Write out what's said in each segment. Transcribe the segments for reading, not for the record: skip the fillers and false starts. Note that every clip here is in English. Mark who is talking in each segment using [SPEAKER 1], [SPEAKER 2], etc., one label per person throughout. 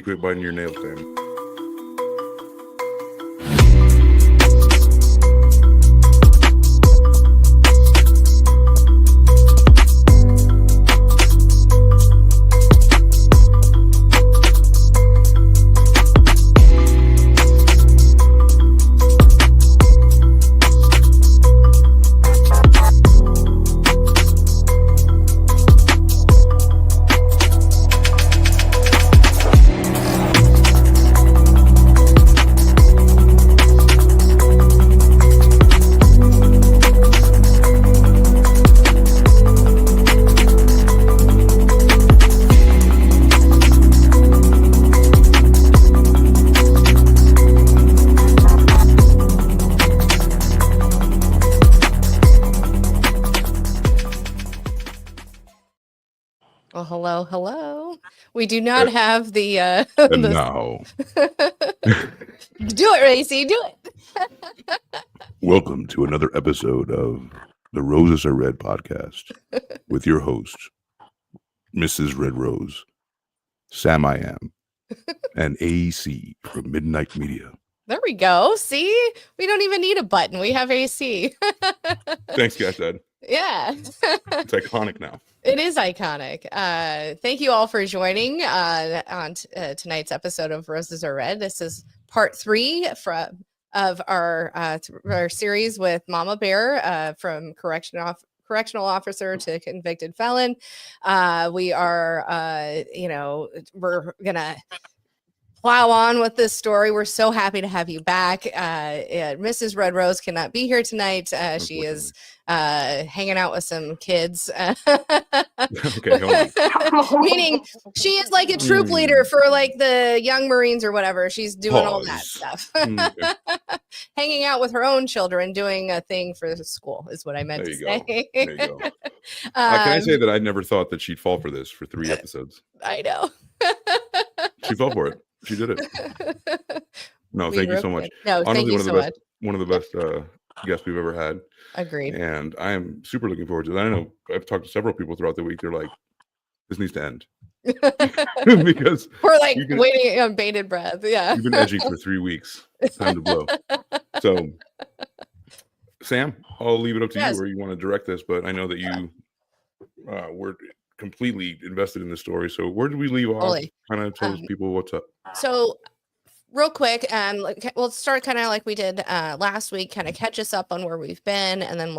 [SPEAKER 1] Quit biting your nails, Sam.
[SPEAKER 2] Well, hello. We do not have the
[SPEAKER 1] And now,
[SPEAKER 2] do it, Racy, do it.
[SPEAKER 1] welcome to another episode of the Roses Are Red podcast with your host, Mrs. Red Rose, Sam I Am, and AC from Midnight Media.
[SPEAKER 2] There we go. See, we don't even need a button. We have AC.
[SPEAKER 1] Thanks, guys. Ed.
[SPEAKER 2] Yeah.
[SPEAKER 1] It's iconic now.
[SPEAKER 2] It is iconic. Thank you all for joining on tonight's episode of Roses Are Red. This is part 3 of our series with Mamabear from Correctional Officer to convicted felon. We are, we're gonna plow on with this story. We're so happy to have you back. Mrs. Red Rose cannot be here tonight. She is hanging out with some kids.
[SPEAKER 1] Okay, hold on.
[SPEAKER 2] Meaning she is like a troop leader for like the young Marines or whatever. She's doing all that stuff.
[SPEAKER 1] Okay.
[SPEAKER 2] Hanging out with her own children, doing a thing for the school is what I meant to say.
[SPEAKER 1] There you go. Can I say that I never thought that she'd fall for this for 3 episodes?
[SPEAKER 2] I know.
[SPEAKER 1] She fell for it. She did it. No, thank you so much.
[SPEAKER 2] No,
[SPEAKER 1] honestly,
[SPEAKER 2] thank you so much.
[SPEAKER 1] One of the best guests we've ever had.
[SPEAKER 2] Agreed.
[SPEAKER 1] And I am super looking forward to it. I know I've talked to several people throughout the week. They're like, this needs to end. Because
[SPEAKER 2] we're like waiting on bated breath. Yeah.
[SPEAKER 1] You've been edging for 3 weeks. It's time to blow. So, Sam, I'll leave it up to you where you want to direct this, but I know that you were completely invested in the story. So where did we leave off? Kind of tell people what's up.
[SPEAKER 2] So real quick, we'll start kind of like we did last week, kind of catch us up on where we've been, and then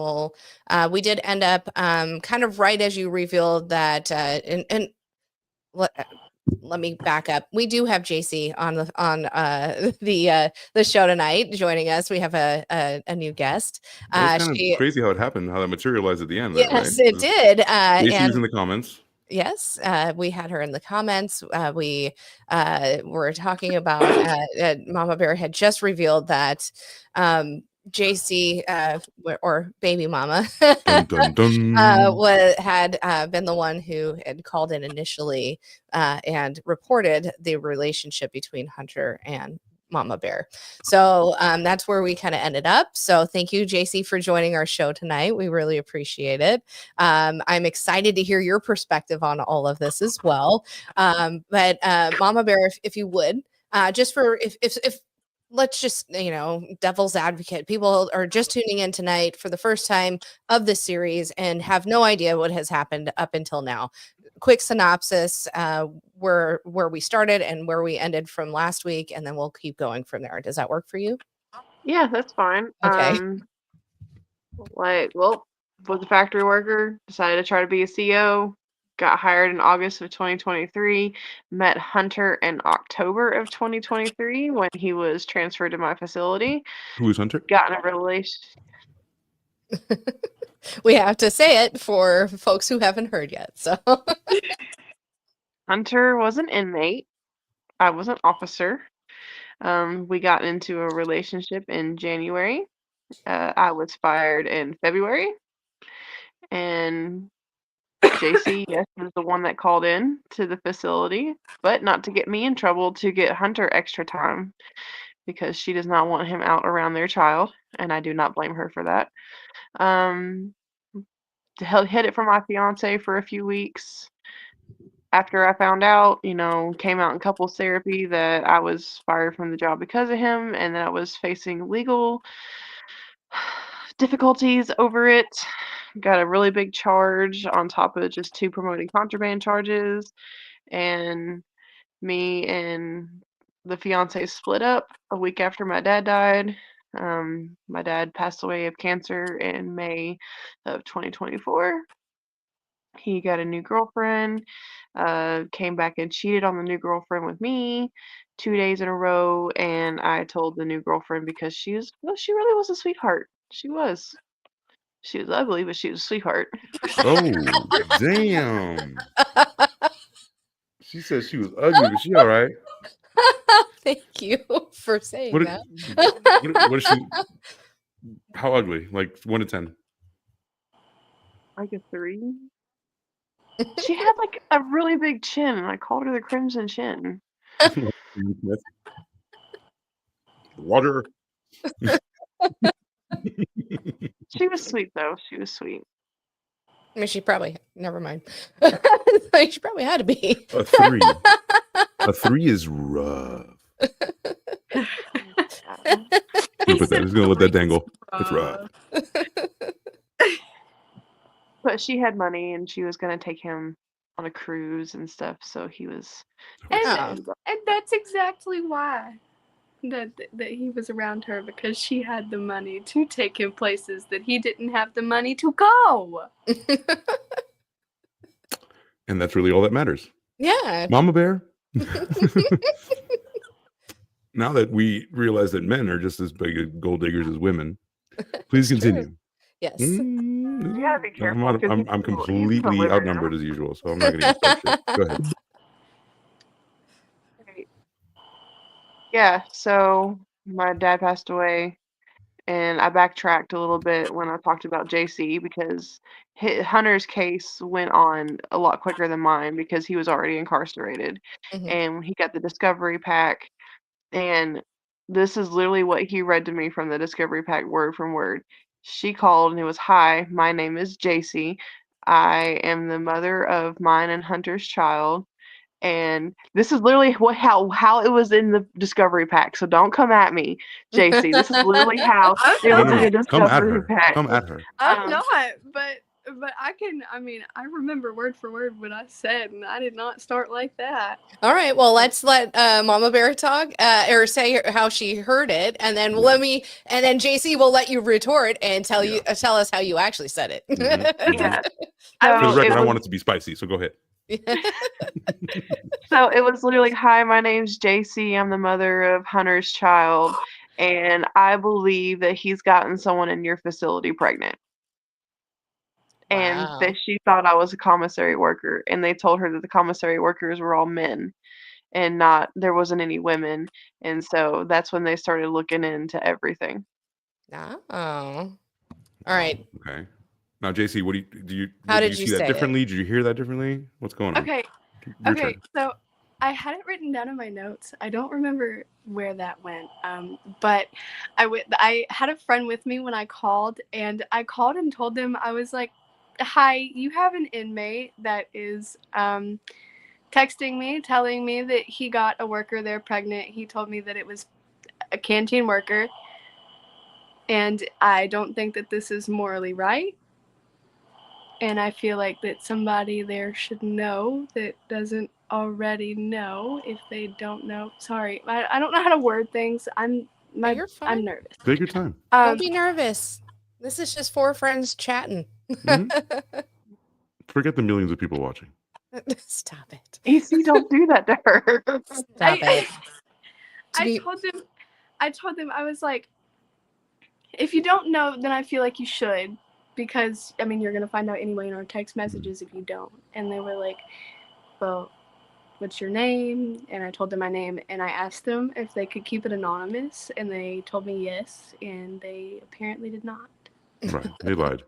[SPEAKER 2] we did end up kind of right as you revealed that let me back up. We do have JC on the show tonight joining us. We have a new guest.
[SPEAKER 1] It's kind of crazy how it happened, how that materialized at the end.
[SPEAKER 2] Yes, it did.
[SPEAKER 1] JC was in the comments.
[SPEAKER 2] Yes, we had her in the comments. We were talking about Mamabear had just revealed that JC or baby mama
[SPEAKER 1] dun, dun, dun.
[SPEAKER 2] had been the one who had called in initially and reported the relationship between Hunter and Mamabear. So that's where we kind of ended up. So thank you, JC, for joining our show tonight. We really appreciate it. I'm excited to hear your perspective on all of this as well. But Mamabear, if you would, just for if let's just, devil's advocate. People are just tuning in tonight for the first time of this series and have no idea what has happened up until now. Quick synopsis, where we started and where we ended from last week, and then we'll keep going from there. Does that work for you?
[SPEAKER 3] Yeah, that's fine.
[SPEAKER 2] Okay.
[SPEAKER 3] Was a factory worker, decided to try to be a CO, got hired in August of 2023, met Hunter in October of 2023 when he was transferred to my facility.
[SPEAKER 1] Who is Hunter?
[SPEAKER 3] Got in a relationship.
[SPEAKER 2] We have to say it for folks who haven't heard yet. So
[SPEAKER 3] Hunter was an inmate. I was an officer. We got into a relationship in January. I was fired in February. And JC, yes, is the one that called in to the facility, but not to get me in trouble, to get Hunter extra time because she does not want him out around their child, and I do not blame her for that. Hid it from my fiance for a few weeks. after I found out, came out in couples therapy that I was fired from the job because of him and that I was facing legal difficulties over it. Got a really big charge on top of just 2 promoting contraband charges. And me and the fiance split up a week after my dad died. My dad passed away of cancer in May of 2024. He got a new girlfriend, came back and cheated on the new girlfriend with me 2 days in a row. And I told the new girlfriend because she really was a sweetheart. She was. She was ugly, but she was a sweetheart.
[SPEAKER 1] Oh, damn. She said she was ugly, but she all right.
[SPEAKER 2] Thank you for saying
[SPEAKER 1] What,
[SPEAKER 2] that.
[SPEAKER 1] what is she? How ugly? Like 1 to 10.
[SPEAKER 3] Like a 3. She had like a really big chin, and I called her the Crimson Chin.
[SPEAKER 1] Water.
[SPEAKER 3] She was sweet, though. She was sweet.
[SPEAKER 2] I mean, she probably, never mind. She probably had to be.
[SPEAKER 1] A 3. A 3 is rough. I'm just gonna let that dangle. It's rough.
[SPEAKER 3] But she had money, and she was gonna take him on a cruise and stuff. So he was.
[SPEAKER 4] And that's exactly why that he was around her, because she had the money to take him places that he didn't have the money to go.
[SPEAKER 1] And that's really all that matters.
[SPEAKER 2] Yeah.
[SPEAKER 1] Mama Bear. Now that we realize that men are just as big gold diggers as women, please continue.
[SPEAKER 2] Yes.
[SPEAKER 3] You gotta be careful.
[SPEAKER 1] I'm completely outnumbered as usual, so I'm not gonna start shit. Go ahead.
[SPEAKER 3] Yeah, so my dad passed away, and I backtracked a little bit when I talked about JC because Hunter's case went on a lot quicker than mine because he was already incarcerated.
[SPEAKER 2] Mhm.
[SPEAKER 3] And he got the discovery pack, and this is literally what he read to me from the discovery pack, word from word. She called and it was, "Hi, my name is JC. I am the mother of mine and Hunter's child." And this is literally how it was in the discovery pack. So don't come at me, JC. This is literally how it was in the discovery pack.
[SPEAKER 1] Come at her.
[SPEAKER 4] I'm not, but I remember word for word what I said, and I did not start like that.
[SPEAKER 2] All right. Well, let's let Mama Bear talk or say how she heard it, and then and then JC will let you retort and tell us how you actually said it.
[SPEAKER 1] Mm-hmm.
[SPEAKER 3] Yeah.
[SPEAKER 1] For the record, I want it to be spicy, so go ahead.
[SPEAKER 3] So it was literally, "Hi, my name's JC. I'm the mother of Hunter's child, and I believe that he's gotten someone in your facility pregnant." And
[SPEAKER 2] Wow.
[SPEAKER 3] that she thought I was a commissary worker, and they told her that the commissary workers were all men and there wasn't any women. And so that's when they started looking into everything.
[SPEAKER 2] Oh. All right.
[SPEAKER 1] Okay. Now, JC,
[SPEAKER 2] How
[SPEAKER 1] did
[SPEAKER 2] did
[SPEAKER 1] you
[SPEAKER 2] you
[SPEAKER 1] see that
[SPEAKER 2] say
[SPEAKER 1] differently? Did you hear that differently? What's going on?
[SPEAKER 4] Okay.
[SPEAKER 1] Your turn.
[SPEAKER 4] So I had it written down in my notes. I don't remember where that went. But I had a friend with me when I called, and I called and told them, I was like, "Hi, you have an inmate that is texting me, telling me that he got a worker there pregnant. He told me that it was a canteen worker, and I don't think that this is morally right. And I feel like that somebody there should know that doesn't already know if they don't know." Sorry, I don't know how to word things.
[SPEAKER 2] You're fine.
[SPEAKER 4] I'm nervous.
[SPEAKER 1] Take your time.
[SPEAKER 2] Don't be nervous. This is just 4 friends chatting.
[SPEAKER 1] Mm-hmm. Forget the millions of people watching.
[SPEAKER 2] Stop it.
[SPEAKER 3] AC, don't do that to her.
[SPEAKER 2] Stop it.
[SPEAKER 4] I told them, I was like, "If you don't know, then I feel like you should. Because, you're going to find out anyway in our text messages if you don't." And they were like, "Well, what's your name?" And I told them my name, and I asked them if they could keep it anonymous, and they told me yes, and they apparently did not.
[SPEAKER 1] Right. They lied.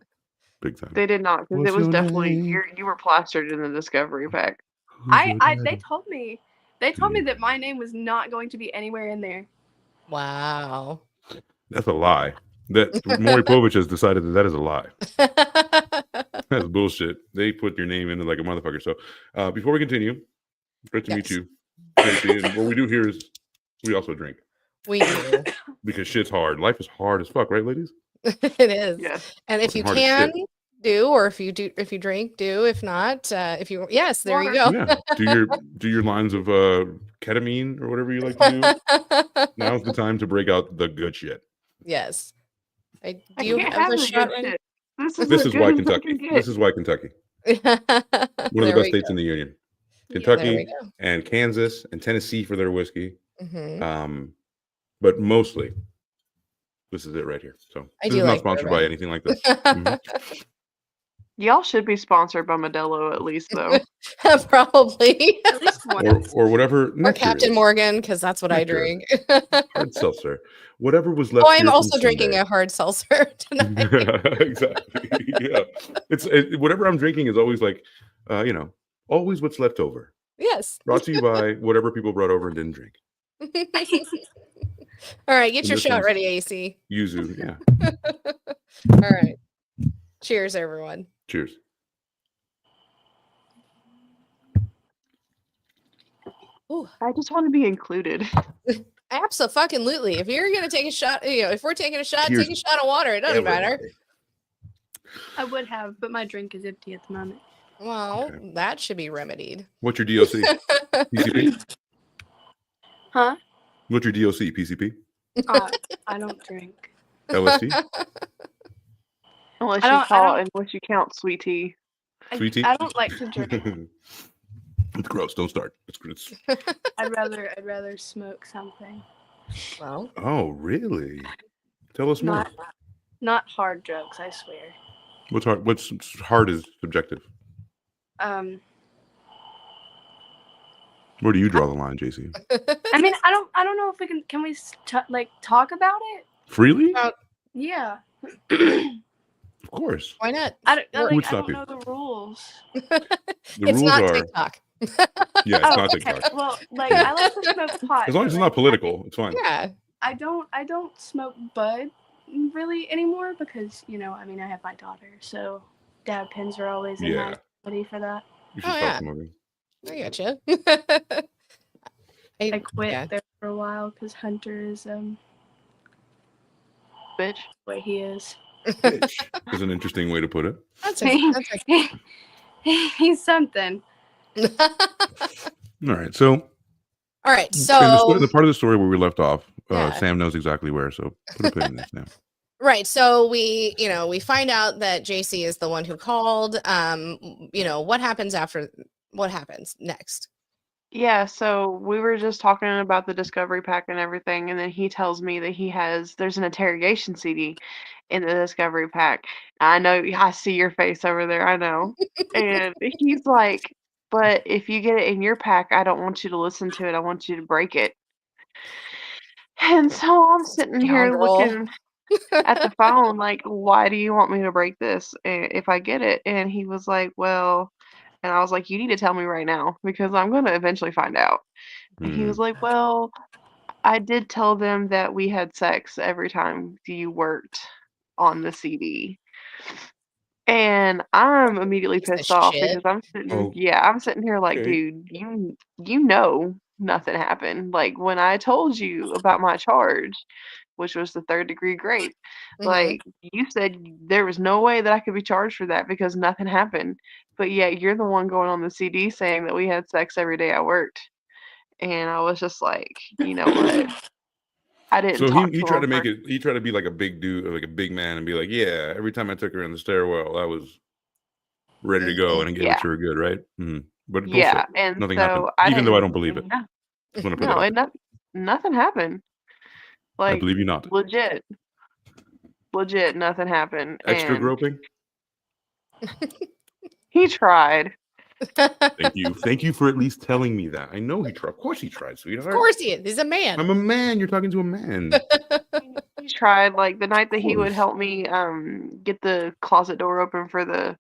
[SPEAKER 1] Big time.
[SPEAKER 3] They did not, because it was definitely, you were plastered in the discovery pack.
[SPEAKER 4] They told me that my name was not going to be anywhere in there.
[SPEAKER 2] Wow.
[SPEAKER 1] That's a lie. That Maury Povich has decided that is a lie. That's bullshit. They put your name into like a motherfucker. So before we continue, great to meet you, Tracy. And what we do here is we also drink.
[SPEAKER 2] We do.
[SPEAKER 1] Because shit's hard. Life is hard as fuck, right, ladies?
[SPEAKER 2] It is.
[SPEAKER 3] Yes.
[SPEAKER 2] And if you
[SPEAKER 1] Fucking hard as
[SPEAKER 2] can do, or if you drink, do. If not, if you there you go.
[SPEAKER 1] Yeah. Do your lines of ketamine or whatever you like to do. Now's the time to break out the good shit.
[SPEAKER 2] Yes. Do
[SPEAKER 3] I
[SPEAKER 2] you
[SPEAKER 3] can't
[SPEAKER 2] have the
[SPEAKER 3] the
[SPEAKER 2] shot
[SPEAKER 3] good
[SPEAKER 2] ready?
[SPEAKER 3] shit. This
[SPEAKER 1] This
[SPEAKER 3] the
[SPEAKER 1] is why
[SPEAKER 3] good
[SPEAKER 1] Kentucky.
[SPEAKER 3] fucking
[SPEAKER 1] This
[SPEAKER 3] get.
[SPEAKER 1] is why Kentucky. One of the
[SPEAKER 2] There
[SPEAKER 1] best
[SPEAKER 2] we
[SPEAKER 1] states
[SPEAKER 2] go.
[SPEAKER 1] in the union.
[SPEAKER 2] There
[SPEAKER 1] Kentucky
[SPEAKER 2] we go.
[SPEAKER 1] and Kansas and Tennessee for their whiskey.
[SPEAKER 2] Mhm.
[SPEAKER 1] But mostly this is it right here. So
[SPEAKER 2] I
[SPEAKER 1] this
[SPEAKER 2] do
[SPEAKER 1] is not
[SPEAKER 2] like
[SPEAKER 1] sponsored by
[SPEAKER 2] bourbon.
[SPEAKER 1] anything like this. Mhm.
[SPEAKER 3] Y'all should be sponsored by Modelo at least, though.
[SPEAKER 2] Probably.
[SPEAKER 4] At least once.
[SPEAKER 1] Or whatever.
[SPEAKER 2] Or
[SPEAKER 1] Nectar
[SPEAKER 2] Captain
[SPEAKER 1] is.
[SPEAKER 2] Morgan, because that's what I
[SPEAKER 1] Nectar.
[SPEAKER 2] drink.
[SPEAKER 1] Hard seltzer. Whatever was left.
[SPEAKER 2] Oh, I'm
[SPEAKER 1] here from
[SPEAKER 2] also drinking
[SPEAKER 1] Sunday.
[SPEAKER 2] a hard seltzer tonight.
[SPEAKER 1] Exactly. Yeah. Whatever I'm drinking is always like, always what's left over.
[SPEAKER 2] Yes.
[SPEAKER 1] Brought to you by whatever people brought over and didn't drink.
[SPEAKER 2] All right, get
[SPEAKER 1] And
[SPEAKER 2] your
[SPEAKER 1] this
[SPEAKER 2] shot
[SPEAKER 1] one's-
[SPEAKER 2] ready, AC.
[SPEAKER 1] Yuzu. Yeah.
[SPEAKER 2] All right. Cheers, everyone.
[SPEAKER 1] Cheers.
[SPEAKER 2] Ooh,
[SPEAKER 3] I just want to be included.
[SPEAKER 2] absolutely. If you're gonna take a shot, if we're taking a shot,
[SPEAKER 1] Cheers.
[SPEAKER 2] take a shot of water. It doesn't matter.
[SPEAKER 1] Everybody.
[SPEAKER 4] I would have, but my drink is empty at the moment.
[SPEAKER 2] Well,
[SPEAKER 1] Okay.
[SPEAKER 2] that should be remedied.
[SPEAKER 1] What's your DOC? PCP?
[SPEAKER 4] Huh?
[SPEAKER 1] What's your DOC? PCP?
[SPEAKER 4] I don't drink.
[SPEAKER 1] LSD?
[SPEAKER 3] Unless
[SPEAKER 4] I
[SPEAKER 3] you
[SPEAKER 4] don't- I
[SPEAKER 3] call
[SPEAKER 4] don't-
[SPEAKER 3] it, unless you count sweet tea.
[SPEAKER 1] Sweet tea?
[SPEAKER 4] I don't like to drink.
[SPEAKER 1] It's gross. Don't start. It's
[SPEAKER 4] I'd rather smoke something.
[SPEAKER 2] Well,
[SPEAKER 1] Oh, really? Tell us more.
[SPEAKER 4] Not hard drugs, I swear.
[SPEAKER 1] What's hard? What's hard is subjective. Where do you draw the line, JC?
[SPEAKER 4] I mean, I don't know if we can we talk about it?
[SPEAKER 1] Freely?
[SPEAKER 4] Yeah.
[SPEAKER 1] Of course.
[SPEAKER 2] why not?
[SPEAKER 4] I don't,
[SPEAKER 1] Who would
[SPEAKER 4] I
[SPEAKER 1] stop
[SPEAKER 4] don't
[SPEAKER 1] you?
[SPEAKER 4] know the rules.
[SPEAKER 1] The
[SPEAKER 2] It's
[SPEAKER 1] rules
[SPEAKER 2] not
[SPEAKER 1] are
[SPEAKER 2] TikTok.
[SPEAKER 1] yeah, it's not
[SPEAKER 4] okay.
[SPEAKER 1] TikTok.
[SPEAKER 4] Well, I like to smoke pot.
[SPEAKER 1] As long as it's
[SPEAKER 4] but,
[SPEAKER 1] not political, it's fine.
[SPEAKER 2] Yeah.
[SPEAKER 4] I don't smoke bud really anymore because I have my daughter, so dab pens are always in
[SPEAKER 1] Yeah.
[SPEAKER 4] my buddy for that.
[SPEAKER 1] You should
[SPEAKER 2] Oh,
[SPEAKER 1] stop
[SPEAKER 2] yeah.
[SPEAKER 1] smoking.
[SPEAKER 2] I gotcha.
[SPEAKER 4] I quit
[SPEAKER 2] yeah.
[SPEAKER 4] there for a while because Hunter is
[SPEAKER 3] Bitch.
[SPEAKER 4] where he is.
[SPEAKER 1] Bitch is an interesting way to put it.
[SPEAKER 2] That's
[SPEAKER 4] He's something.
[SPEAKER 1] All right. So
[SPEAKER 2] All right.
[SPEAKER 1] in the,
[SPEAKER 2] So
[SPEAKER 1] the part of the story where we left off,
[SPEAKER 2] Yeah.
[SPEAKER 1] Sam knows exactly where. So put a pin in this now.
[SPEAKER 2] right. So we find out that JC is the one who called. What happens after? What happens next?
[SPEAKER 3] Yeah, so we were just talking about the Discovery Pack and everything, and then he tells me that there's an interrogation CD in the Discovery Pack. I know, I see your face over there, I know. And he's like, but if you get it in your pack, I don't want you to listen to it. I want you to break it. And so I'm sitting here
[SPEAKER 2] Scoundrel.
[SPEAKER 3] looking at the phone like, why do you want me to break this if I get it? And he was like, well, and I was like, you need to tell me right now because I'm going to eventually find out. And he was like, well, I did tell them that we had sex every time you worked on the CD. And I'm immediately
[SPEAKER 2] Piece of
[SPEAKER 3] pissed off
[SPEAKER 2] shit.
[SPEAKER 3] because I'm sitting,
[SPEAKER 1] Oh,
[SPEAKER 3] I'm sitting here like,
[SPEAKER 1] okay.
[SPEAKER 3] dude, you know nothing happened. Like when I told you about my charge, which was the 3rd-degree rape,
[SPEAKER 2] Mhm.
[SPEAKER 3] like you said there was no way that I could be charged for that because nothing happened. But yet you're the one going on the CD saying that we had sex every day I worked. And I was just like, you know what? I didn't
[SPEAKER 1] So
[SPEAKER 3] talk
[SPEAKER 1] he
[SPEAKER 3] to
[SPEAKER 1] tried
[SPEAKER 3] him
[SPEAKER 1] to make
[SPEAKER 3] for-
[SPEAKER 1] it. He tried to be like a big dude, like a big man, and be like, "Yeah, every time I took her in the stairwell, I was ready to go, and I gave it
[SPEAKER 3] Yeah.
[SPEAKER 1] to her good, right?" Mm-hmm. But
[SPEAKER 3] Yeah,
[SPEAKER 1] bullshit.
[SPEAKER 3] and
[SPEAKER 1] Nothing
[SPEAKER 3] so
[SPEAKER 1] happened,
[SPEAKER 3] I
[SPEAKER 1] even though I
[SPEAKER 3] didn't-
[SPEAKER 1] don't believe it.
[SPEAKER 3] No,
[SPEAKER 1] Just want to put
[SPEAKER 3] no,
[SPEAKER 1] that out
[SPEAKER 3] and
[SPEAKER 1] there.
[SPEAKER 3] nothing happened.
[SPEAKER 1] I
[SPEAKER 3] Like
[SPEAKER 1] believe you not.
[SPEAKER 3] legit, nothing happened.
[SPEAKER 1] Extra
[SPEAKER 3] And
[SPEAKER 1] groping.
[SPEAKER 3] he tried.
[SPEAKER 1] Thank you for at least telling me that. I know he tried. Of course he tried, sweetheart.
[SPEAKER 2] Of course he is. He's a man.
[SPEAKER 1] I'm a man. You're talking to a man.
[SPEAKER 3] He tried. Like the night that he would
[SPEAKER 1] course.
[SPEAKER 3] help me get the closet door open for the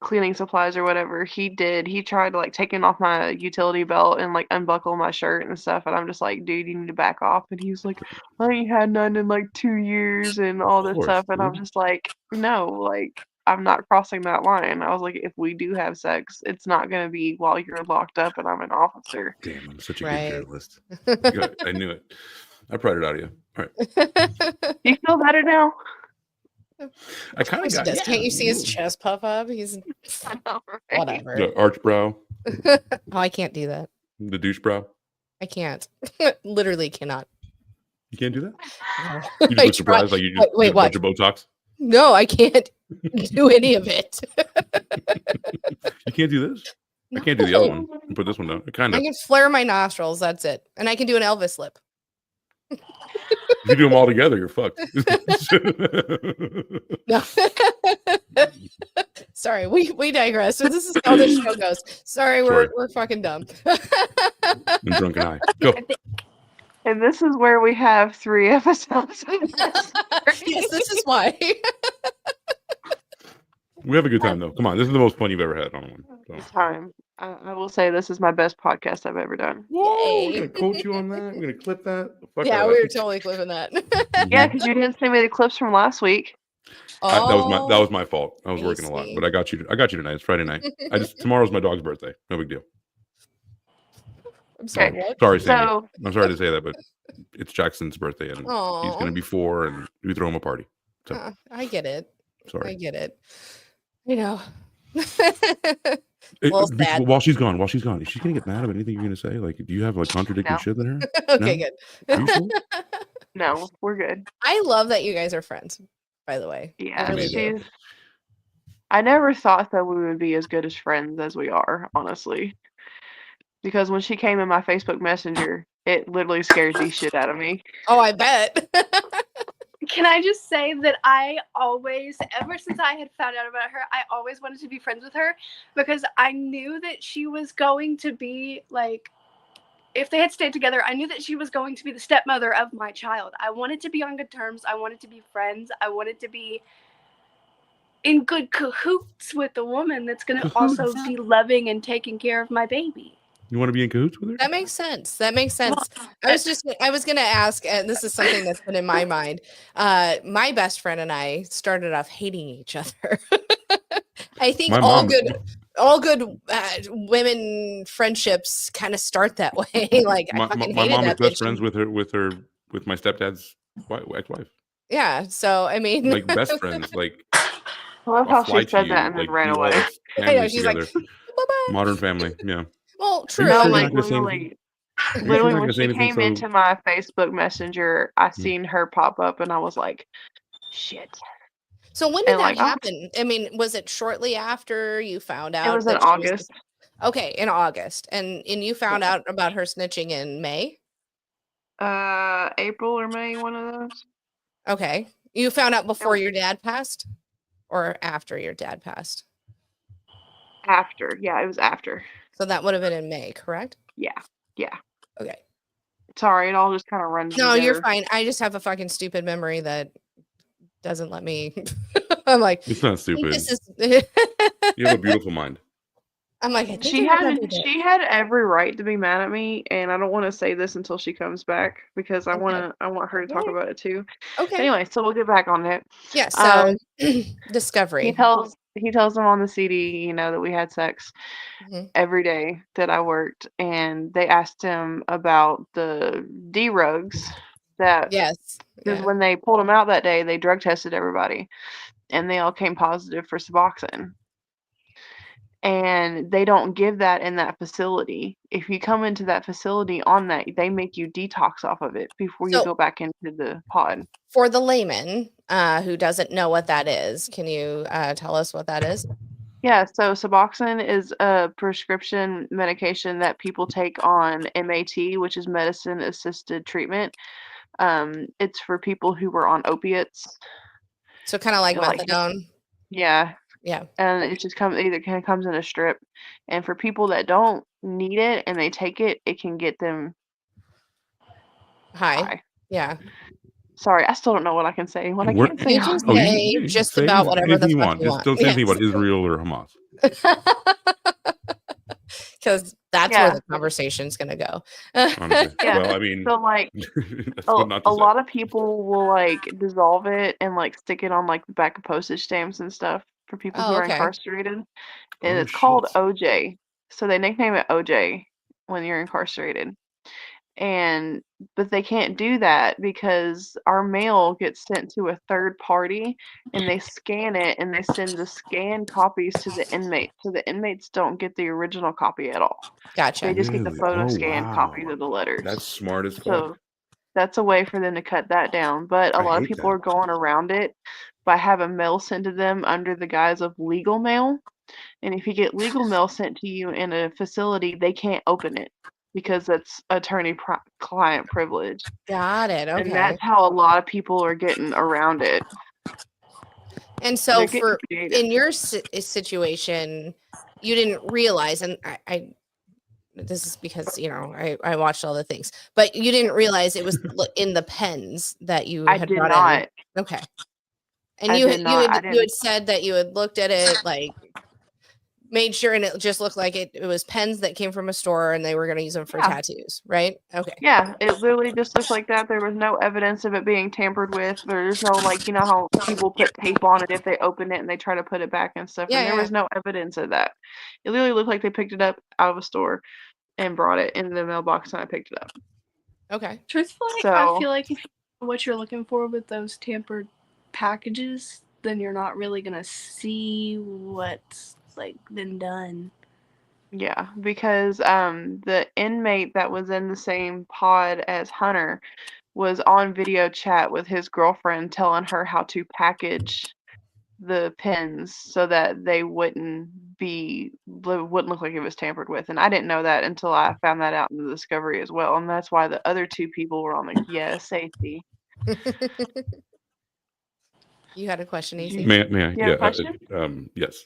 [SPEAKER 3] cleaning supplies or whatever, he did. He tried to like taking off my utility belt and like unbuckle my shirt and stuff. And I'm just like, dude, you need to back off. And he was like, I ain't had none in like 2 years and all this
[SPEAKER 1] course,
[SPEAKER 3] stuff. And I'm
[SPEAKER 1] dude.
[SPEAKER 3] just like, no, like I'm not crossing that line. I was like, if we do have sex, it's not going to be while you're locked up and I'm an officer.
[SPEAKER 1] Damn, I'm such a
[SPEAKER 2] Right.
[SPEAKER 1] good journalist. Good. I knew it. I pried it out of you. All right.
[SPEAKER 3] Do you feel better now?
[SPEAKER 1] I kind of got.
[SPEAKER 2] Does.
[SPEAKER 1] Yeah,
[SPEAKER 2] Can't you see his
[SPEAKER 1] ooh.
[SPEAKER 2] chest puff up? He's
[SPEAKER 3] I know, right?
[SPEAKER 2] whatever.
[SPEAKER 1] The arch brow,
[SPEAKER 2] Oh, I can't do that.
[SPEAKER 1] the douche brow.
[SPEAKER 2] I can't. Literally cannot.
[SPEAKER 1] You can't do that.
[SPEAKER 2] No.
[SPEAKER 1] You just
[SPEAKER 2] I
[SPEAKER 1] look surprised, like you just
[SPEAKER 2] Wait,
[SPEAKER 1] did a bunch of Botox.
[SPEAKER 2] No, I can't do any of it.
[SPEAKER 1] You can't do this. I can't do the other one. I put this one down. I kind
[SPEAKER 2] I
[SPEAKER 1] of.
[SPEAKER 2] can flare my nostrils. That's it. And I can do an Elvis lip.
[SPEAKER 1] If you do them all together, you're fucked.
[SPEAKER 2] No. Sorry, we digress. So this is how this show goes. Sorry, we're fucking dumb.
[SPEAKER 1] I'm drunk and high. Go.
[SPEAKER 3] And this is where we have 3 episodes.
[SPEAKER 2] Yes, this is why.
[SPEAKER 1] We have a good time though. Come on, this is the most fun you've ever had on one. So.
[SPEAKER 3] Time. I will say this is my best podcast I've ever done.
[SPEAKER 1] Whoa, we're gonna quote you on that. We're gonna clip that. Fuck
[SPEAKER 2] Yeah,
[SPEAKER 1] that.
[SPEAKER 2] we were totally clipping that.
[SPEAKER 3] Yeah, because you didn't send me the clips from last week.
[SPEAKER 1] That was my fault. I was working a lot,
[SPEAKER 2] see.
[SPEAKER 1] but I got you tonight. It's Friday night. Tomorrow's my dog's birthday. No big deal.
[SPEAKER 2] I'm sorry.
[SPEAKER 3] Okay.
[SPEAKER 2] What?
[SPEAKER 1] Sorry, Sammy.
[SPEAKER 3] So
[SPEAKER 1] I'm sorry to say that, but it's Jackson's birthday and he's
[SPEAKER 2] Aw.
[SPEAKER 1] gonna be 4, and we throw him a party. So
[SPEAKER 2] I get it. I
[SPEAKER 1] sorry.
[SPEAKER 2] get it. You know.
[SPEAKER 1] While she's gone, is she gonna get mad about anything you're gonna say? Like, do you have like contradicting
[SPEAKER 3] No.
[SPEAKER 1] shit in her?
[SPEAKER 2] Okay,
[SPEAKER 1] No?
[SPEAKER 2] good.
[SPEAKER 1] Are you sure?
[SPEAKER 3] no, we're good.
[SPEAKER 2] I love that you guys are friends, by the way.
[SPEAKER 3] Yeah,
[SPEAKER 2] I really do.
[SPEAKER 3] I never thought that we would be as good as friends as we are, honestly. Because when she came in my Facebook Messenger, it literally scared the shit out of me.
[SPEAKER 2] Oh, I bet.
[SPEAKER 4] Can I just say that I always, ever since I had found out about her, I always wanted to be friends with her because I knew that she was going to be like, if they had stayed together, I knew that she was going to be the stepmother of my child. I wanted to be on good terms. I wanted to be friends. I wanted to be in good cahoots with the woman that's going to also be loving and taking care of my baby.
[SPEAKER 1] You want to be in cahoots with her?
[SPEAKER 2] That makes sense. I was gonna ask, and this is something that's been in my mind. My best friend and I started off hating each other. I think all good women friendships kind of start that way. Like
[SPEAKER 1] my mom is best friends with my stepdad's ex-wife.
[SPEAKER 2] Yeah. So I mean,
[SPEAKER 1] like best friends. Like
[SPEAKER 3] I love how
[SPEAKER 1] fly
[SPEAKER 3] she
[SPEAKER 1] to
[SPEAKER 3] said
[SPEAKER 1] you,
[SPEAKER 3] that and
[SPEAKER 1] like,
[SPEAKER 3] then ran
[SPEAKER 1] do all
[SPEAKER 3] away.
[SPEAKER 1] this
[SPEAKER 2] I know,
[SPEAKER 1] families
[SPEAKER 2] she's like,
[SPEAKER 1] together.
[SPEAKER 2] bye-bye.
[SPEAKER 1] Modern family. Yeah.
[SPEAKER 2] Well, true.
[SPEAKER 3] No,
[SPEAKER 1] sure
[SPEAKER 3] like
[SPEAKER 1] you're not gonna say
[SPEAKER 3] literally,
[SPEAKER 1] You're
[SPEAKER 3] literally
[SPEAKER 1] not
[SPEAKER 3] when
[SPEAKER 1] gonna say
[SPEAKER 3] she
[SPEAKER 1] anything
[SPEAKER 3] came
[SPEAKER 1] so-
[SPEAKER 3] into my Facebook Messenger, I seen her pop up and I was like, shit.
[SPEAKER 2] So when did
[SPEAKER 3] And,
[SPEAKER 2] that
[SPEAKER 3] like,
[SPEAKER 2] happen? I mean, was it shortly after you found out?
[SPEAKER 3] It was in
[SPEAKER 2] that she
[SPEAKER 3] August.
[SPEAKER 2] Okay, in August, and you found out about her snitching in May.
[SPEAKER 3] April or May, one of those.
[SPEAKER 2] Okay, you found out before
[SPEAKER 3] Nope.
[SPEAKER 2] your dad passed, or after your dad passed.
[SPEAKER 3] After. Yeah, it was after.
[SPEAKER 2] So that would have been in May, correct?
[SPEAKER 3] Yeah.
[SPEAKER 2] Okay.
[SPEAKER 3] Sorry, it all just kind of runs
[SPEAKER 2] No, you're
[SPEAKER 3] together.
[SPEAKER 2] fine. I just have a fucking stupid memory that doesn't let me. I'm like,
[SPEAKER 1] It's not
[SPEAKER 2] I think
[SPEAKER 1] stupid.
[SPEAKER 2] this is.
[SPEAKER 1] You have a beautiful mind.
[SPEAKER 2] I'm like, I think
[SPEAKER 3] She
[SPEAKER 2] I remember
[SPEAKER 3] had
[SPEAKER 2] that.
[SPEAKER 3] she had every right to be mad at me, and I don't want to say this until she comes back because I want her to talk about it too.
[SPEAKER 2] Okay.
[SPEAKER 3] Anyway, so we'll get back on it.
[SPEAKER 2] Yeah. So
[SPEAKER 3] He
[SPEAKER 2] discovery.
[SPEAKER 3] tells them on the CD, that we had sex
[SPEAKER 2] Mhm.
[SPEAKER 3] every day that I worked, and they asked him about the D-rugs that
[SPEAKER 2] Yes.
[SPEAKER 3] because
[SPEAKER 2] Yeah.
[SPEAKER 3] when they pulled him out that day, they drug tested everybody, and they all came positive for Suboxone. And they don't give that in that facility. If you come into that facility on that, they make you detox off of it before you
[SPEAKER 2] So-
[SPEAKER 3] go back into the pod.
[SPEAKER 2] For the layman who doesn't know what that is, can you tell us what that is?
[SPEAKER 3] Yeah, so Suboxone is a prescription medication that people take on MAT, which is medicine assisted treatment. It's for people who were on opiates.
[SPEAKER 2] So kind of like
[SPEAKER 3] Like-
[SPEAKER 2] methadone.
[SPEAKER 3] Yeah,
[SPEAKER 2] Yeah.
[SPEAKER 3] and it just comes in a strip. And for people that don't need it and they take it, it can get them
[SPEAKER 2] Hi.
[SPEAKER 3] high.
[SPEAKER 2] Yeah.
[SPEAKER 3] Sorry, I still don't know what I can say. What I
[SPEAKER 1] We're-
[SPEAKER 3] can't say.
[SPEAKER 2] You can
[SPEAKER 3] on-
[SPEAKER 2] say just about whatever the
[SPEAKER 1] anything you
[SPEAKER 2] fuck
[SPEAKER 1] want.
[SPEAKER 2] you
[SPEAKER 1] Just
[SPEAKER 2] want.
[SPEAKER 1] don't say anything
[SPEAKER 2] Yes.
[SPEAKER 1] about Israel or Hamas.
[SPEAKER 2] Because that's
[SPEAKER 3] Yeah.
[SPEAKER 2] where the conversation's going to go.
[SPEAKER 1] Honestly.
[SPEAKER 3] Yeah.
[SPEAKER 1] Well, I mean,
[SPEAKER 3] So like
[SPEAKER 1] that's what not to
[SPEAKER 3] a
[SPEAKER 1] say.
[SPEAKER 3] lot of people will like dissolve it and like stick it on like the back of postage stamps and stuff for people who are incarcerated, and
[SPEAKER 1] Oh,
[SPEAKER 3] it's called
[SPEAKER 1] shit.
[SPEAKER 3] OJ. So they nickname it OJ when you're incarcerated. But they can't do that because our mail gets sent to a third party and they scan it and they send the scanned copies to the inmates. So the inmates don't get the original copy at all.
[SPEAKER 2] Gotcha.
[SPEAKER 3] They just get the
[SPEAKER 1] Really?
[SPEAKER 3] photo
[SPEAKER 1] Oh,
[SPEAKER 3] scanned copies
[SPEAKER 1] wow.
[SPEAKER 3] of the letters.
[SPEAKER 1] That's smart as fuck.
[SPEAKER 3] So that's a way for them to cut that down. But a
[SPEAKER 1] I
[SPEAKER 3] lot of
[SPEAKER 1] hate
[SPEAKER 3] people
[SPEAKER 1] that.
[SPEAKER 3] are going around it by having mail sent to them under the guise of legal mail. And if you get legal mail sent to you in a facility, they can't open it because that's attorney-client privilege.
[SPEAKER 2] Got it.
[SPEAKER 3] And
[SPEAKER 2] Okay.
[SPEAKER 3] that's how a lot of people are getting around it.
[SPEAKER 2] And so
[SPEAKER 3] They're getting
[SPEAKER 2] for
[SPEAKER 3] creative.
[SPEAKER 2] in your situation, you didn't realize, and I this is because I watched all the things, but you didn't realize it was in the pens that you
[SPEAKER 3] I
[SPEAKER 2] had
[SPEAKER 3] did
[SPEAKER 2] brought
[SPEAKER 3] not.
[SPEAKER 2] in. Okay. And
[SPEAKER 3] I
[SPEAKER 2] you
[SPEAKER 3] did not. I
[SPEAKER 2] you
[SPEAKER 3] didn't.
[SPEAKER 2] had said that you had looked at it, like made sure, and it just looked like it was pens that came from a store and they were going to use them for
[SPEAKER 3] Yeah.
[SPEAKER 2] tattoos, right? Okay.
[SPEAKER 3] Yeah, it literally just looked like that. There was no evidence of it being tampered with. There's no, like, you know how people put tape on it if they open it and they try to put it back and stuff.
[SPEAKER 2] Yeah,
[SPEAKER 3] And there
[SPEAKER 2] yeah.
[SPEAKER 3] was no evidence of that. It literally looked like they picked it up out of a store and brought it in the mailbox, and I picked it up.
[SPEAKER 2] Okay.
[SPEAKER 4] Truthfully, I
[SPEAKER 3] So
[SPEAKER 4] feel like if you know what you're looking for with those tampered packages, then you're not really gonna see what's like been done.
[SPEAKER 3] yeah, because the inmate that was in the same pod as Hunter was on video chat with his girlfriend telling her how to package the pens so that they wouldn't look like it was tampered with. And I didn't know that until I found that out in the discovery as well. And that's why the other two people were on the safety.
[SPEAKER 2] You had a question, AC?
[SPEAKER 3] You
[SPEAKER 1] May I?
[SPEAKER 3] have a question?
[SPEAKER 1] Yes.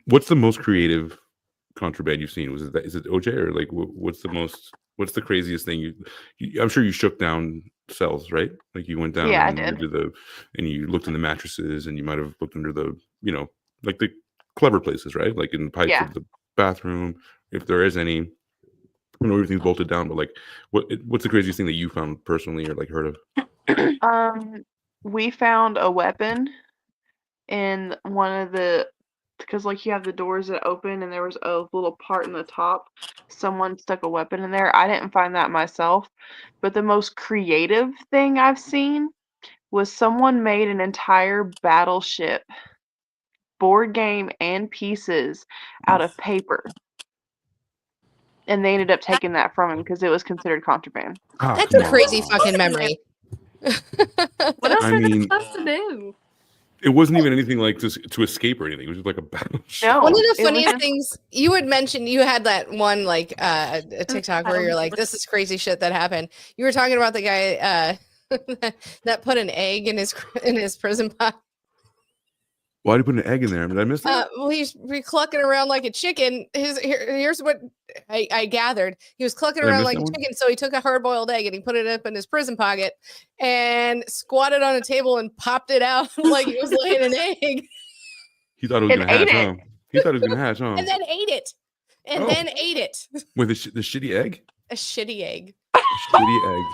[SPEAKER 1] What's the most creative contraband you've seen? Is it OJ, or like what's the craziest thing I'm sure you shook down cells, right? Like you went down
[SPEAKER 3] Yeah, I
[SPEAKER 1] and
[SPEAKER 3] did.
[SPEAKER 1] and you looked in the mattresses, and you might have looked under the, like the clever places, right? Like in the pipes
[SPEAKER 3] Yeah.
[SPEAKER 1] of the bathroom, if there is any. I know everything's bolted down, but like what's the craziest thing that you found personally or like heard of?
[SPEAKER 3] We found a weapon in one of the, because like you have the doors that open and there was a little part in the top. Someone stuck a weapon in there. I didn't find that myself, but the most creative thing I've seen was someone made an entire battleship board game and pieces out of paper. And they ended up taking that from him because it was considered contraband.
[SPEAKER 1] Oh,
[SPEAKER 2] That's
[SPEAKER 1] come
[SPEAKER 2] a crazy
[SPEAKER 1] on.
[SPEAKER 2] fucking memory.
[SPEAKER 4] What else
[SPEAKER 1] I
[SPEAKER 4] are they
[SPEAKER 1] mean,
[SPEAKER 4] supposed to do?
[SPEAKER 1] it wasn't even anything like to escape or anything. It was just like a battleship.
[SPEAKER 3] No,
[SPEAKER 2] One of
[SPEAKER 3] it
[SPEAKER 2] the
[SPEAKER 3] was
[SPEAKER 2] funniest
[SPEAKER 3] just-
[SPEAKER 2] things you had mentioned, you had that one like a TikTok where you're like, this is crazy shit that happened. You were talking about the guy that put an egg in his prison pot.
[SPEAKER 1] Why did you put an egg in there? Did I miss that?
[SPEAKER 2] Well, he's clucking around like a chicken. Here's what I gathered. He was clucking
[SPEAKER 1] Did I
[SPEAKER 2] around
[SPEAKER 1] miss
[SPEAKER 2] like
[SPEAKER 1] that
[SPEAKER 2] a
[SPEAKER 1] one?
[SPEAKER 2] chicken, so he took a hard-boiled egg and he put it up in his prison pocket and squatted on a table and popped it out like it was laying an egg.
[SPEAKER 1] He thought it was
[SPEAKER 3] And
[SPEAKER 1] gonna hatch,
[SPEAKER 3] ate it.
[SPEAKER 1] huh? He thought it was gonna hatch, huh?
[SPEAKER 2] And then ate it. And
[SPEAKER 1] Oh.
[SPEAKER 2] then ate it.
[SPEAKER 1] With the shitty egg?
[SPEAKER 2] A shitty egg.
[SPEAKER 1] A shitty egg.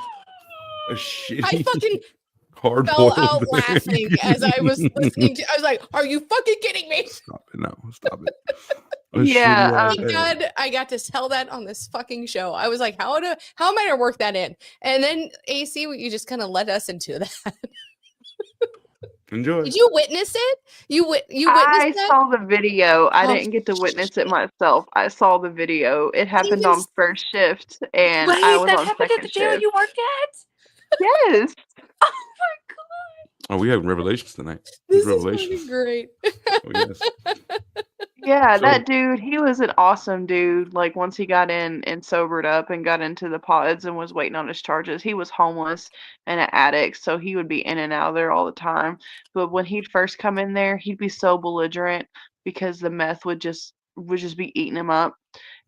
[SPEAKER 1] A shitty
[SPEAKER 2] I fucking
[SPEAKER 1] hard
[SPEAKER 2] fell
[SPEAKER 1] boiled
[SPEAKER 2] out laughing as I was listening to. I was like, "Are you fucking kidding me?"
[SPEAKER 1] Stop it! No, stop it. A
[SPEAKER 3] Yeah,
[SPEAKER 1] shitty ass
[SPEAKER 2] Thank
[SPEAKER 1] egg.
[SPEAKER 2] God I got to tell that on this fucking show. I was like, how am I gonna work that in? And then AC, you just kind of led us into that.
[SPEAKER 1] Enjoy.
[SPEAKER 2] Did you witness it? You witnessed
[SPEAKER 3] I
[SPEAKER 2] that?
[SPEAKER 3] saw the video. I
[SPEAKER 2] Oh,
[SPEAKER 3] didn't get to witness it myself. I saw the video. It happened
[SPEAKER 2] even
[SPEAKER 3] on first shift, and
[SPEAKER 4] Wait,
[SPEAKER 3] I was
[SPEAKER 4] that
[SPEAKER 3] on
[SPEAKER 4] happened at
[SPEAKER 3] second
[SPEAKER 4] the jail
[SPEAKER 3] shift.
[SPEAKER 4] you work at?
[SPEAKER 3] Yes.
[SPEAKER 4] Oh my god!
[SPEAKER 1] Oh, we have revelations tonight.
[SPEAKER 2] This
[SPEAKER 1] There's
[SPEAKER 2] is fucking
[SPEAKER 1] revelations.
[SPEAKER 2] great.
[SPEAKER 1] Oh, yes.
[SPEAKER 3] Yeah,
[SPEAKER 1] So-
[SPEAKER 3] that dude, he was an awesome dude. Like, once he got in and sobered up and got into the pods and was waiting on his charges, he was homeless and an addict, so he would be in and out of there all the time. But when he'd first come in there, he'd be so belligerent because the meth would just be eating him up.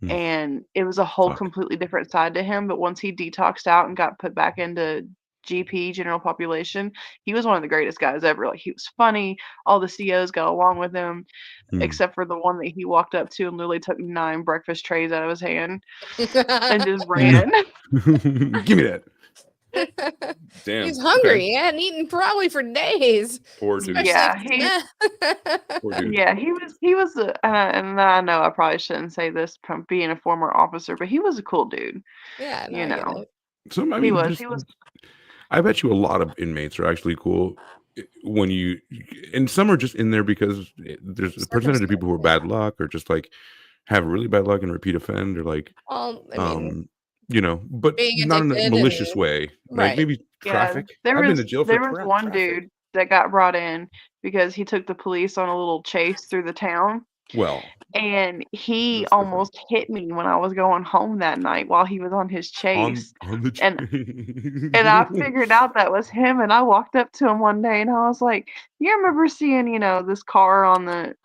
[SPEAKER 1] Hmm.
[SPEAKER 3] And it was a whole
[SPEAKER 1] Fuck.
[SPEAKER 3] completely different side to him. But once he detoxed out and got put back into GP, general population, he was one of the greatest guys ever. Like, he was funny. All the COs got along with him.
[SPEAKER 1] Hmm.
[SPEAKER 3] Except for the one that he walked up to and literally took 9 breakfast trays out of his hand and just ran.
[SPEAKER 1] Give me that. Damn.
[SPEAKER 2] He's hungry.
[SPEAKER 1] Okay.
[SPEAKER 2] He hadn't eaten probably for days.
[SPEAKER 1] Poor dude.
[SPEAKER 2] Especially
[SPEAKER 3] Yeah,
[SPEAKER 2] if it's meth.
[SPEAKER 1] Poor dude.
[SPEAKER 3] Yeah, he was and I know I probably shouldn't say this from being a former officer, but he was a cool dude.
[SPEAKER 2] Yeah, no,
[SPEAKER 3] You
[SPEAKER 2] I get
[SPEAKER 3] know,
[SPEAKER 2] it.
[SPEAKER 1] So I
[SPEAKER 3] he
[SPEAKER 1] mean,
[SPEAKER 3] was.
[SPEAKER 1] just
[SPEAKER 3] He was.
[SPEAKER 1] I bet you a lot of inmates are actually cool when you, and some are just in there because there's a percentage of people who are bad luck or just like have really bad luck and repeat offend or like,
[SPEAKER 2] Well, I mean,
[SPEAKER 1] you know, but
[SPEAKER 2] being
[SPEAKER 1] not in a
[SPEAKER 2] addicted
[SPEAKER 1] malicious
[SPEAKER 2] and
[SPEAKER 1] way. Like
[SPEAKER 2] right.
[SPEAKER 1] maybe
[SPEAKER 3] Yeah,
[SPEAKER 1] traffic. I've been to jail for
[SPEAKER 3] there was one
[SPEAKER 1] traffic.
[SPEAKER 3] dude that got brought in because he took the police on a little chase through the town,
[SPEAKER 1] Well,
[SPEAKER 3] and he
[SPEAKER 1] that's different.
[SPEAKER 3] almost hit me when I was going home that night while he was on his chase.
[SPEAKER 1] On the
[SPEAKER 3] And
[SPEAKER 1] train.
[SPEAKER 3] and I figured out that was him, and I walked up to him one day and I was like, "You remember seeing, this car on the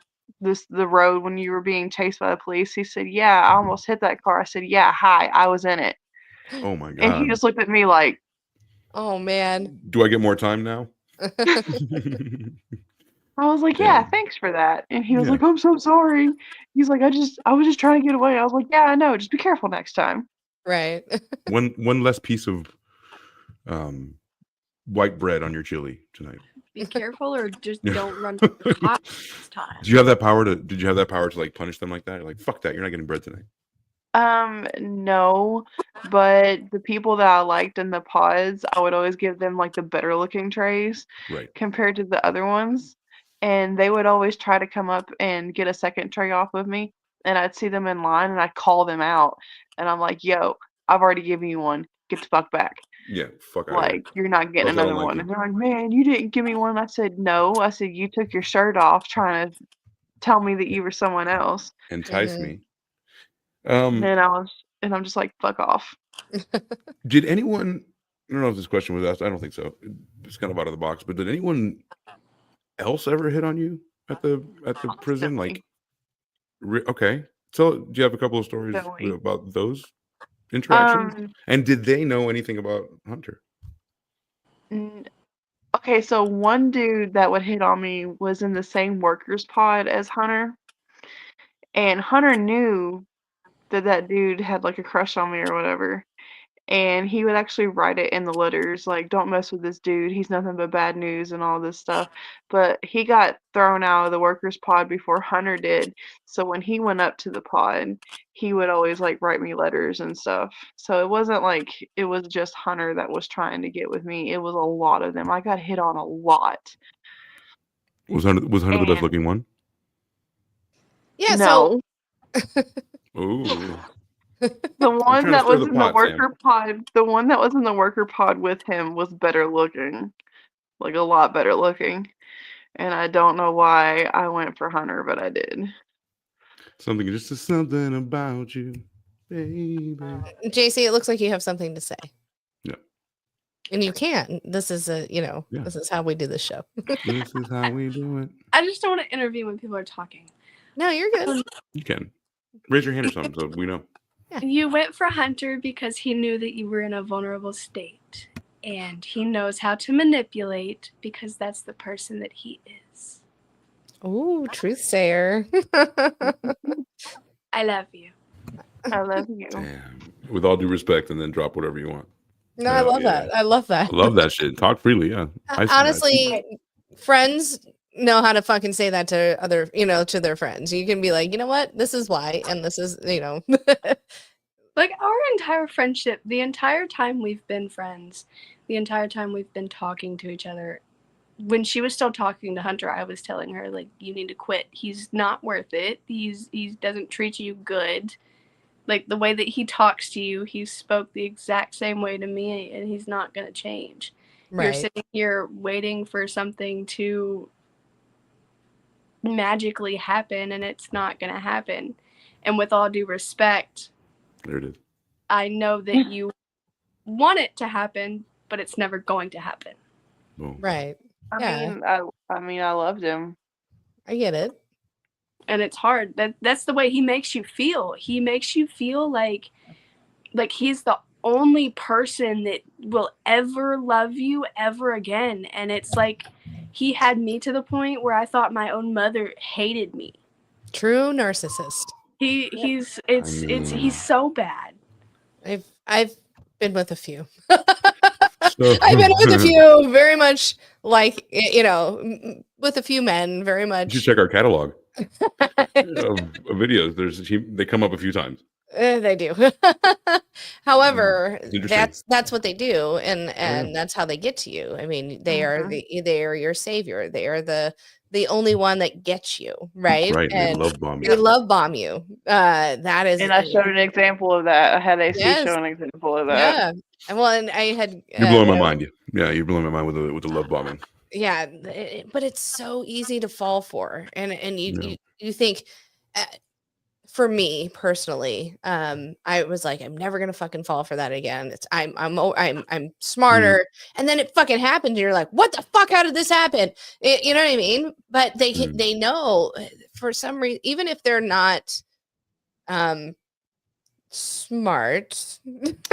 [SPEAKER 3] road when you were being chased by the police?" He said, "Yeah, I almost hit that car." I said, "Yeah, hi, I was in it."
[SPEAKER 1] Oh my
[SPEAKER 3] And he
[SPEAKER 1] god.
[SPEAKER 3] just looked at me like,
[SPEAKER 2] Oh man.
[SPEAKER 1] Do I get more time now?
[SPEAKER 3] I was like, "Yeah,
[SPEAKER 1] Damn.
[SPEAKER 3] thanks for that." And he was
[SPEAKER 1] Yeah.
[SPEAKER 3] like, "I'm so sorry." He's like, I was just trying to get away." I was like, "Yeah, I know. Just be careful next time."
[SPEAKER 2] Right.
[SPEAKER 1] One less piece of white bread on your chili tonight.
[SPEAKER 4] Be careful or just
[SPEAKER 1] Yeah.
[SPEAKER 4] don't run from the cops this time.
[SPEAKER 1] Did you have that power to like punish them like that? You're like, fuck that, you're not getting bread tonight.
[SPEAKER 3] No, but the people that I liked in the pods, I would always give them like the better looking trays
[SPEAKER 1] Right.
[SPEAKER 3] compared to the other ones. And they would always try to come up and get a second tray off of me. And I'd see them in line and I'd call them out. And I'm like, "Yo, I've already given you one. Get the fuck back.
[SPEAKER 1] Yeah, fuck out of here.
[SPEAKER 3] Like, you're not getting
[SPEAKER 1] Else I don't
[SPEAKER 3] another
[SPEAKER 1] like
[SPEAKER 3] one."
[SPEAKER 1] you.
[SPEAKER 3] And they're like, "Man, you didn't give me one." I said, "No." I said, "You took your shirt off trying to tell me that you were someone else."
[SPEAKER 1] Entice
[SPEAKER 2] Mhm.
[SPEAKER 1] me.
[SPEAKER 3] And I'm just like, "Fuck off."
[SPEAKER 1] Did anyone, I don't know if this question was asked, I don't think so. It's kind of out of the box, but did anyone else ever hit on you at the prison?
[SPEAKER 3] Constantly.
[SPEAKER 1] Like, okay. So do you have a couple of stories
[SPEAKER 3] Constantly.
[SPEAKER 1] about those interactions?
[SPEAKER 3] Um,
[SPEAKER 1] And did they know anything about Hunter?
[SPEAKER 3] okay, so one dude that would hit on me was in the same workers pod as Hunter, and Hunter knew that that dude had like a crush on me or whatever. And he would actually write it in the letters, like, "Don't mess with this dude. He's nothing but bad news," and all this stuff. But he got thrown out of the workers pod before Hunter did. So when he went up to the pod, he would always like write me letters and stuff. So it wasn't like it was just Hunter that was trying to get with me. It was a lot of them. I got hit on a lot.
[SPEAKER 1] Was Hunter the best
[SPEAKER 3] And
[SPEAKER 1] looking one?
[SPEAKER 2] Yeah,
[SPEAKER 3] no,
[SPEAKER 1] Ooh.
[SPEAKER 3] the
[SPEAKER 1] I'm
[SPEAKER 3] one
[SPEAKER 1] trying to
[SPEAKER 3] that
[SPEAKER 1] stir
[SPEAKER 3] was
[SPEAKER 1] the
[SPEAKER 3] in the
[SPEAKER 1] pot, Sam.
[SPEAKER 3] worker pod, the one that was in the worker pod with him was better looking, like a lot better looking. And I don't know why I went for Hunter, but I did.
[SPEAKER 1] Something about you, baby.
[SPEAKER 2] JC, it looks like you have something to say.
[SPEAKER 1] Yeah.
[SPEAKER 2] And you can. This is
[SPEAKER 1] Yeah.
[SPEAKER 2] this is how we do the show.
[SPEAKER 1] This is how we do it.
[SPEAKER 4] I just don't want to intervene when people are talking.
[SPEAKER 2] No, you're good.
[SPEAKER 1] You can. Raise your hand or something so we know.
[SPEAKER 4] You went for Hunter because he knew that you were in a vulnerable state. And he knows how to manipulate because that's the person that he is.
[SPEAKER 2] Ooh, truth sayer.
[SPEAKER 4] I love you.
[SPEAKER 3] I love you.
[SPEAKER 1] Damn. With all due respect, and then drop whatever you want.
[SPEAKER 2] No, I love that. I love that.
[SPEAKER 1] I love that shit. Talk freely, yeah.
[SPEAKER 2] Honestly, friends know how to fucking say that to other, to their friends. You can be like, you know what? This is why, and this is,
[SPEAKER 4] Like our entire friendship, the entire time we've been friends, the entire time we've been talking to each other. When she was still talking to Hunter, I was telling her, like, you need to quit. He's not worth it. He doesn't treat you good. Like the way that he talks to you, he spoke the exact same way to me, and he's not gonna change.
[SPEAKER 2] right.
[SPEAKER 4] You're sitting here waiting for something to magically happen, and it's not gonna happen. And with all due respect,
[SPEAKER 1] there it is.
[SPEAKER 4] I know that you want it to happen, but it's never going to happen.
[SPEAKER 1] Boom.
[SPEAKER 2] Right.
[SPEAKER 3] I mean, I loved him.
[SPEAKER 2] I get it.
[SPEAKER 4] And it's hard. That's the way he makes you feel. He makes you feel like he's the only person that will ever love you ever again. And it's like he had me to the point where I thought my own mother hated me.
[SPEAKER 2] True narcissist.
[SPEAKER 4] He's so bad.
[SPEAKER 2] I've been with a few. I've been with a few, very much like, with a few men, very
[SPEAKER 1] You
[SPEAKER 2] much.
[SPEAKER 1] should check our catalog of videos. They come up a few times.
[SPEAKER 2] They do. However,
[SPEAKER 1] Interesting.
[SPEAKER 2] that's what they do, and
[SPEAKER 1] Yeah.
[SPEAKER 2] that's how they get to you. I mean, they are your savior. They are the only one that gets you, right?
[SPEAKER 1] Right. They
[SPEAKER 2] And
[SPEAKER 1] love bomb
[SPEAKER 2] they
[SPEAKER 1] you.
[SPEAKER 2] love bomb you. That is,
[SPEAKER 3] And I showed an example of that. I had AC
[SPEAKER 2] yes,
[SPEAKER 3] show an example of that.
[SPEAKER 2] yeah. And well, and I had
[SPEAKER 1] You're blowing my mind. Yeah, you're blowing my mind with the love bombing.
[SPEAKER 2] yeah, but it's so easy to fall for, and you think. For me personally, I was like, I'm never gonna fucking fall for that again. I'm smarter, and then it fucking happened. And you're like, what the fuck? How did this happen? You know what I mean? But they know for some reason, even if they're not smart.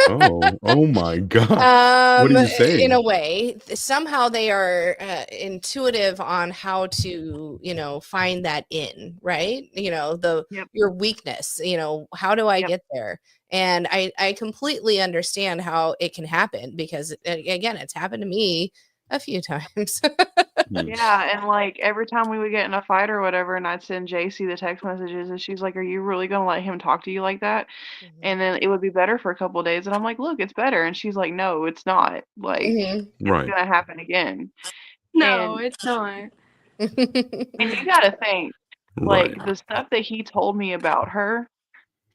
[SPEAKER 1] Oh my god! What are you saying?
[SPEAKER 2] In a way, somehow they are intuitive on how to, find that in, right? Your weakness. How do I get there? And I completely understand how it can happen because again, it's happened to me a few times.
[SPEAKER 3] Yeah, and like every time we would get in a fight or whatever, and I'd send JC the text messages, and she's like, "Are you really gonna let him talk to you like that?" And then it would be better for a couple of days, and I'm like, "Look, it's better," and she's like, "No, it's not. Like, it's gonna happen again."
[SPEAKER 4] No, it's not.
[SPEAKER 3] And you gotta think, like the stuff that he told me about her,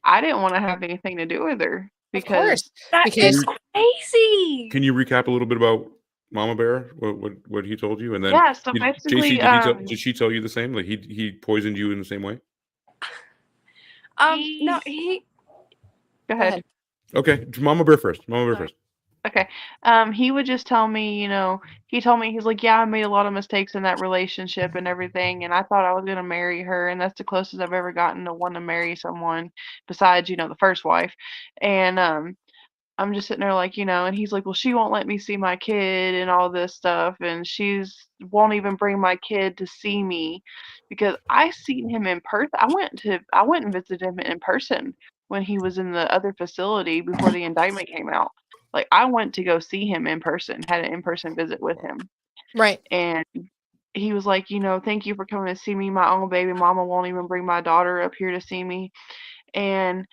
[SPEAKER 3] I didn't want to have anything to do with her because
[SPEAKER 4] that is crazy.
[SPEAKER 1] Can you recap a little bit about Mama Bear? What he told you, and then
[SPEAKER 3] so basically,
[SPEAKER 1] did she tell you the same? Like he poisoned you in the same way?
[SPEAKER 4] No, he.
[SPEAKER 3] Go ahead.
[SPEAKER 1] Okay, Mama Bear first. Mama Bear first.
[SPEAKER 3] Okay. He would just tell me, he told me, he's like, yeah, I made a lot of mistakes in that relationship and everything, and I thought I was gonna marry her, and that's the closest I've ever gotten to wanting to marry someone besides, the first wife. And I'm just sitting there like, and he's like, well, she won't let me see my kid and all this stuff, and won't even bring my kid to see me because I seen him in person. I went and visited him in person when he was in the other facility before the indictment came out. Like I went to go see him in person, had an in-person visit with him.
[SPEAKER 2] Right.
[SPEAKER 3] And he was like, thank you for coming to see me. My own baby mama won't even bring my daughter up here to see me. And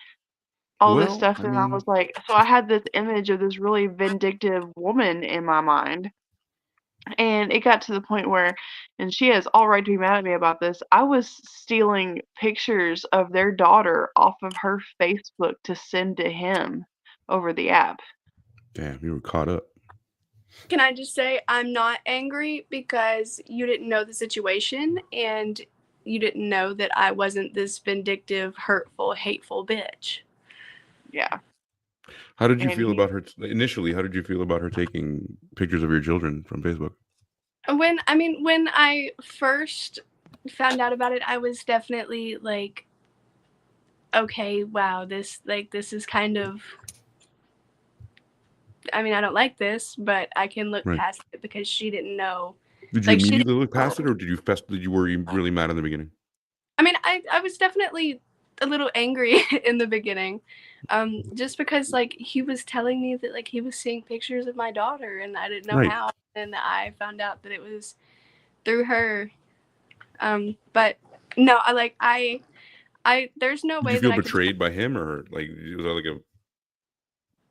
[SPEAKER 3] all this stuff, and I was like, so I had this image of this really vindictive woman in my mind, and it got to the point where, and she has all right to be mad at me about this, I was stealing pictures of their daughter off of her Facebook to send to him over the app.
[SPEAKER 1] Damn, you were caught up.
[SPEAKER 4] Can I just say I'm not angry because you didn't know the situation and you didn't know that I wasn't this vindictive, hurtful, hateful bitch.
[SPEAKER 3] Yeah.
[SPEAKER 1] How did you feel about her initially? How did you feel about her taking pictures of your children from Facebook?
[SPEAKER 4] When I first found out about it, I was definitely like, okay, wow, this is kind of, I mean, I don't like this, but I can look past it because she didn't know.
[SPEAKER 1] Did you immediately look past it, or were you really mad in the beginning?
[SPEAKER 4] I mean, I was definitely a little angry in the beginning, just because like he was telling me that like he was seeing pictures of my daughter and I didn't know how, and I found out that it was through her. But no, I there's no way.
[SPEAKER 1] Did you feel betrayed by him, or like was that like a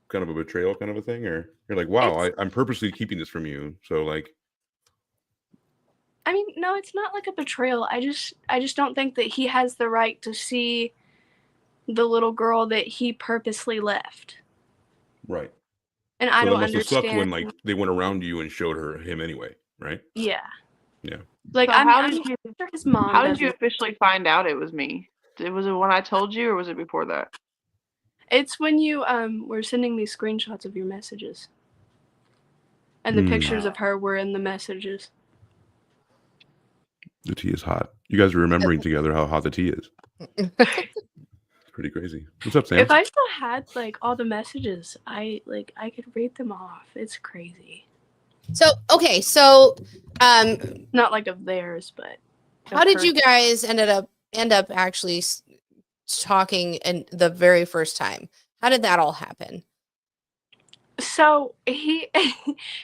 [SPEAKER 1] kind of a betrayal kind of a thing, or you're like, wow, I'm purposely keeping this from you, so like.
[SPEAKER 4] I mean, no, it's not like a betrayal. I just don't think that he has the right to see the little girl that he purposely left.
[SPEAKER 1] Right.
[SPEAKER 4] And I don't understand.
[SPEAKER 1] So that must have sucked when like they went around you and showed him anyway, right?
[SPEAKER 4] Yeah.
[SPEAKER 1] Yeah.
[SPEAKER 4] Like
[SPEAKER 3] so
[SPEAKER 4] I'm sure his mom.
[SPEAKER 3] How did you officially find out it was me? Was it when I told you, or was it before that?
[SPEAKER 4] It's when you were sending me screenshots of your messages. And the pictures of her were in the messages.
[SPEAKER 1] The tea is hot. You guys are remembering together how hot the tea is. It's pretty crazy. What's up, Sam?
[SPEAKER 4] If I still had like all the messages, I could read them off. It's crazy.
[SPEAKER 2] So okay, so
[SPEAKER 4] not like of theirs, but
[SPEAKER 2] how did you guys end up actually talking in the very first time? How did that all happen?
[SPEAKER 4] So he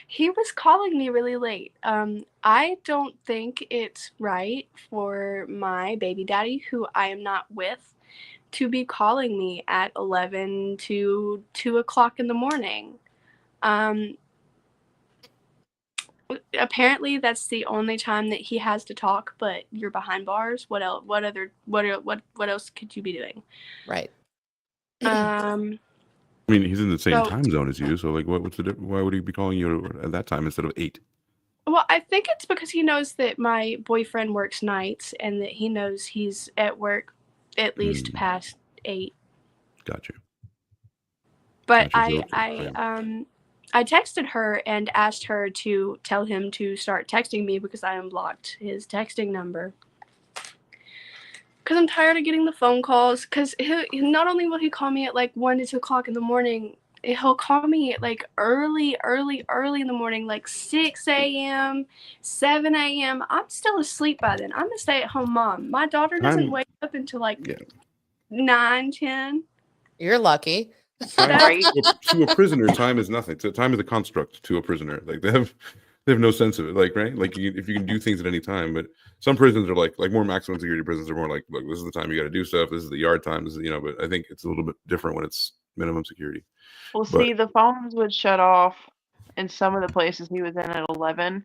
[SPEAKER 4] he was calling me really late. I don't think it's right for my baby daddy, who I am not with, to be calling me at 11 to 2 o'clock in the morning. Apparently that's the only time that he has to talk, but you're behind bars. What else? What else could you be doing?
[SPEAKER 2] Right.
[SPEAKER 1] I mean, he's in the same
[SPEAKER 4] So-
[SPEAKER 1] time zone as you, so like, what's the difference? Why would he be calling you at that time instead of 8?
[SPEAKER 4] Well, I think it's because he knows that my boyfriend works nights and that he knows he's at work at least past 8.
[SPEAKER 1] Gotcha.
[SPEAKER 4] But
[SPEAKER 1] Gotcha.
[SPEAKER 4] I texted her and asked her to tell him to start texting me because I unblocked his texting number. Because I'm tired of getting the phone calls. Because not only will he call me at like 1 to 2 o'clock in the morning, he'll call me at like early in the morning, like 6 a.m., 7 a.m. I'm still asleep by then. I'm a stay-at-home mom. My daughter doesn't wake up until like 9, 10.
[SPEAKER 2] You're lucky.
[SPEAKER 3] Right.
[SPEAKER 1] To a prisoner, time is nothing. Time is a construct to a prisoner. Like they have no sense of it. Like, right? Like if you can do things at any time, but some prisons are like more maximum security prisons are more like, look, this is the time you got to do stuff. This is the yard time. This is, but I think it's a little bit different when it's minimum security.
[SPEAKER 3] Well, see, the phones would shut off in some of the places he was in at 11,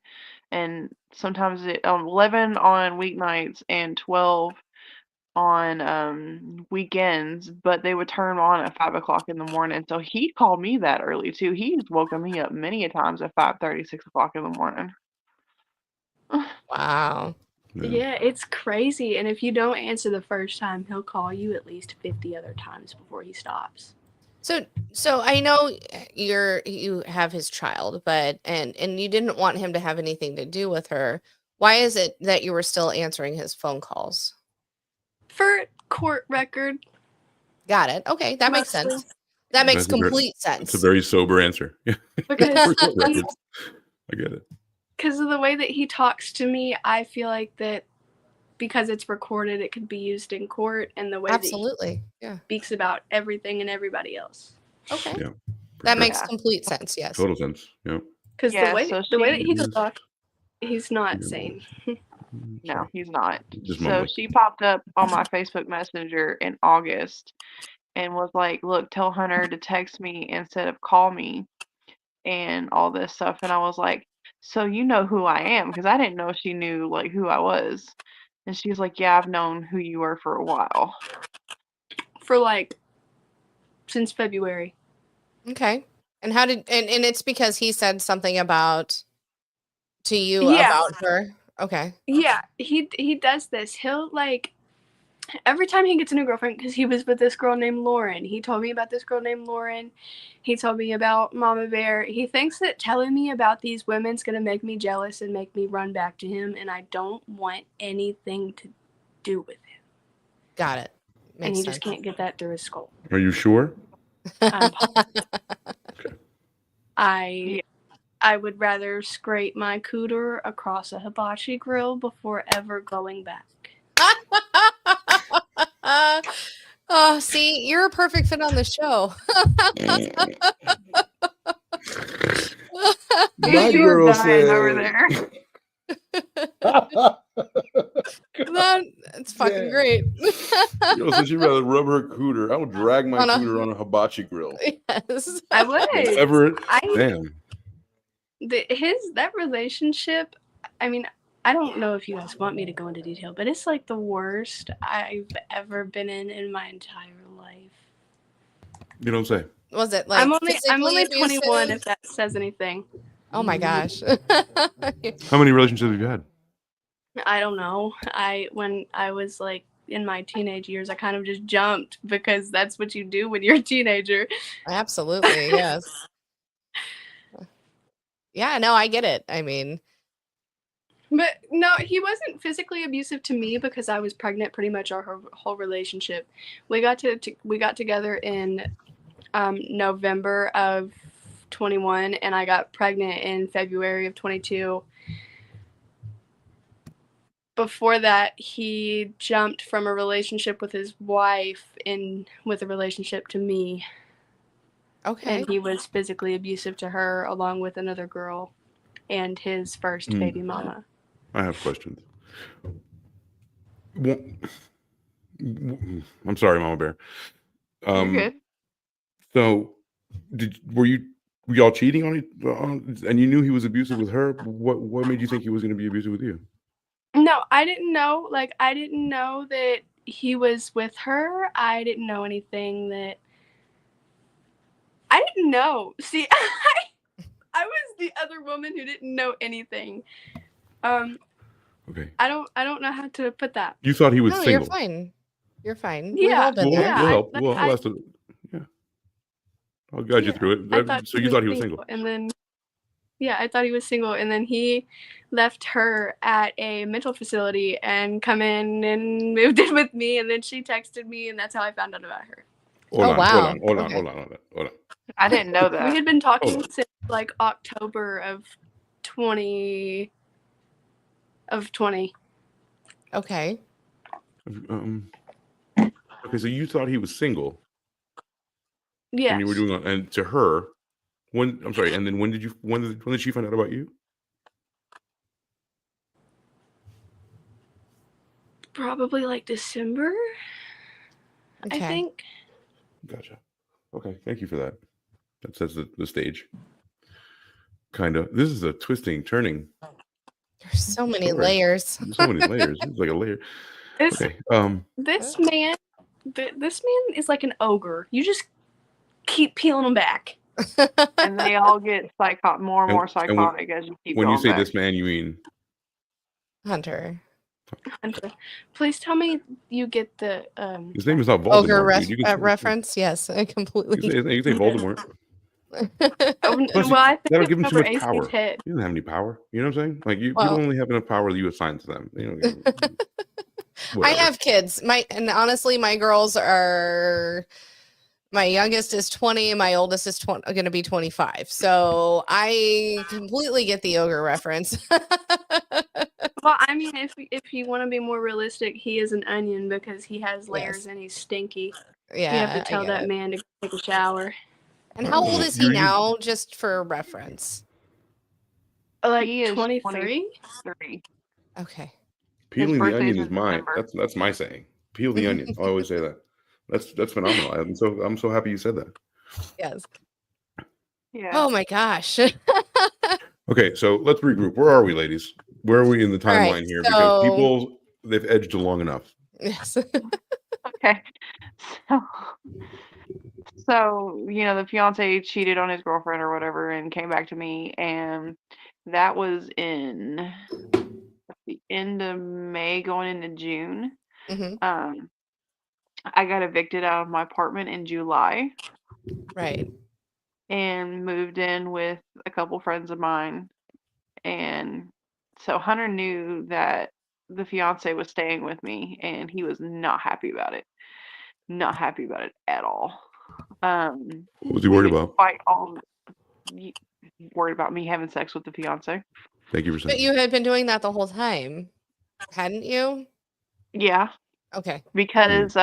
[SPEAKER 3] and sometimes 11 on weeknights and 12 on weekends, but they would turn on at 5 o'clock in the morning. So he called me that early too. He's woken me up many a times at 5:30, 6 o'clock in the morning.
[SPEAKER 2] Wow.
[SPEAKER 4] Yeah, it's crazy. And if you don't answer the first time, he'll call you at least 50 other times before he stops.
[SPEAKER 2] So I know you have his child, but and you didn't want him to have anything to do with her. Why is it that you were still answering his phone calls?
[SPEAKER 4] For court record.
[SPEAKER 2] Got it. Okay, that makes sense. That makes complete sense.
[SPEAKER 1] It's a very sober answer.
[SPEAKER 4] Because
[SPEAKER 1] I get it.
[SPEAKER 4] Because of the way that he talks to me, I feel like that because it's recorded, it could be used in court, and the way that he speaks about everything and everybody else.
[SPEAKER 2] Okay.
[SPEAKER 1] Yeah.
[SPEAKER 2] That makes complete sense. Yes.
[SPEAKER 1] Total sense. Yeah.
[SPEAKER 4] Because the way that he talks, he's not sane.
[SPEAKER 3] No, he's not.
[SPEAKER 1] Just
[SPEAKER 3] So
[SPEAKER 1] mumbling.
[SPEAKER 3] she popped up on my Facebook Messenger in August and was like, look, tell Hunter to text me instead of call me and all this stuff. And I was like, so you know who I am? Because I didn't know she knew like who I was. And she's like, yeah, I've known who you were for a while.
[SPEAKER 4] For like since February.
[SPEAKER 2] Okay. And how did and it's because he said something about to you about her. Okay.
[SPEAKER 4] Yeah, he does this. He'll like every time he gets a new girlfriend, because he was with this girl named Lauren. He told me about this girl named Lauren. He told me about Mamabear. He thinks that telling me about these women's gonna make me jealous and make me run back to him, and I don't want anything to do with him.
[SPEAKER 2] Got it.
[SPEAKER 4] And he just can't get that through his skull.
[SPEAKER 1] Are you sure?
[SPEAKER 4] I'm positive. I would rather scrape my cooter across a hibachi grill before ever going back.
[SPEAKER 2] Oh, see, you're a perfect fit on the show.
[SPEAKER 1] My girl said
[SPEAKER 3] over there.
[SPEAKER 2] That's fucking great.
[SPEAKER 1] Yo, so she'd rather rub her cooter. I would drag my cooter on a hibachi grill.
[SPEAKER 2] Yes.
[SPEAKER 4] I would.
[SPEAKER 1] Everett, damn.
[SPEAKER 4] That relationship, I mean, I don't know if you guys want me to go into detail, but it's like the worst I've ever been in my entire life.
[SPEAKER 1] You don't say.
[SPEAKER 2] Was it like
[SPEAKER 4] I'm only
[SPEAKER 2] abusive?
[SPEAKER 4] 21 if that says anything.
[SPEAKER 2] Oh my gosh.
[SPEAKER 1] How many relationships have you had?
[SPEAKER 4] I don't know. When I was like in my teenage years, I kind of just jumped because that's what you do when you're a teenager.
[SPEAKER 2] Absolutely, yes. Yeah, no, I get it. I mean,
[SPEAKER 4] but no, he wasn't physically abusive to me because I was pregnant pretty much our whole relationship. We got together in November of 21, and I got pregnant in February of 22. Before that, he jumped from a relationship with his wife with a relationship to me.
[SPEAKER 2] Okay.
[SPEAKER 4] And he was physically abusive to her along with another girl and his first baby mama.
[SPEAKER 1] I have questions. I'm sorry, Mama Bear.
[SPEAKER 3] You're good.
[SPEAKER 1] So, were y'all cheating on it? And you knew he was abusive with her? What made you think he was going to be abusive with you?
[SPEAKER 4] No, I didn't know. Like, I didn't know that he was with her. I didn't know anything that. I didn't know. See, I was the other woman who didn't know anything.
[SPEAKER 1] Okay.
[SPEAKER 4] I don't know how to put that.
[SPEAKER 1] You thought he was single.
[SPEAKER 2] You're fine. You're fine. We've
[SPEAKER 4] Yeah.
[SPEAKER 2] all been
[SPEAKER 1] We'll
[SPEAKER 2] there.
[SPEAKER 1] help. I'll ask the, I'll guide you through it. So you thought he was single.
[SPEAKER 4] And then, I thought he was single. And then he left her at a mental facility and come in and moved in with me. And then she texted me, and that's how I found out about her.
[SPEAKER 1] Hold on.
[SPEAKER 3] I didn't know that.
[SPEAKER 4] We had been talking since like October of 20.
[SPEAKER 2] Okay.
[SPEAKER 1] Okay, so you thought he was single.
[SPEAKER 4] Yes.
[SPEAKER 1] And you were doing and to her, and then when did she find out about you?
[SPEAKER 4] Probably like December.
[SPEAKER 2] Okay.
[SPEAKER 4] I think.
[SPEAKER 1] Gotcha. Okay, thank you for that. That sets the stage. Kind of. This is a twisting, turning.
[SPEAKER 2] There's so many
[SPEAKER 1] story.
[SPEAKER 2] layers.
[SPEAKER 1] There's so many layers. It's like a layer. Okay.
[SPEAKER 4] This man is like an ogre. You just keep peeling them back.
[SPEAKER 3] And they all get more and more psychotic as you keep going.
[SPEAKER 1] When you say
[SPEAKER 3] back.
[SPEAKER 1] this man, you mean
[SPEAKER 2] Hunter.
[SPEAKER 4] Please tell me you get the
[SPEAKER 1] his name is not Voldemort.
[SPEAKER 2] Ogre reference? Yes, I completely.
[SPEAKER 1] You say Voldemort.
[SPEAKER 4] I think
[SPEAKER 1] that'll give him too much
[SPEAKER 4] AC's
[SPEAKER 1] power.
[SPEAKER 4] head.
[SPEAKER 1] He doesn't have any power. You know what I'm saying? Like people only have enough power that you assign to them. You know,
[SPEAKER 2] I have kids. And honestly, my girls are. My youngest is 20. My oldest is going to be 25. So I completely get the ogre reference.
[SPEAKER 4] Well, I mean, if you want to be more realistic, he is an onion because he has layers and he's stinky.
[SPEAKER 2] Yeah,
[SPEAKER 4] you have to tell that man to take a shower.
[SPEAKER 2] And how old is he now, just for reference?
[SPEAKER 4] Like
[SPEAKER 3] he is
[SPEAKER 4] 23?
[SPEAKER 3] 23.
[SPEAKER 2] Okay.
[SPEAKER 1] Peeling the onion is mine. That's my saying. Peel the onion. I always say that. That's phenomenal. I'm so happy you said that.
[SPEAKER 2] Yes.
[SPEAKER 3] Yeah.
[SPEAKER 2] Oh my gosh.
[SPEAKER 1] Okay, so let's regroup. Where are we, ladies? Where are we in the timeline here? Because people, they've edged long enough.
[SPEAKER 2] Yes.
[SPEAKER 3] Okay. So, the fiance cheated on his girlfriend or whatever and came back to me. And that was in the end of May going into June.
[SPEAKER 2] Mm-hmm.
[SPEAKER 3] I got evicted out of my apartment in July.
[SPEAKER 2] Right.
[SPEAKER 3] And moved in with a couple friends of mine. And so Hunter knew that the fiance was staying with me, and he was not happy about it. Not happy about it at all.
[SPEAKER 1] What was he worried about?
[SPEAKER 3] Worried about me having sex with the fiance.
[SPEAKER 1] Thank you for saying.
[SPEAKER 2] But you had been doing that the whole time, hadn't you?
[SPEAKER 3] Yeah.
[SPEAKER 2] Okay.
[SPEAKER 3] Because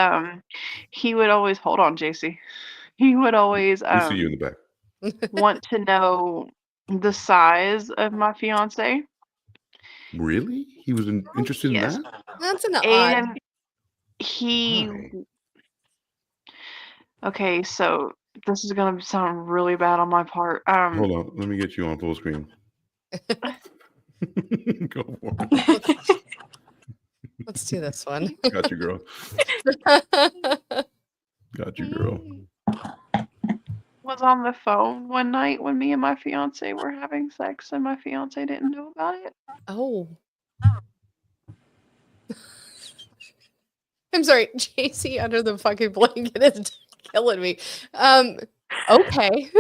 [SPEAKER 3] he would always hold on, JC. He would always
[SPEAKER 1] we see you in the back.
[SPEAKER 3] want to know the size of my fiance.
[SPEAKER 1] Really? He was interested in that?
[SPEAKER 2] That's an odd.
[SPEAKER 3] And he. Okay, so this is gonna sound really bad on my part.
[SPEAKER 1] Hold on, let me get you on full screen. Go for it.
[SPEAKER 2] Let's do this one.
[SPEAKER 1] Got you, girl. Got you, girl.
[SPEAKER 3] Was on the phone one night when me and my fiance were having sex, and my fiance didn't know about it.
[SPEAKER 2] Oh. I'm sorry, JC under the fucking blanket is killing me. Okay.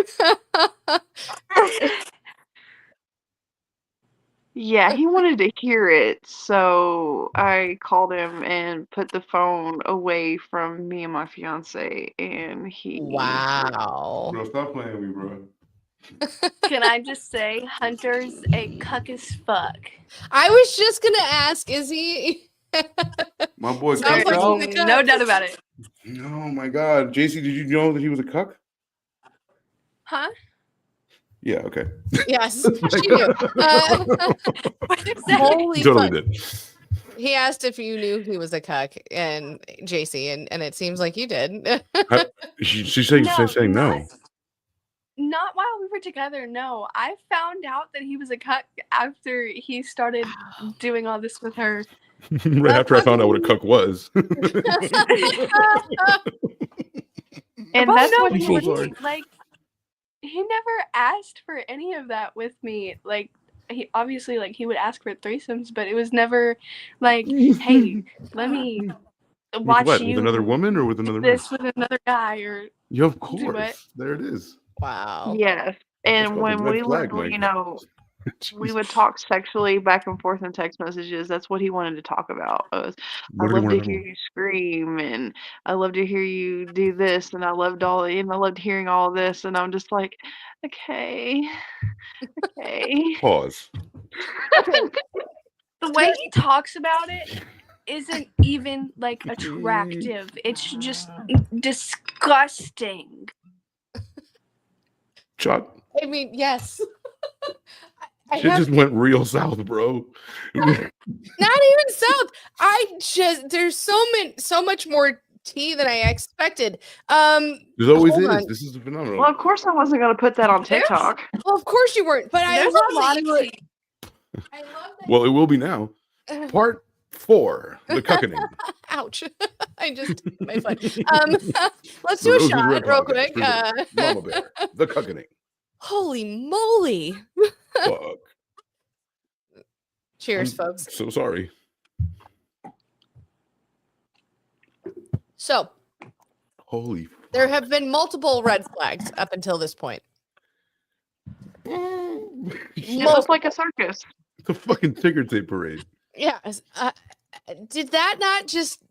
[SPEAKER 3] Yeah, he wanted to hear it, so I called him and put the phone away from me and my fiance, and he.
[SPEAKER 2] Wow.
[SPEAKER 1] Bro, stop playing with me, bro.
[SPEAKER 4] Can I just say, Hunter's a cuck as fuck.
[SPEAKER 2] I was just gonna ask, is he?
[SPEAKER 1] My boy,
[SPEAKER 2] Sounds like
[SPEAKER 4] no doubt about it.
[SPEAKER 1] Oh my God, JC, did you know that he was a cuck?
[SPEAKER 4] Huh?
[SPEAKER 1] Yeah, okay.
[SPEAKER 2] Yes, she knew. Holy
[SPEAKER 1] Totally
[SPEAKER 2] fuck.
[SPEAKER 1] did.
[SPEAKER 2] He asked if you knew he was a cuck, and JC, and it seems like you did.
[SPEAKER 1] She's saying no.
[SPEAKER 4] Not while we were together, no. I found out that he was a cuck after he started doing all this with her.
[SPEAKER 1] Right after I found out what a cuck was.
[SPEAKER 3] And
[SPEAKER 4] Well,
[SPEAKER 3] that's
[SPEAKER 4] no,
[SPEAKER 3] what
[SPEAKER 1] I'm
[SPEAKER 3] he
[SPEAKER 1] so
[SPEAKER 3] would
[SPEAKER 1] sorry.
[SPEAKER 4] like he never asked for any of that with me. Like he obviously like he would ask for threesomes, but it was never like, hey, let me watch
[SPEAKER 1] With what?
[SPEAKER 4] you
[SPEAKER 1] With another woman or with
[SPEAKER 4] do
[SPEAKER 1] another man?
[SPEAKER 4] this with another guy or
[SPEAKER 1] Yeah, of
[SPEAKER 4] do what?
[SPEAKER 1] course. There it is.
[SPEAKER 2] Wow.
[SPEAKER 3] Yes.
[SPEAKER 1] That's
[SPEAKER 3] And
[SPEAKER 1] called the
[SPEAKER 3] when
[SPEAKER 1] red
[SPEAKER 3] we
[SPEAKER 1] flag
[SPEAKER 3] would,
[SPEAKER 1] language.
[SPEAKER 3] we would talk sexually back and forth in text messages. That's what he wanted to talk about. I
[SPEAKER 1] What did he
[SPEAKER 3] love
[SPEAKER 1] want
[SPEAKER 3] to
[SPEAKER 1] to
[SPEAKER 3] hear
[SPEAKER 1] know?
[SPEAKER 3] you scream, and I love to hear you do this, and I loved hearing all this, and I'm just like, okay.
[SPEAKER 1] Pause.
[SPEAKER 4] The way he talks about it isn't even like attractive. It's just disgusting.
[SPEAKER 1] Chuck.
[SPEAKER 2] I mean, yes. I
[SPEAKER 1] Shit
[SPEAKER 2] have
[SPEAKER 1] just went real south, bro.
[SPEAKER 2] not even south. There's so much more tea than I expected.
[SPEAKER 1] There always
[SPEAKER 2] hold
[SPEAKER 1] is.
[SPEAKER 2] on.
[SPEAKER 1] This is phenomenal.
[SPEAKER 3] Well, of course I wasn't going to put that on TikTok.
[SPEAKER 2] Well, of course you weren't, but I
[SPEAKER 4] There's
[SPEAKER 2] love
[SPEAKER 4] a lot
[SPEAKER 2] that
[SPEAKER 4] of
[SPEAKER 2] you
[SPEAKER 4] tea.
[SPEAKER 2] I love that.
[SPEAKER 1] Well, it will be now. Part 4, the cuckening.
[SPEAKER 2] Ouch. I just hit my foot. Let's
[SPEAKER 1] The
[SPEAKER 2] do a
[SPEAKER 1] Roses
[SPEAKER 2] shot
[SPEAKER 1] Red
[SPEAKER 2] real
[SPEAKER 1] Podcast
[SPEAKER 2] quick.
[SPEAKER 1] presents Mamabear, the cuckening.
[SPEAKER 2] Holy moly.
[SPEAKER 1] Fuck.
[SPEAKER 2] Cheers,
[SPEAKER 1] I'm
[SPEAKER 2] folks.
[SPEAKER 1] so sorry.
[SPEAKER 2] So
[SPEAKER 1] Holy
[SPEAKER 2] there have been multiple red flags up until this point.
[SPEAKER 3] It looked like a circus.
[SPEAKER 1] The fucking ticker tape parade.
[SPEAKER 2] Yes. Did it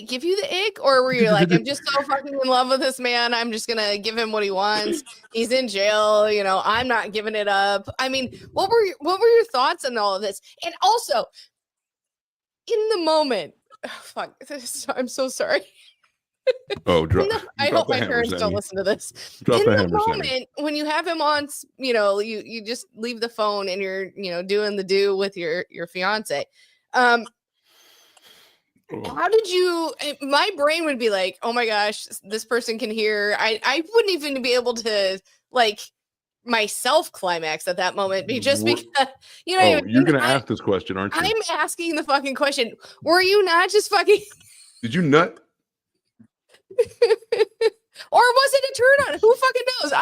[SPEAKER 2] give you the ick, or were you like, I'm just so fucking in love with this man, I'm just gonna give him what he wants, he's in jail, I'm not giving it up? I mean, what were your thoughts on all of this? And also in the moment, fuck, I'm so sorry.
[SPEAKER 1] Oh, drop.
[SPEAKER 2] I
[SPEAKER 1] drop
[SPEAKER 2] hope
[SPEAKER 1] the
[SPEAKER 2] my
[SPEAKER 1] hammer,
[SPEAKER 2] parents
[SPEAKER 1] Sammy.
[SPEAKER 2] don't listen to this.
[SPEAKER 1] Drop
[SPEAKER 2] In
[SPEAKER 1] the
[SPEAKER 2] the
[SPEAKER 1] hammer, Sammy.
[SPEAKER 2] moment when you have him on, you just leave the phone and you're, doing the do with your fiance.
[SPEAKER 1] Oh.
[SPEAKER 2] How did you? My brain would be like, oh my gosh, this person can hear. I wouldn't even be able to like myself climax at that moment, just because what I mean?
[SPEAKER 1] You're gonna ask this question, aren't you?
[SPEAKER 2] I'm asking the fucking question. Were you not just fucking?
[SPEAKER 1] Did you nut?
[SPEAKER 2] Or was it a turn on? Who fucking knows?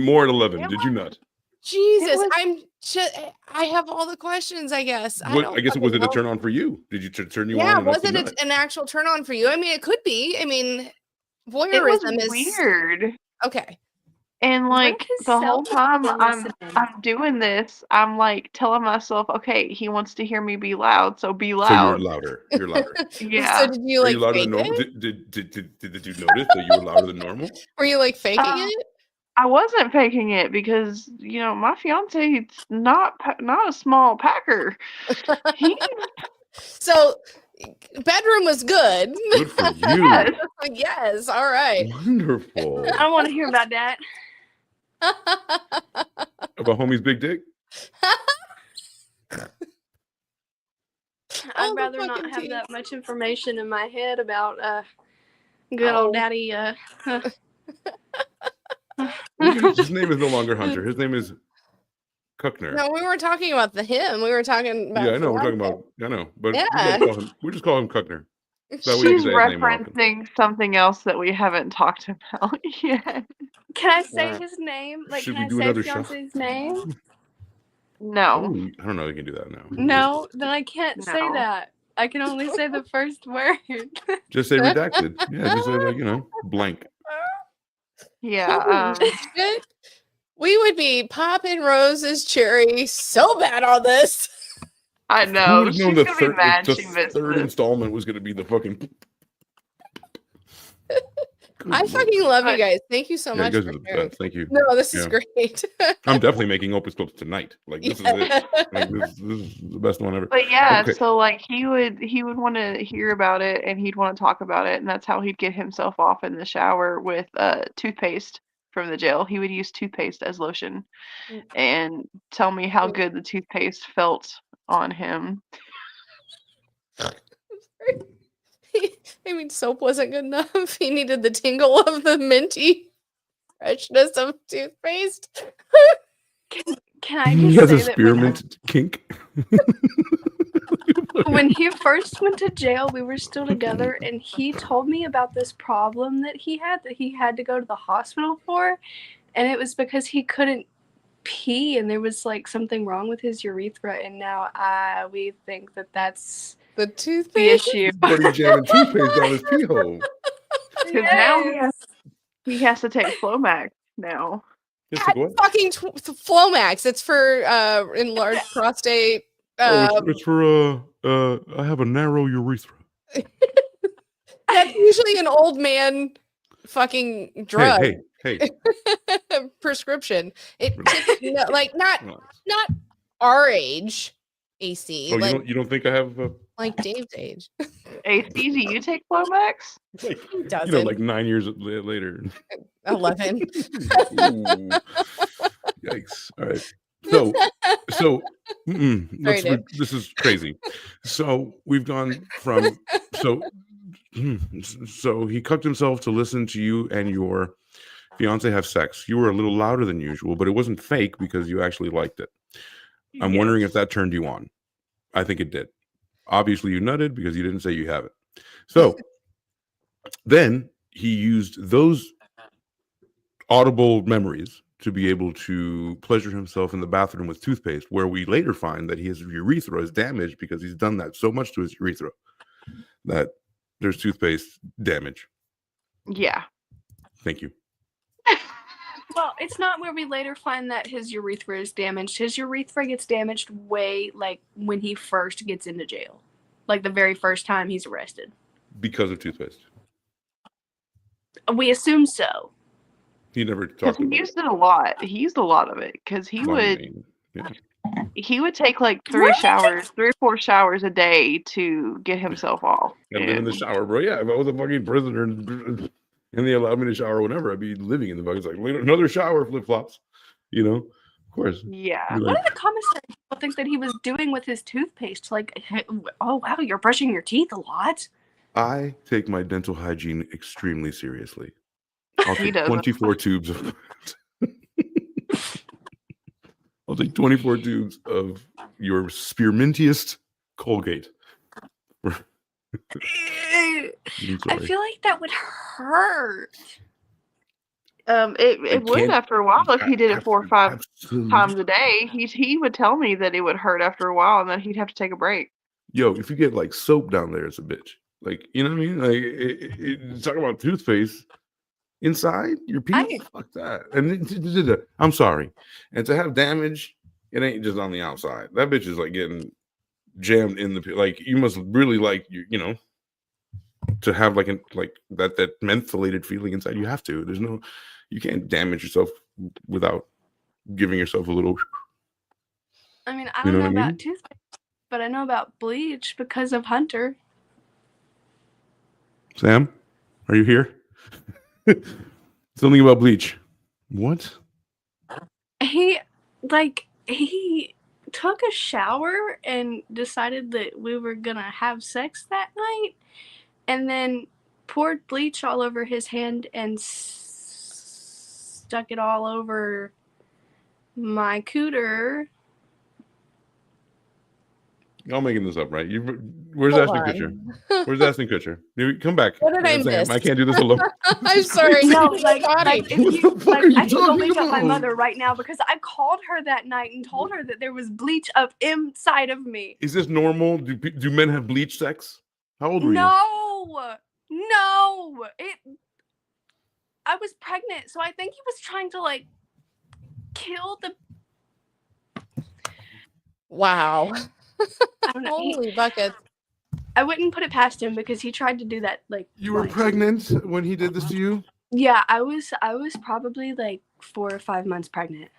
[SPEAKER 1] More at 11. Did you nut?
[SPEAKER 2] Jesus, I have all the questions, I guess.
[SPEAKER 1] I guess was it a turn on for you? Did you turn you on?
[SPEAKER 2] Yeah,
[SPEAKER 1] enough
[SPEAKER 2] was
[SPEAKER 1] to
[SPEAKER 2] it
[SPEAKER 1] nut?
[SPEAKER 2] an actual turn on for you? I mean, it could be. I mean,
[SPEAKER 3] It
[SPEAKER 2] voyeurism
[SPEAKER 3] was
[SPEAKER 2] is
[SPEAKER 3] weird.
[SPEAKER 2] okay.
[SPEAKER 3] And like
[SPEAKER 4] his
[SPEAKER 3] the whole time I'm
[SPEAKER 4] listening.
[SPEAKER 3] doing this, I'm like telling myself, okay, he wants to hear me be loud, so be
[SPEAKER 1] So
[SPEAKER 3] loud.
[SPEAKER 1] you're louder. You're louder.
[SPEAKER 3] Yeah.
[SPEAKER 2] So did you
[SPEAKER 1] Are
[SPEAKER 2] like
[SPEAKER 1] you louder
[SPEAKER 2] fake
[SPEAKER 1] than normal?
[SPEAKER 2] it?
[SPEAKER 1] Did the dude notice that you were louder than normal?
[SPEAKER 2] Were you like faking
[SPEAKER 3] Uh,
[SPEAKER 2] it?
[SPEAKER 3] I wasn't faking it because my fiance is not a small packer. He
[SPEAKER 2] So bedroom was good.
[SPEAKER 1] Good for you.
[SPEAKER 3] Yes.
[SPEAKER 2] Yes, all right.
[SPEAKER 1] Wonderful.
[SPEAKER 4] I don't want to hear about that.
[SPEAKER 1] About homie's big dick?
[SPEAKER 2] All
[SPEAKER 4] I'd
[SPEAKER 2] the
[SPEAKER 4] rather not
[SPEAKER 2] fucking
[SPEAKER 4] have
[SPEAKER 2] tea.
[SPEAKER 4] that much information in my head about good old daddy.
[SPEAKER 1] His name is no longer Hunter. His name is Kuckner.
[SPEAKER 2] No, we weren't talking about him. We were talking about
[SPEAKER 1] Yeah, I know. We're talking
[SPEAKER 2] fiance.
[SPEAKER 1] about. I know, but
[SPEAKER 2] Yeah.
[SPEAKER 1] we just call him Kuckner. That way you
[SPEAKER 3] She's
[SPEAKER 1] can say his name often.
[SPEAKER 3] referencing something else that we haven't talked about yet.
[SPEAKER 4] Can I say
[SPEAKER 3] Yeah.
[SPEAKER 4] his name? Like,
[SPEAKER 1] Should
[SPEAKER 4] can
[SPEAKER 1] we
[SPEAKER 4] I
[SPEAKER 1] do
[SPEAKER 4] say
[SPEAKER 1] another shot?
[SPEAKER 4] fiance's name?
[SPEAKER 3] No.
[SPEAKER 1] I don't know. You can do that now.
[SPEAKER 4] No, then I can't say
[SPEAKER 3] No.
[SPEAKER 4] that. I can only say the first word.
[SPEAKER 1] Just say redacted. Yeah, just say like blank.
[SPEAKER 3] Yeah.
[SPEAKER 2] Holy shit. We would be popping Rose's cherry so bad on this.
[SPEAKER 3] I
[SPEAKER 1] Who
[SPEAKER 3] know.
[SPEAKER 1] would have
[SPEAKER 3] She's
[SPEAKER 1] known
[SPEAKER 3] gonna be mad
[SPEAKER 1] the
[SPEAKER 3] she missed
[SPEAKER 1] third
[SPEAKER 3] this.
[SPEAKER 1] installment was going to be the fucking. Good
[SPEAKER 2] I
[SPEAKER 1] Lord.
[SPEAKER 2] fucking love you guys. Thank you so
[SPEAKER 1] Yeah,
[SPEAKER 2] much
[SPEAKER 1] you
[SPEAKER 2] for
[SPEAKER 1] guys are the
[SPEAKER 2] sharing.
[SPEAKER 1] best. Thank you.
[SPEAKER 2] No, this is
[SPEAKER 1] Yeah.
[SPEAKER 2] great.
[SPEAKER 1] I'm definitely making Opus clips tonight. Like this is it. Like this is the best one ever.
[SPEAKER 3] But yeah,
[SPEAKER 1] Okay.
[SPEAKER 3] so like he would want to hear about it and he'd want to talk about it, and that's how he'd get himself off in the shower with toothpaste from the jail. He would use toothpaste as lotion and tell me how good the toothpaste felt on him.
[SPEAKER 2] I mean, soap wasn't good enough. He needed the tingle of the minty freshness of toothpaste.
[SPEAKER 4] Can I
[SPEAKER 1] He
[SPEAKER 4] just
[SPEAKER 1] has a
[SPEAKER 4] say that when,
[SPEAKER 1] spearmint kink.
[SPEAKER 4] when he first went to jail, we were still together, and he told me about this problem that he had to go to the hospital for, and it was because he couldn't pee, and there was like something wrong with his urethra, and now we think that that's
[SPEAKER 2] The
[SPEAKER 4] the
[SPEAKER 2] toothpaste.
[SPEAKER 4] issue.
[SPEAKER 1] Buddy jamming toothpaste down his pee hole.
[SPEAKER 3] Because now he has to take Flomax now.
[SPEAKER 1] Just like what?
[SPEAKER 2] Fucking Flomax. It's for enlarged prostate.
[SPEAKER 1] It's for I have a narrow urethra.
[SPEAKER 2] That's usually an old man fucking drug
[SPEAKER 1] Hey.
[SPEAKER 2] prescription. Like not our age, AC.
[SPEAKER 1] Oh,
[SPEAKER 2] like
[SPEAKER 1] you don't think I have
[SPEAKER 2] like Dave's age.
[SPEAKER 3] AC, do you take Flomax?
[SPEAKER 1] like
[SPEAKER 2] He doesn't.
[SPEAKER 1] like 9 years later.
[SPEAKER 2] 11.
[SPEAKER 1] Ooh. Yikes! All right. So this is crazy. So we've gone from so he cucked himself to listen to you and your fiance have sex. You were a little louder than usual, but it wasn't fake because you actually liked it. I'm wondering if that turned you on. I think it did. Obviously, you nutted because you didn't say you haven't. So then he used those audible memories to be able to pleasure himself in the bathroom with toothpaste, where we later find that his urethra is damaged because he's done that so much to his urethra that there's toothpaste damage.
[SPEAKER 3] Yeah.
[SPEAKER 1] Thank you.
[SPEAKER 4] Well, it's not where we later find that his urethra is damaged. His urethra gets damaged way like when he first gets into jail, like the very first time he's arrested.
[SPEAKER 1] Because of toothpaste.
[SPEAKER 4] We assume so.
[SPEAKER 1] He never talked
[SPEAKER 3] He
[SPEAKER 1] about
[SPEAKER 3] used it a lot. He used a lot of it because he would take like 3 or 4 showers a day to get himself off.
[SPEAKER 1] I live in the shower, bro. Yeah, if I was a fucking prisoner and they allowed me to shower whenever, I'd be living in the buckets. Like another shower, flip flops. You know, of course.
[SPEAKER 3] Yeah.
[SPEAKER 4] What did the commissary people think that he was doing with his toothpaste? Like, oh wow, you're brushing your teeth a lot.
[SPEAKER 1] I take my dental hygiene extremely seriously. I'll
[SPEAKER 3] He
[SPEAKER 1] take
[SPEAKER 3] doesn't.
[SPEAKER 1] 24 tubes of I'll take 24 tubes of your spearmintiest Colgate.
[SPEAKER 4] I feel like that would hurt.
[SPEAKER 3] It would after a while if he did it 4 or 5 times a day. He would tell me that it would hurt after a while and then he'd have to take a break.
[SPEAKER 1] Yo, if you get like soap down there, it's a bitch. Like, you know what I mean? Like, talk about toothpaste inside your pee. Fuck that. And I'm sorry. And to have damage, it ain't just on the outside. That bitch is like getting jammed in the like. You must really like you know to have like that mentholated feeling inside. You have to. You can't damage yourself without giving yourself a little.
[SPEAKER 4] I mean, I don't know about toothpaste, but I know about bleach because of Hunter.
[SPEAKER 1] Sam, are you here? Something about bleach. What?
[SPEAKER 4] He took a shower and decided that we were gonna have sex that night, and then poured bleach all over his hand and stuck it all over my cooter.
[SPEAKER 1] Y'all making this up, right? Where's Ashton Kutcher? Where's Ashton Kutcher? Come back.
[SPEAKER 2] What did I miss?
[SPEAKER 1] I can't do this alone.
[SPEAKER 2] I'm sorry.
[SPEAKER 4] No, like if you,
[SPEAKER 1] What the fuck are you
[SPEAKER 4] I can go
[SPEAKER 1] talking
[SPEAKER 4] wake up my
[SPEAKER 1] about?
[SPEAKER 4] mother right now because I called her that night and told her that there was bleach up inside of me.
[SPEAKER 1] Is this normal? Do men have bleach sex? How old were you?
[SPEAKER 4] No. I was pregnant, so I think he was trying to like kill the.
[SPEAKER 2] Wow.
[SPEAKER 4] I don't know.
[SPEAKER 2] Holy buckets.
[SPEAKER 4] I wouldn't put it past him because he tried to do that like
[SPEAKER 1] You were
[SPEAKER 4] once.
[SPEAKER 1] pregnant when he did this to you?
[SPEAKER 4] Yeah, I was probably like 4 or 5 months pregnant.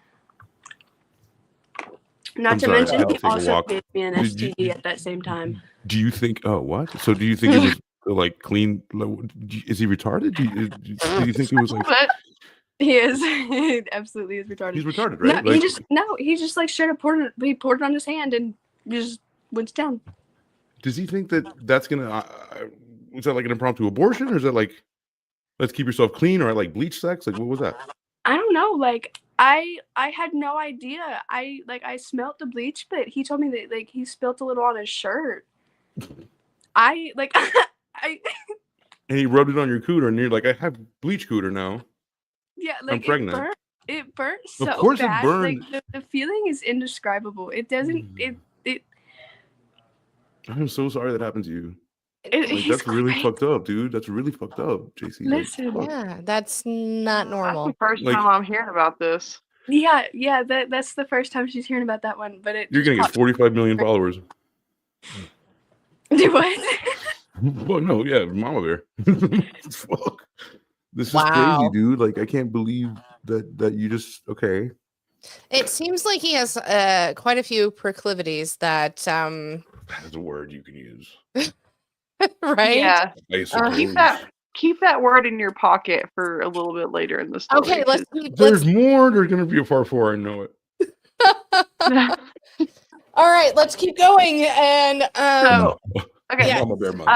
[SPEAKER 4] Not
[SPEAKER 1] I'm
[SPEAKER 4] to
[SPEAKER 1] sorry, I
[SPEAKER 4] mention
[SPEAKER 1] had to
[SPEAKER 4] he
[SPEAKER 1] take a
[SPEAKER 4] also
[SPEAKER 1] walk.
[SPEAKER 4] gave me an
[SPEAKER 1] Did you-
[SPEAKER 4] STD at that same time.
[SPEAKER 1] Do you think? Oh, what? So do you think it was like clean? Is he retarded? Do you think it was like?
[SPEAKER 3] But
[SPEAKER 4] He is. He absolutely is retarded.
[SPEAKER 1] He's retarded,
[SPEAKER 4] No,
[SPEAKER 1] right?
[SPEAKER 4] he just like straight up poured it on his hand and just went down.
[SPEAKER 1] Does he think that that's gonna? Was that like an impromptu abortion, or is that like, let's keep yourself clean, or like bleach sex? Like, what was that?
[SPEAKER 4] I don't know. Like I had no idea. I smelt the bleach, but he told me that like he spilt a little on his shirt. I like I
[SPEAKER 1] And he rubbed it on your cooter, and you're like, I have bleach cooter now.
[SPEAKER 4] yeah, like
[SPEAKER 1] I'm pregnant.
[SPEAKER 4] It burnt so
[SPEAKER 1] Of course
[SPEAKER 4] bad.
[SPEAKER 1] it burned.
[SPEAKER 4] Like the feeling is indescribable. It doesn't it
[SPEAKER 1] I'm so sorry that happened to you.
[SPEAKER 4] It,
[SPEAKER 1] Like,
[SPEAKER 4] he's
[SPEAKER 1] that's really
[SPEAKER 4] great.
[SPEAKER 1] fucked up, dude. That's really fucked up, JC.
[SPEAKER 4] Listen.
[SPEAKER 1] Like,
[SPEAKER 2] Yeah, that's not
[SPEAKER 3] that's
[SPEAKER 2] normal.
[SPEAKER 3] the first
[SPEAKER 1] Like-
[SPEAKER 3] time I'm hearing about this.
[SPEAKER 4] Yeah, that's the first time she's hearing about that one. But it
[SPEAKER 1] you're
[SPEAKER 4] just
[SPEAKER 1] gonna get 45 million followers.
[SPEAKER 4] Do what?
[SPEAKER 1] Well, no, yeah, Mama Bear. Fuck. This is
[SPEAKER 2] Wow.
[SPEAKER 1] crazy, dude. Like, I can't believe that you just okay.
[SPEAKER 2] It seems like he has quite a few proclivities that
[SPEAKER 1] That's a word you can use.
[SPEAKER 2] right?
[SPEAKER 3] Yeah.
[SPEAKER 1] I suppose.
[SPEAKER 3] Keep that word in your pocket for a little bit later in the story.
[SPEAKER 2] Okay, let's
[SPEAKER 3] 'cause-
[SPEAKER 2] keep
[SPEAKER 1] There's more. There's gonna be a part 4. I know it.
[SPEAKER 2] all right, let's keep going. And
[SPEAKER 3] So, okay.
[SPEAKER 2] Yeah.
[SPEAKER 1] Mama Bear month.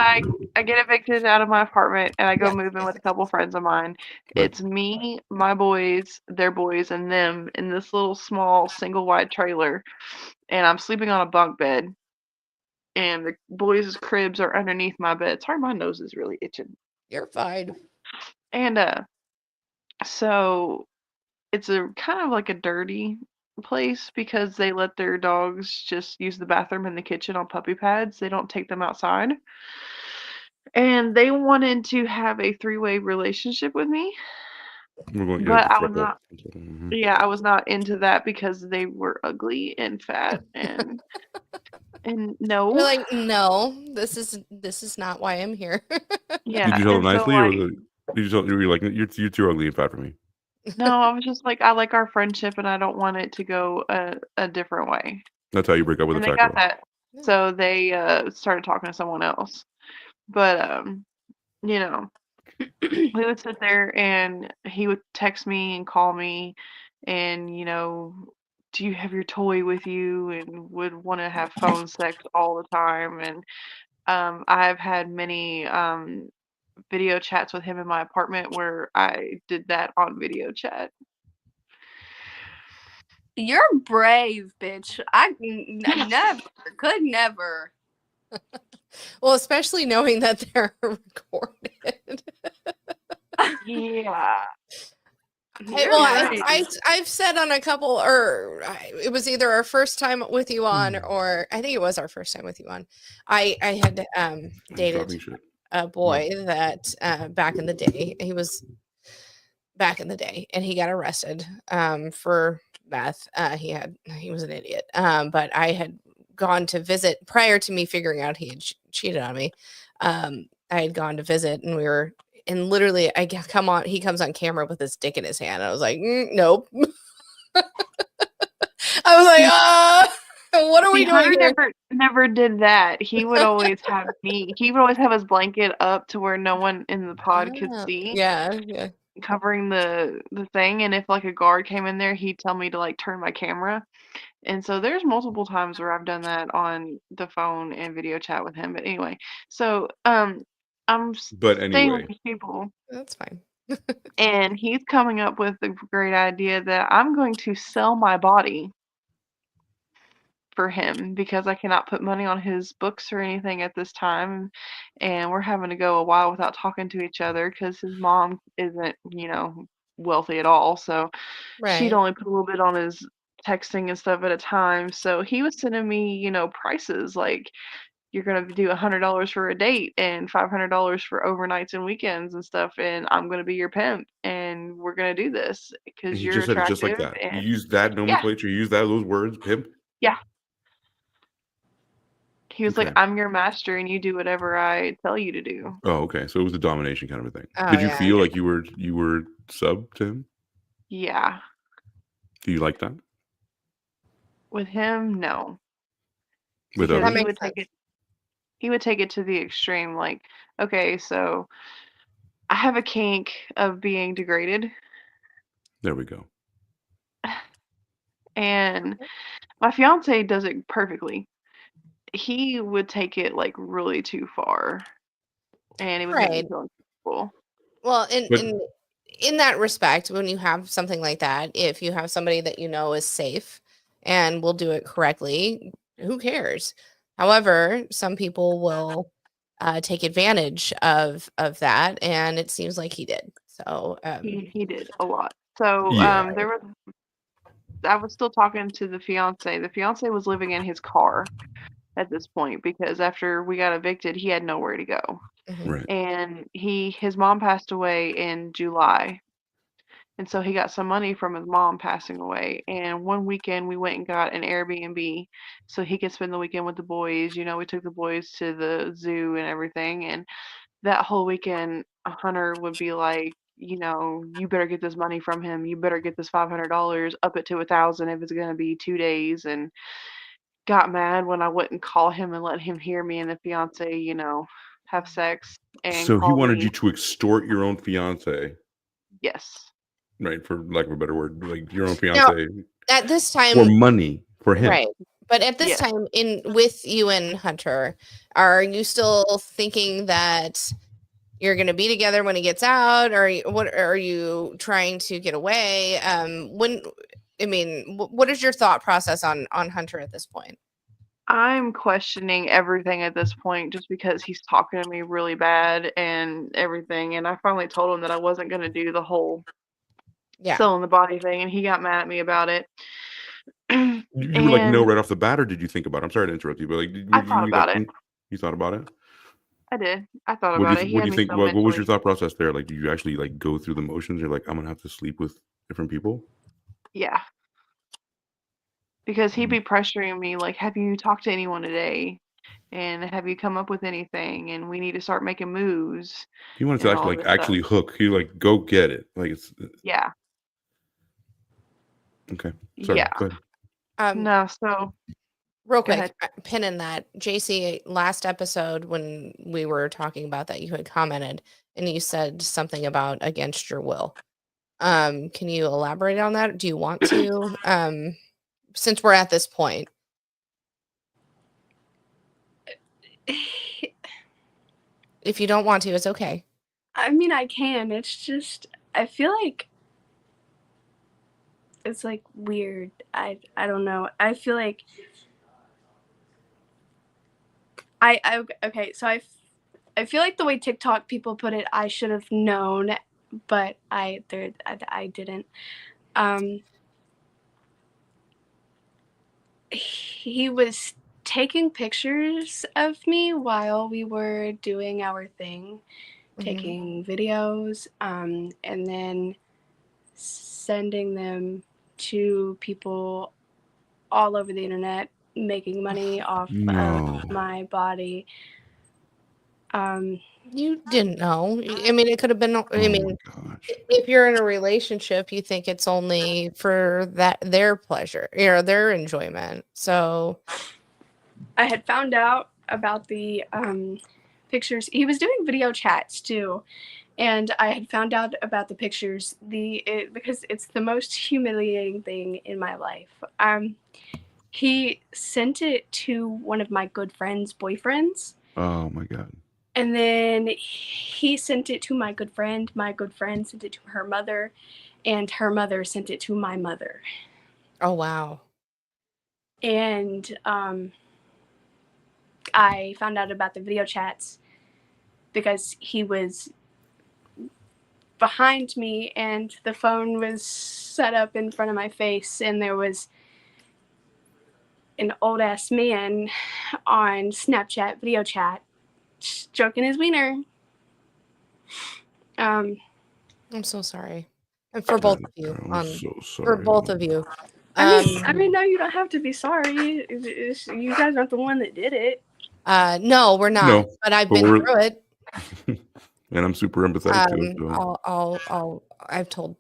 [SPEAKER 3] I get evicted out of my apartment and I go
[SPEAKER 2] Yeah.
[SPEAKER 3] move in with a couple friends of mine.
[SPEAKER 1] Right.
[SPEAKER 3] It's me, my boys, their boys, and them in this little small single wide trailer. And I'm sleeping on a bunk bed. And the boys' cribs are underneath my bed. Sorry, my nose is really itching.
[SPEAKER 2] you're fine.
[SPEAKER 3] And so it's a kind of like a dirty place because they let their dogs just use the bathroom in the kitchen on puppy pads. They don't take them outside. And they wanted to have a 3-way relationship with me.
[SPEAKER 1] We're going.
[SPEAKER 3] But I was
[SPEAKER 1] triple.
[SPEAKER 3] not.
[SPEAKER 1] Mhm.
[SPEAKER 3] Yeah, I was not into that because they were ugly and fat and no.
[SPEAKER 2] You're like, no, this is not why I'm here.
[SPEAKER 3] Yeah.
[SPEAKER 1] Did you tell them
[SPEAKER 3] and so,
[SPEAKER 1] nicely, or
[SPEAKER 3] like,
[SPEAKER 1] did you tell? You were like, you're too ugly and fat for me.
[SPEAKER 3] no, I was just like, I like our friendship and I don't want it to go a different way.
[SPEAKER 1] That's how you break up with
[SPEAKER 3] And
[SPEAKER 1] a
[SPEAKER 3] they
[SPEAKER 1] fat
[SPEAKER 3] got
[SPEAKER 1] girl.
[SPEAKER 3] that. So they started talking to someone else. But you know, we would sit there and he would text me and call me and, you know, do you have your toy with you? And would want to have phone sex all the time. And I've had many video chats with him in my apartment where I did that on video chat.
[SPEAKER 4] You're brave, bitch. I never could never.
[SPEAKER 2] Well, especially knowing that they're recorded.
[SPEAKER 3] Yeah.
[SPEAKER 2] I've said on a couple, or it was either our first time with you on, or I think it was our first time with you on. I had
[SPEAKER 1] Dropping
[SPEAKER 2] dated
[SPEAKER 1] shit.
[SPEAKER 2] a boy that back in the day, he was back in the day, and he got arrested for meth. He was an idiot. But I had gone to visit prior to me figuring out he had cheated on me. I had gone to visit, and we were. And literally, he comes on camera with his dick in his hand. I was like, nope. I was like, what are we doing here?
[SPEAKER 3] Never did that. He would always have me. He would always have his blanket up to where no one in the pod could see.
[SPEAKER 2] Yeah.
[SPEAKER 3] Covering the thing. And if like a guard came in there, he'd tell me to like turn my camera. And so there's multiple times where I've done that on the phone and video chat with him. But anyway, so I'm staying
[SPEAKER 1] anyway.
[SPEAKER 3] with these people.
[SPEAKER 2] That's fine.
[SPEAKER 3] And he's coming up with the great idea that I'm going to sell my body for him because I cannot put money on his books or anything at this time. And we're having to go a while without talking to each other because his mom isn't, wealthy at all. So she'd only put a little bit on his texting and stuff at a time. So he was sending me, prices like, you're going to do $100 for a date and $500 for overnights and weekends and stuff. And I'm going to be your pimp and we're going to do this because
[SPEAKER 1] You
[SPEAKER 3] you're
[SPEAKER 1] just said it
[SPEAKER 3] attractive.
[SPEAKER 1] just like that.
[SPEAKER 3] And
[SPEAKER 1] You use that nomenclature. You use those words, pimp.
[SPEAKER 3] yeah. He was like,
[SPEAKER 1] Okay.
[SPEAKER 3] I'm your master and you do whatever I tell you to do.
[SPEAKER 1] Oh, okay. So it was a domination kind of a thing.
[SPEAKER 2] Oh,
[SPEAKER 1] Did you
[SPEAKER 2] yeah.
[SPEAKER 1] feel like you were sub to him?
[SPEAKER 3] Yeah.
[SPEAKER 1] Do you like that?
[SPEAKER 3] With him, no.
[SPEAKER 1] With
[SPEAKER 3] Because
[SPEAKER 2] That
[SPEAKER 1] others?
[SPEAKER 2] makes sense.
[SPEAKER 3] he would take it to the extreme. Like, okay, so I have a kink of being degraded,
[SPEAKER 1] There we go.
[SPEAKER 3] and my fiance does it perfectly. He would take it like really too far, and it would make me
[SPEAKER 2] Right.
[SPEAKER 3] feel uncomfortable.
[SPEAKER 2] Well,
[SPEAKER 1] But
[SPEAKER 2] in that respect, when you have something like that, if you have somebody that you know is safe and will do it correctly, who cares? However, some people will take advantage of that, and it seems like he did. So,
[SPEAKER 3] He did a lot. So
[SPEAKER 1] yeah.
[SPEAKER 3] I was still talking to the fiance. The fiance was living in his car at this point because after we got evicted, he had nowhere to go.
[SPEAKER 2] mhm.
[SPEAKER 1] Right.
[SPEAKER 3] And his mom passed away in July. And so he got some money from his mom passing away. And one weekend we went and got an Airbnb so he could spend the weekend with the boys. We took the boys to the zoo and everything. And that whole weekend, Hunter would be like, you better get this money from him. You better get this $500, up it to 1,000 if it's going to be 2 days. And got mad when I wouldn't call him and let him hear me and the fiance, have sex and
[SPEAKER 1] So he
[SPEAKER 3] call
[SPEAKER 1] wanted
[SPEAKER 3] me.
[SPEAKER 1] you to extort your own fiance,
[SPEAKER 3] Yes.
[SPEAKER 1] right? For lack of a better word, like your own
[SPEAKER 2] Now,
[SPEAKER 1] fiance
[SPEAKER 2] at this
[SPEAKER 1] for
[SPEAKER 2] time,
[SPEAKER 1] money for him.
[SPEAKER 2] right? But at this
[SPEAKER 3] Yes.
[SPEAKER 2] time, with you and Hunter, are you still thinking that you're going to be together when he gets out, or what are you trying to get away? What is your thought process on Hunter at this point?
[SPEAKER 3] I'm questioning everything at this point just because he's talking to me really bad and everything. And I finally told him that I wasn't going to do the whole
[SPEAKER 2] Yeah.
[SPEAKER 3] selling the body thing, and he got mad at me about it.
[SPEAKER 1] You were like, no,
[SPEAKER 3] And
[SPEAKER 1] right off the bat, or did you think about it? I'm sorry to interrupt you, but like,
[SPEAKER 3] I thought about it.
[SPEAKER 1] You thought about it?
[SPEAKER 3] I did. I thought
[SPEAKER 1] What
[SPEAKER 3] about
[SPEAKER 1] do
[SPEAKER 3] it.
[SPEAKER 1] you
[SPEAKER 3] He
[SPEAKER 1] what do
[SPEAKER 3] had
[SPEAKER 1] you
[SPEAKER 3] me
[SPEAKER 1] think?
[SPEAKER 3] so
[SPEAKER 1] What was your
[SPEAKER 3] mentally.
[SPEAKER 1] thought process there? Like, did you actually like go through the motions? You're like, I'm gonna have to sleep with different people.
[SPEAKER 3] Yeah. Because he'd be pressuring me like, have you talked to anyone today? And have you come up with anything? And we need to start making moves
[SPEAKER 1] He wanted to
[SPEAKER 3] and all
[SPEAKER 1] actually
[SPEAKER 3] this
[SPEAKER 1] like
[SPEAKER 3] stuff.
[SPEAKER 1] actually hook. He like go get it. Like it's
[SPEAKER 3] Yeah.
[SPEAKER 1] okay. Sorry.
[SPEAKER 3] Yeah.
[SPEAKER 1] Go ahead.
[SPEAKER 3] No, so
[SPEAKER 2] Real
[SPEAKER 3] go
[SPEAKER 2] quick,
[SPEAKER 3] ahead.
[SPEAKER 2] pin in that. JC, last episode when we were talking about that, you had commented and you said something about against your will. Can you elaborate on that? Do you want to? Since we're at this point. If you don't want to, it's okay.
[SPEAKER 4] I mean, I can. It's just I feel like it's like weird. I don't know. I feel like okay. So I feel like the way TikTok people put it, I should have known, but I didn't. He was taking pictures of me while we were doing our thing, taking videos, and then sending them to people all over the internet, making money off
[SPEAKER 1] No.
[SPEAKER 4] of my body.
[SPEAKER 2] You didn't know. I mean, it could have been. I
[SPEAKER 1] Oh
[SPEAKER 2] mean,
[SPEAKER 1] my gosh.
[SPEAKER 2] if you're in a relationship, you think it's only for their pleasure, their enjoyment. So
[SPEAKER 4] I had found out about the pictures. He was doing video chats too, and I had found out about the pictures. Because it's the most humiliating thing in my life. He sent it to one of my good friend's boyfriends.
[SPEAKER 1] Oh my god.
[SPEAKER 4] And then he sent it to my good friend. My good friend sent it to her mother, and her mother sent it to my mother.
[SPEAKER 2] oh wow.
[SPEAKER 4] And I found out about the video chats because he was behind me and the phone was set up in front of my face, and there was an old ass man on Snapchat video chat stroking his wiener.
[SPEAKER 2] I'm so sorry. And for both of you.
[SPEAKER 1] I'm so sorry.
[SPEAKER 2] For both of you.
[SPEAKER 4] I mean, no, you don't have to be sorry. You guys aren't the one that did it.
[SPEAKER 2] No, we're not.
[SPEAKER 1] No,
[SPEAKER 2] But I've
[SPEAKER 1] but
[SPEAKER 2] been
[SPEAKER 1] we're
[SPEAKER 2] through it.
[SPEAKER 1] and I'm super empathetic to it. So.
[SPEAKER 2] I've told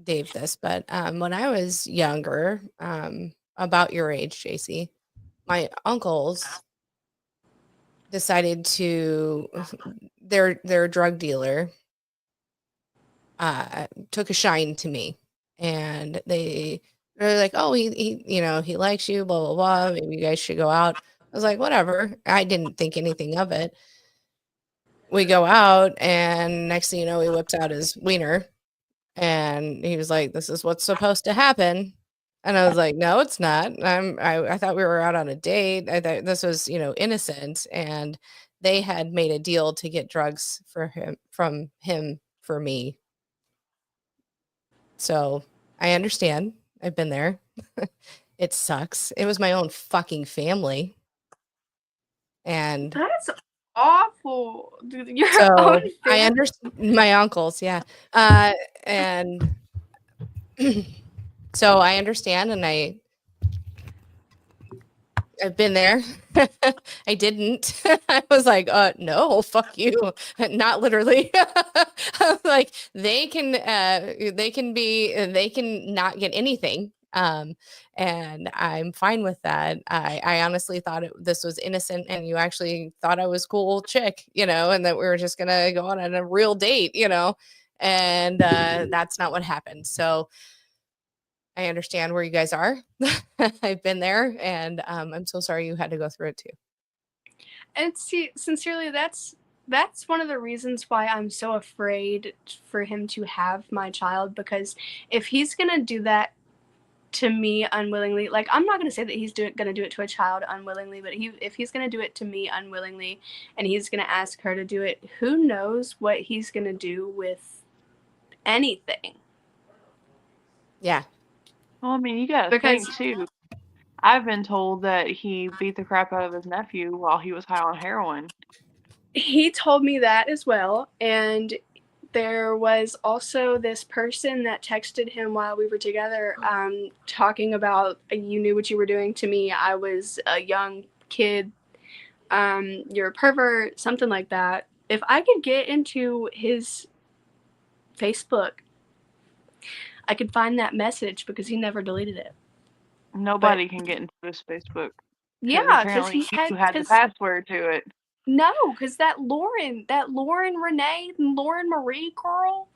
[SPEAKER 2] Dave this, but when I was younger, about your age, JC, my uncles decided to their drug dealer took a shine to me, and they're like, oh, he likes you, blah blah blah, maybe you guys should go out. I was like, whatever. I didn't think anything of it. We go out, and next thing you know, he whips out his wiener, and he was like, this is what's supposed to happen. And I was like, no, it's not. I thought we were out on a date. I thought this was, innocent. And they had made a deal to get drugs from him for me. So I understand. I've been there. It sucks. It was my own fucking family. And
[SPEAKER 4] That's awful. Dude, your
[SPEAKER 2] so
[SPEAKER 4] own
[SPEAKER 2] I
[SPEAKER 4] family.
[SPEAKER 2] understand my uncles. Yeah. And so I understand. And I've been there. I didn't. I was like, no, fuck you. Not literally. Like they can not get anything. And I'm fine with that. I honestly thought this was innocent, and you actually thought I was cool chick, and that we were just gonna go on a real date, and that's not what happened. So I understand where you guys are. I've been there, and I'm so sorry you had to go through it too.
[SPEAKER 4] And see, sincerely, that's one of the reasons why I'm so afraid for him to have my child, because if he's gonna do that to me unwillingly, like, I'm not gonna say that he's gonna do it to a child unwillingly, but if he's gonna do it to me unwillingly, and he's gonna ask her to do it, who knows what he's gonna do with anything.
[SPEAKER 2] Yeah.
[SPEAKER 3] Well, I mean, you gotta think too. I've been told that he beat the crap out of his nephew while he was high on heroin.
[SPEAKER 4] He told me that as well, and there was also this person that texted him while we were together, talking about, you knew what you were doing to me. I was a young kid. You're a pervert, something like that. If I could get into his Facebook, I could find that message because he never deleted it.
[SPEAKER 3] Nobody can get into his Facebook.
[SPEAKER 4] Yeah, because
[SPEAKER 3] he had the password to it.
[SPEAKER 4] No, because that Lauren Renee, Lauren Marie girl,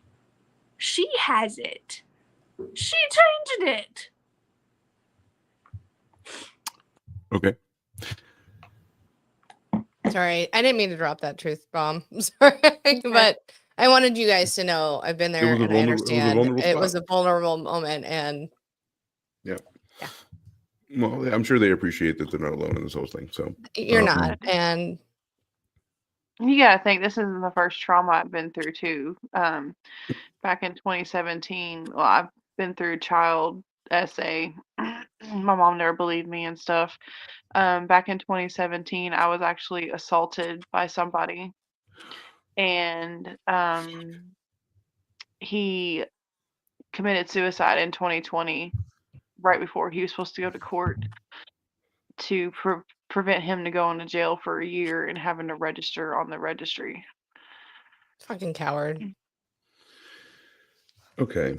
[SPEAKER 4] she has it. She changed it.
[SPEAKER 1] Okay.
[SPEAKER 2] Sorry, I didn't mean to drop that truth bomb. I'm sorry, but I wanted you guys to know I've been there, and I understand it was a vulnerable moment, and
[SPEAKER 1] yeah. Well, I'm sure they appreciate that they're not alone in this whole thing. So
[SPEAKER 2] you're not, and
[SPEAKER 3] you gotta think this isn't the first trauma I've been through too. Back in 2017, well, I've been through child SA. My mom never believed me and stuff. Back in 2017, I was actually assaulted by somebody, and he committed suicide in 2020, right before he was supposed to go to court, to prevent him to going to jail for a year and having to register on the registry.
[SPEAKER 2] Fucking coward.
[SPEAKER 1] Okay.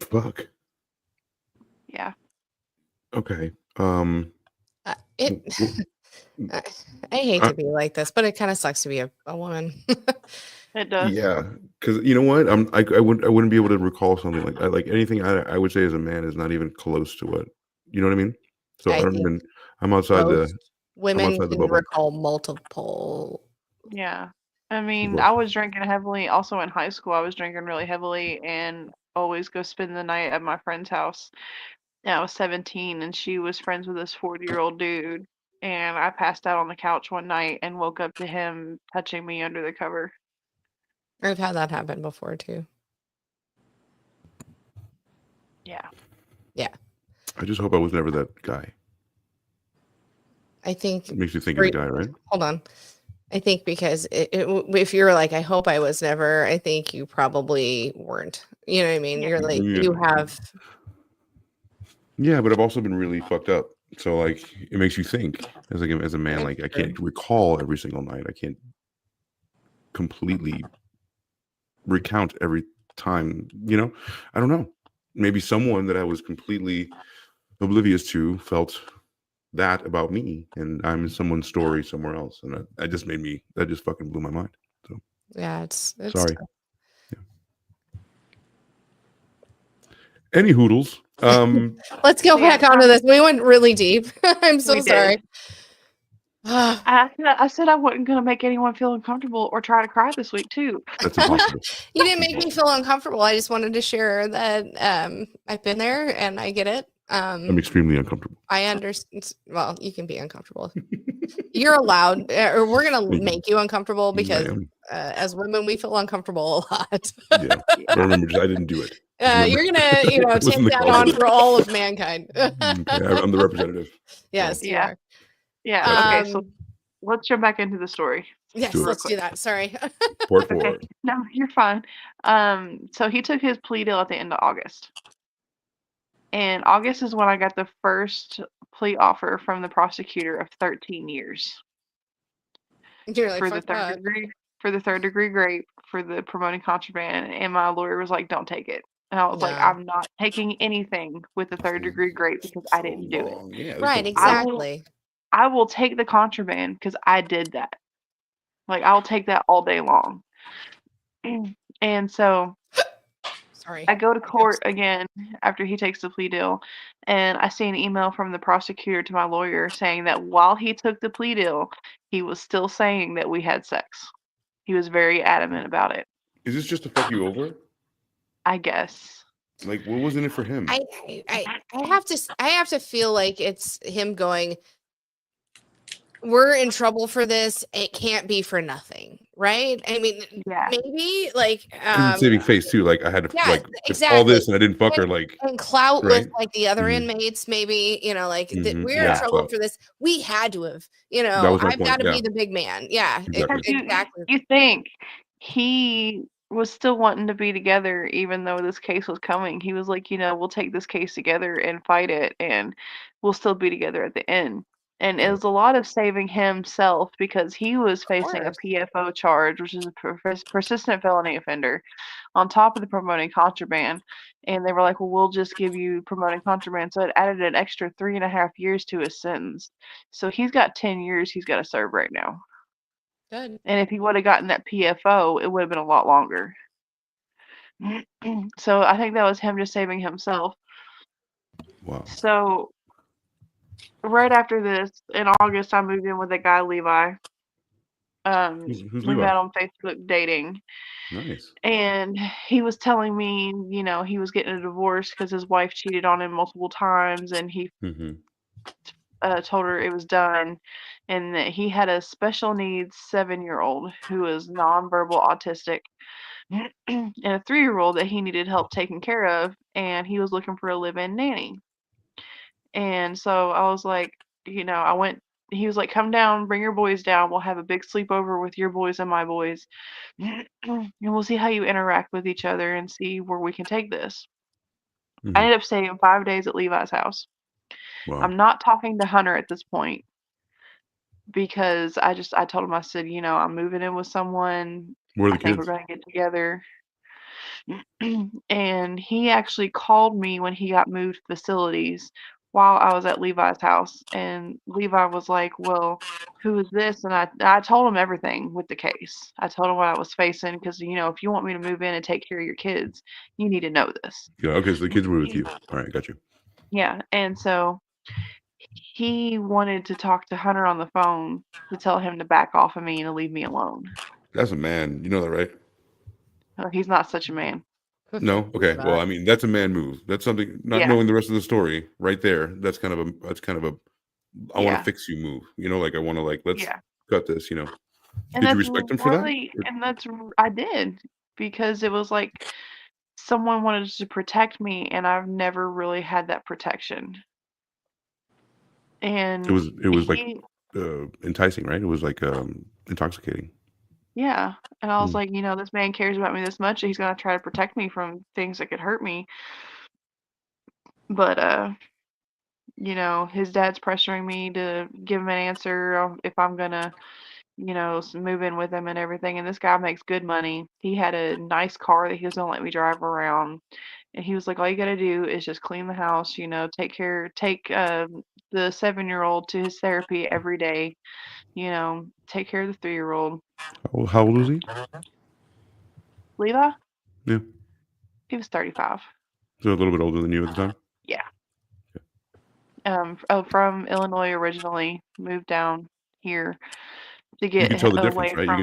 [SPEAKER 1] Fuck.
[SPEAKER 3] Yeah.
[SPEAKER 1] Okay.
[SPEAKER 2] I hate to be like this, but it kind of sucks to be a woman.
[SPEAKER 3] It does.
[SPEAKER 1] Yeah, because you know what? I wouldn't be able to recall something like that. Like anything I would say as a man is not even close to what, you know what I mean? So I don't even. I'm outside the.
[SPEAKER 2] Women can recall multiple.
[SPEAKER 3] Yeah. I mean, I was drinking heavily. Also in high school, I was drinking really heavily and always go spend the night at my friend's house. And I was 17, and she was friends with this 40-year-old dude. And I passed out on the couch one night and woke up to him touching me under the cover.
[SPEAKER 2] I've had that happen before too.
[SPEAKER 3] Yeah.
[SPEAKER 2] Yeah.
[SPEAKER 1] I just hope I was never that guy.
[SPEAKER 2] I think
[SPEAKER 1] it makes you think of the guy, right?
[SPEAKER 2] Hold on. I think because if you're like, I hope I was never, I think you probably weren't. You know what I mean? You're like, you have.
[SPEAKER 1] Yeah, but I've also been really fucked up. So like it makes you think as a man. Like I can't recall every single night. I can't completely recount every time. I don't know. Maybe someone that I was completely oblivious to felt that about me, and I'm in someone's story somewhere else, and that just fucking blew my mind. So
[SPEAKER 2] Yeah, it's
[SPEAKER 1] sorry.
[SPEAKER 2] tough.
[SPEAKER 1] Any hoodles.
[SPEAKER 2] Let's go back onto this. We went really deep. I'm so
[SPEAKER 3] We did.
[SPEAKER 2] sorry.
[SPEAKER 3] I said I wasn't going to make anyone feel uncomfortable or try to cry this week too.
[SPEAKER 1] That's impossible.
[SPEAKER 2] You didn't make me feel uncomfortable. I just wanted to share that I've been there and I get it.
[SPEAKER 1] I'm extremely uncomfortable.
[SPEAKER 2] I understand. Well, you can be uncomfortable. You're allowed, or we're gonna make you uncomfortable because as women we feel uncomfortable a lot.
[SPEAKER 1] Yeah, but remember, I didn't do it.
[SPEAKER 2] You're gonna take that on for all of mankind.
[SPEAKER 1] Okay, I'm the representative.
[SPEAKER 2] Yes, you are.
[SPEAKER 3] Yeah. Okay, so let's jump back into the story.
[SPEAKER 2] Yes, let's do that. Sorry.
[SPEAKER 1] Part 4.
[SPEAKER 3] Okay. No, you're fine. So he took his plea deal at the end of August. And August is when I got the first plea offer from the prosecutor of 13 years.
[SPEAKER 2] You're like,
[SPEAKER 3] for the third degree rape, for the promoting contraband, and my lawyer was like, "Don't take it." And I was like, "I'm not taking anything with the third degree rape because I didn't do it."
[SPEAKER 1] Yeah,
[SPEAKER 2] right, exactly.
[SPEAKER 3] I will take the contraband because I did that. Like, I'll take that all day long. And so I go to court again after he takes the plea deal, and I see an email from the prosecutor to my lawyer saying that while he took the plea deal, he was still saying that we had sex. He was very adamant about it.
[SPEAKER 1] Is this just to fuck you over?
[SPEAKER 3] I guess.
[SPEAKER 1] Like, what was in it for him?
[SPEAKER 2] I have to feel like it's him going, we're in trouble for this. It can't be for nothing, right? I mean, maybe like
[SPEAKER 1] saving face too. Like I had to
[SPEAKER 2] exactly.
[SPEAKER 1] all this, and I didn't fuck her. Like
[SPEAKER 2] and clout with like the other inmates. Maybe like we're in trouble for this. We had to have. I've got to be the big man. Yeah, exactly.
[SPEAKER 3] You think he was still wanting to be together, even though this case was coming. He was like, we'll take this case together and fight it, and we'll still be together at the end. And it was a lot of saving himself because he was facing a PFO charge, which is a persistent felony offender, on top of the promoting contraband. And they were like, well, we'll just give you promoting contraband. So it added an extra 3.5 years to his sentence. So he's got 10 years he's got to serve right now.
[SPEAKER 2] Good.
[SPEAKER 3] And if he would have gotten that PFO, it would have been a lot longer. So I think that was him just saving himself.
[SPEAKER 1] Wow.
[SPEAKER 3] So right after this, in August, I moved in with a guy, Levi.
[SPEAKER 1] Who's
[SPEAKER 3] We
[SPEAKER 1] Levi?
[SPEAKER 3] met on Facebook dating.
[SPEAKER 1] Nice.
[SPEAKER 3] And he was telling me, he was getting a divorce because his wife cheated on him multiple times, and he told her it was done, and that he had a special needs 7-year-old who was nonverbal autistic, and a 3-year-old that he needed help taking care of, and he was looking for a live-in nanny. And so I was like, he was like, come down, bring your boys down. We'll have a big sleepover with your boys and my boys. And we'll see how you interact with each other and see where we can take this. I ended up staying 5 days at Levi's house.
[SPEAKER 1] Wow.
[SPEAKER 3] I'm not talking to Hunter at this point because I told him, I said, I'm moving in with someone.
[SPEAKER 1] Where are the
[SPEAKER 3] I think
[SPEAKER 1] kids?
[SPEAKER 3] we're going to get together. And he actually called me when he got moved facilities while I was at Levi's house. And Levi was like, well, who is this? And I told him everything with the case. I told him what I was facing because, if you want me to move in and take care of your kids, you need to know this.
[SPEAKER 1] Yeah, okay, so the kids were with you. All right, got you.
[SPEAKER 3] Yeah, and so he wanted to talk to Hunter on the phone to tell him to back off of me and to leave me alone.
[SPEAKER 1] That's a man. You know that, right?
[SPEAKER 3] He's not such a man.
[SPEAKER 1] No? Okay. Well, I mean, that's a man move. That's something, not knowing the rest of the story right there. That's kind of a I want to fix you move. Like I want to let's cut this, Did you respect him for that?
[SPEAKER 3] And I did, because it was like someone wanted to protect me, and I've never really had that protection. And
[SPEAKER 1] it was like enticing, right? It was like intoxicating.
[SPEAKER 3] Yeah. And I was like, this man cares about me this much, he's gonna try to protect me from things that could hurt me. But his dad's pressuring me to give him an answer if I'm gonna, move in with him and everything. And this guy makes good money. He had a nice car that he was gonna let me drive around. And he was like, all you gotta do is just clean the house, take the 7-year-old to his therapy every day, take care of the 3-year-old.
[SPEAKER 1] How old was he?
[SPEAKER 3] Levi?
[SPEAKER 1] Yeah.
[SPEAKER 3] He was 35.
[SPEAKER 1] So a little bit older than you at the time?
[SPEAKER 3] Yeah. From Illinois originally, moved down here to
[SPEAKER 1] You can
[SPEAKER 3] get
[SPEAKER 1] tell the
[SPEAKER 3] away
[SPEAKER 1] difference, right?
[SPEAKER 3] from.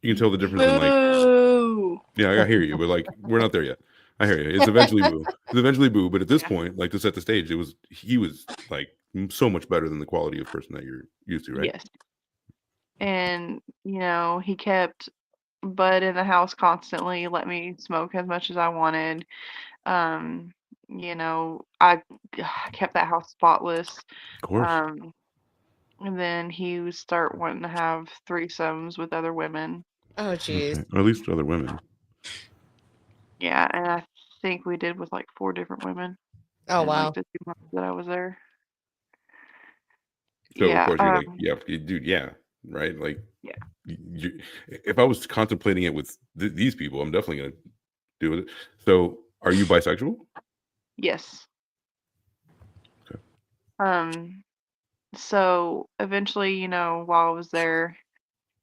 [SPEAKER 1] You can tell the difference in like,
[SPEAKER 4] Boo.
[SPEAKER 1] yeah, I hear you, but like we're not there yet. I hear you. It's eventually boo. It's eventually boo, but at this point, like to set the stage, he was like so much better than the quality of person that you're used to, right?
[SPEAKER 3] Yes. And, he kept bud in the house constantly, let me smoke as much as I wanted. I kept that house spotless.
[SPEAKER 1] Of course.
[SPEAKER 3] And then he would start wanting to have threesomes with other women.
[SPEAKER 2] Oh, geez.
[SPEAKER 1] Okay. Or at least other women.
[SPEAKER 3] Yeah, and I think we did with like 4 different women
[SPEAKER 2] Oh,
[SPEAKER 3] in
[SPEAKER 2] wow.
[SPEAKER 3] like the 2 months that I was there.
[SPEAKER 1] So
[SPEAKER 3] Yeah,
[SPEAKER 1] of course you're like, yeah, dude, yeah, right? Like,
[SPEAKER 3] yeah.
[SPEAKER 1] If I was contemplating it with these people, I'm definitely gonna do it. So, are you bisexual?
[SPEAKER 3] Yes.
[SPEAKER 1] Okay.
[SPEAKER 3] So eventually, while I was there,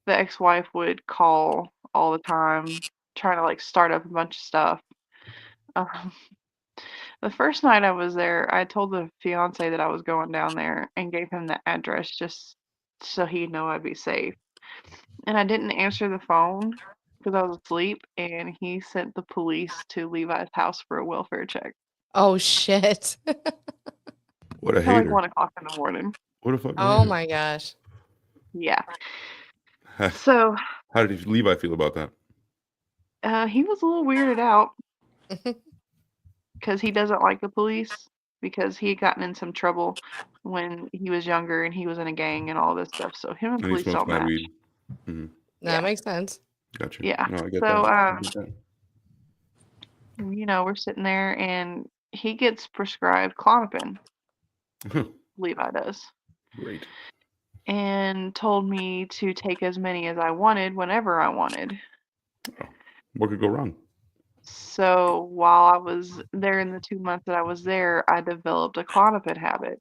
[SPEAKER 3] the ex-wife would call all the time, trying to like start up a bunch of stuff. Um, the first night I was there, I told the fiance that I was going down there and gave him the address just so he'd know I'd be safe. And I didn't answer the phone because I was asleep, and he sent the police to Levi's house for a welfare check.
[SPEAKER 2] Oh, shit.
[SPEAKER 1] What a
[SPEAKER 3] At like
[SPEAKER 1] hater.
[SPEAKER 3] 1 o'clock in the morning.
[SPEAKER 1] What a fucking
[SPEAKER 2] Oh,
[SPEAKER 1] hater.
[SPEAKER 2] my gosh.
[SPEAKER 3] Yeah. So
[SPEAKER 1] How did Levi feel about that?
[SPEAKER 3] he was a little weirded out because he doesn't like the police because he had gotten in some trouble when he was younger and he was in a gang and all this stuff. So him and
[SPEAKER 1] And he
[SPEAKER 3] police
[SPEAKER 1] smokes
[SPEAKER 3] don't
[SPEAKER 1] mad
[SPEAKER 3] match.
[SPEAKER 1] weed. Mm-hmm.
[SPEAKER 2] That
[SPEAKER 3] Yeah.
[SPEAKER 2] makes sense.
[SPEAKER 1] Gotcha.
[SPEAKER 3] Yeah.
[SPEAKER 1] No, I get
[SPEAKER 3] So
[SPEAKER 1] that. I get that.
[SPEAKER 3] we're sitting there and he gets prescribed Klonopin. Levi does.
[SPEAKER 1] Great.
[SPEAKER 3] And told me to take as many as I wanted whenever I wanted.
[SPEAKER 1] Oh, what could go wrong?
[SPEAKER 3] So while I was there in the 2 months that I was there, I developed a Klonopin habit.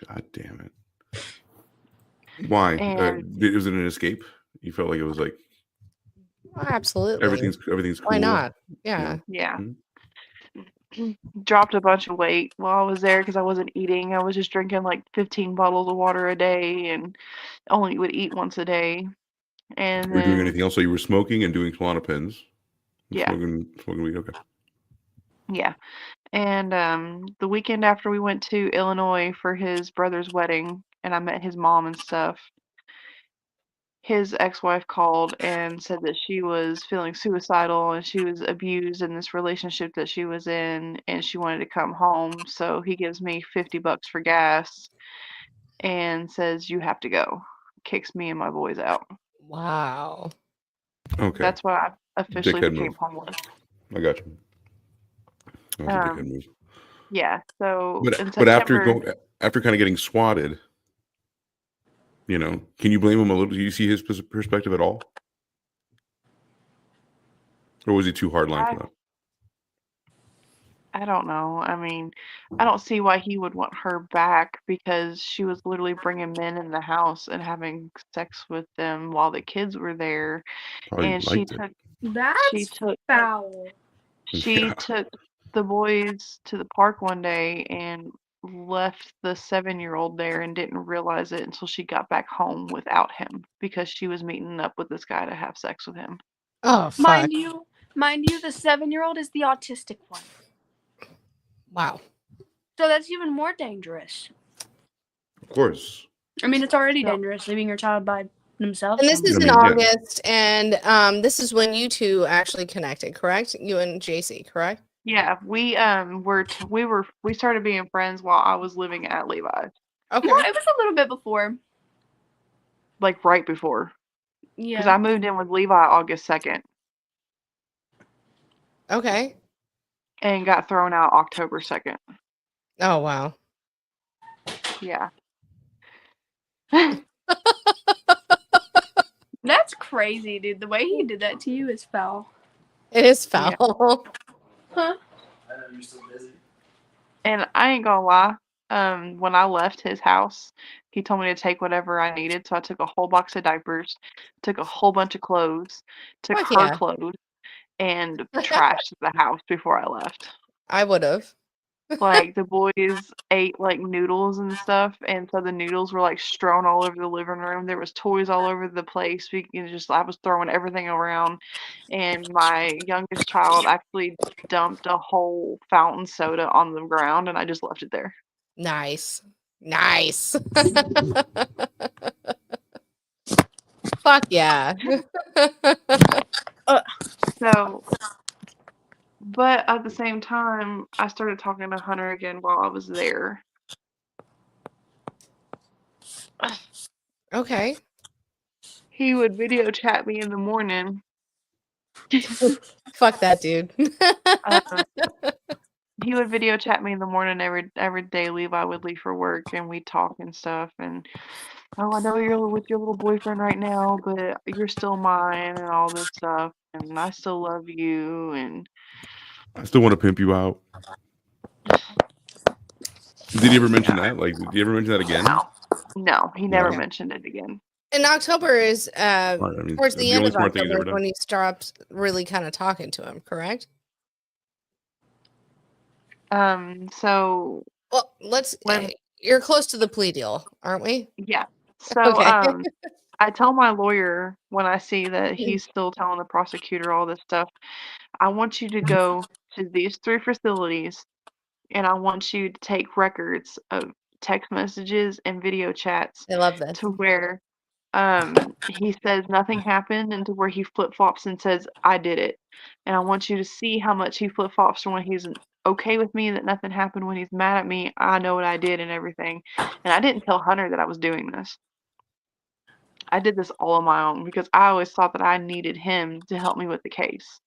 [SPEAKER 1] God damn it. Why?
[SPEAKER 3] And
[SPEAKER 1] Was it an escape? You felt like it was like
[SPEAKER 2] Oh, absolutely.
[SPEAKER 1] everything's cool.
[SPEAKER 2] Why not? Yeah.
[SPEAKER 3] yeah.
[SPEAKER 1] Mhm.
[SPEAKER 3] Dropped a bunch of weight while I was there because I wasn't eating. I was just drinking like 15 bottles of water a day and only would eat once a day. And
[SPEAKER 1] Were you doing
[SPEAKER 3] then,
[SPEAKER 1] anything else? So you were smoking and doing Klonopins.
[SPEAKER 3] yeah,
[SPEAKER 1] Smoking weed. Okay.
[SPEAKER 3] yeah. And the weekend after we went to Illinois for his brother's wedding and I met his mom and stuff, his ex-wife called and said that she was feeling suicidal and she was abused in this relationship that she was in and she wanted to come home. So he gives me $50 for gas and says, you have to go. Kicks me and my boys out.
[SPEAKER 2] Wow.
[SPEAKER 1] Okay.
[SPEAKER 3] That's what I officially
[SPEAKER 1] Dickhead
[SPEAKER 3] became
[SPEAKER 1] move.
[SPEAKER 3] homeless.
[SPEAKER 1] I got you. That's a dickhead move.
[SPEAKER 3] Yeah. So in
[SPEAKER 1] But
[SPEAKER 3] September,
[SPEAKER 1] after kind of getting swatted, can you blame him a little? Do you see his perspective at all? Or was he too hardline for that?
[SPEAKER 3] I don't know. I mean, I don't see why he would want her back because she was literally bringing men in the house and having sex with them while the kids were there.
[SPEAKER 1] Probably
[SPEAKER 3] And
[SPEAKER 1] liked it.
[SPEAKER 3] she
[SPEAKER 4] That's foul.
[SPEAKER 1] Yeah.
[SPEAKER 3] took the boys to the park one day and left the 7-year-old there and didn't realize it until she got back home without him because she was meeting up with this guy to have sex with him.
[SPEAKER 2] Oh, fuck.
[SPEAKER 4] Mind you, the 7-year-old is the autistic one.
[SPEAKER 2] Wow.
[SPEAKER 4] So that's even more dangerous.
[SPEAKER 1] Of course.
[SPEAKER 4] I mean, it's already dangerous leaving your child by themselves.
[SPEAKER 2] And this is in
[SPEAKER 1] yeah.
[SPEAKER 2] August, and this is when you two actually connected, correct? You and JC, correct?
[SPEAKER 3] Yeah, we started being friends while I was living at Levi's.
[SPEAKER 2] Okay.
[SPEAKER 4] Well, it was a little bit before.
[SPEAKER 3] Like right before. Because
[SPEAKER 4] Yeah.
[SPEAKER 3] I moved in with Levi August 2nd
[SPEAKER 2] Okay.
[SPEAKER 3] and got thrown out October 2nd.
[SPEAKER 2] Oh, wow.
[SPEAKER 3] Yeah.
[SPEAKER 4] That's crazy, dude. The way he did that to you is foul.
[SPEAKER 2] It is
[SPEAKER 3] Yeah.
[SPEAKER 2] foul.
[SPEAKER 4] Huh?
[SPEAKER 3] And I ain't gonna lie. When I left his house, he told me to take whatever I needed. So I took a whole box of diapers, took a whole bunch of clothes, took
[SPEAKER 2] Fuck
[SPEAKER 3] her
[SPEAKER 2] yeah.
[SPEAKER 3] clothes, and trashed the house before I left.
[SPEAKER 2] I would have.
[SPEAKER 3] Like the boys ate like noodles and stuff, and so the noodles were like strewn all over the living room. There was toys all over the place. I was throwing everything around, and my youngest child actually dumped a whole fountain soda on the ground, and I just left it there.
[SPEAKER 2] Nice. Nice. Fuck yeah.
[SPEAKER 3] So, but at the same time, I started talking to Hunter again while I was there.
[SPEAKER 2] Okay.
[SPEAKER 3] He would video chat me in the morning.
[SPEAKER 2] Fuck that dude.
[SPEAKER 3] Um, he would video chat me in the morning every day. Levi would leave for work, and we'd talk and stuff. And oh, I know you're with your little boyfriend right now, but you're still mine, and all this stuff. And I still love you. And
[SPEAKER 1] I still want to pimp you out. Did he ever mention that? Like, did you ever mention that again?
[SPEAKER 3] no, he never
[SPEAKER 2] Okay.
[SPEAKER 3] mentioned it again.
[SPEAKER 2] And October is
[SPEAKER 1] Smart. I mean,
[SPEAKER 2] towards the
[SPEAKER 1] the
[SPEAKER 2] end
[SPEAKER 1] only
[SPEAKER 2] of
[SPEAKER 1] smart thing he's
[SPEAKER 2] October
[SPEAKER 1] ever done.
[SPEAKER 2] when he stops really kind of talking to him, correct?
[SPEAKER 3] So
[SPEAKER 2] Well, let's
[SPEAKER 3] when
[SPEAKER 2] you're close to the plea deal, aren't we?
[SPEAKER 3] yeah, so
[SPEAKER 2] Okay.
[SPEAKER 3] I tell my lawyer when I see that he's still telling the prosecutor all this stuff, I want you to go to these 3 facilities, and I want you to take records of text messages and video chats
[SPEAKER 2] I love this.
[SPEAKER 3] to where he says nothing happened and to where he flip-flops and says I did it. And I want you to see how much he flip-flops from when he's okay with me that nothing happened, when he's mad at me, I know what I did and everything. And I didn't tell Hunter that I was doing this. I did this all on my own because I always thought that I needed him to help me with the case.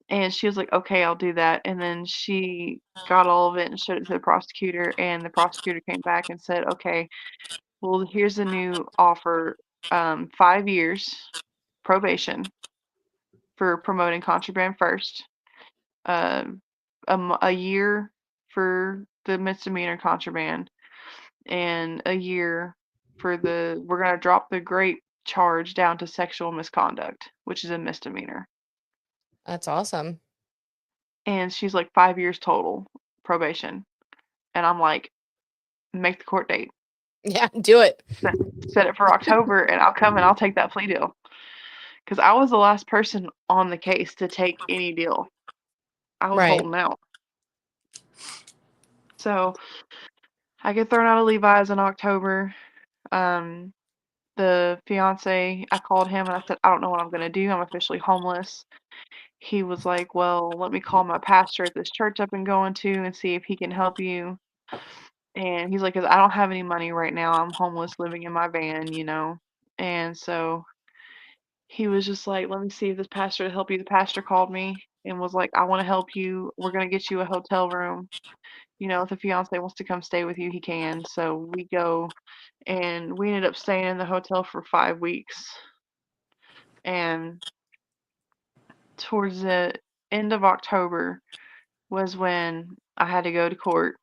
[SPEAKER 3] And she was like, "Okay, I'll do that." And then she got all of it and showed it to the prosecutor, and the prosecutor came back and said, "Okay, well, here's a new offer, 5 years probation for promoting contraband first, um, a year for the misdemeanor contraband, and a year for we're gonna drop the grape charge down to sexual misconduct, which is a misdemeanor."
[SPEAKER 2] That's awesome.
[SPEAKER 3] And she's like, 5 years total probation. And I'm like, make the court date.
[SPEAKER 2] Yeah, do it.
[SPEAKER 3] Set it for October, and I'll come and I'll take that plea deal. Because I was the last person on the case to take any deal. I was
[SPEAKER 2] Right.
[SPEAKER 3] holding out. So I get thrown out of Levi's in October. The fiance, I called him and I said, I don't know what I'm going to do. I'm officially homeless. He was like, well, let me call my pastor at this church I've been going to and see if he can help you. And he's like, 'cause I don't have any money right now. I'm homeless living in my van, you know. And so he was just like, let me see if this pastor will help you. The pastor called me and was like, I want to help you. We're going to get you a hotel room. You know, if the fiance wants to come stay with you, he can. So we go, and we ended up staying in the hotel for 5 weeks. And towards the end of October was when I had to go to court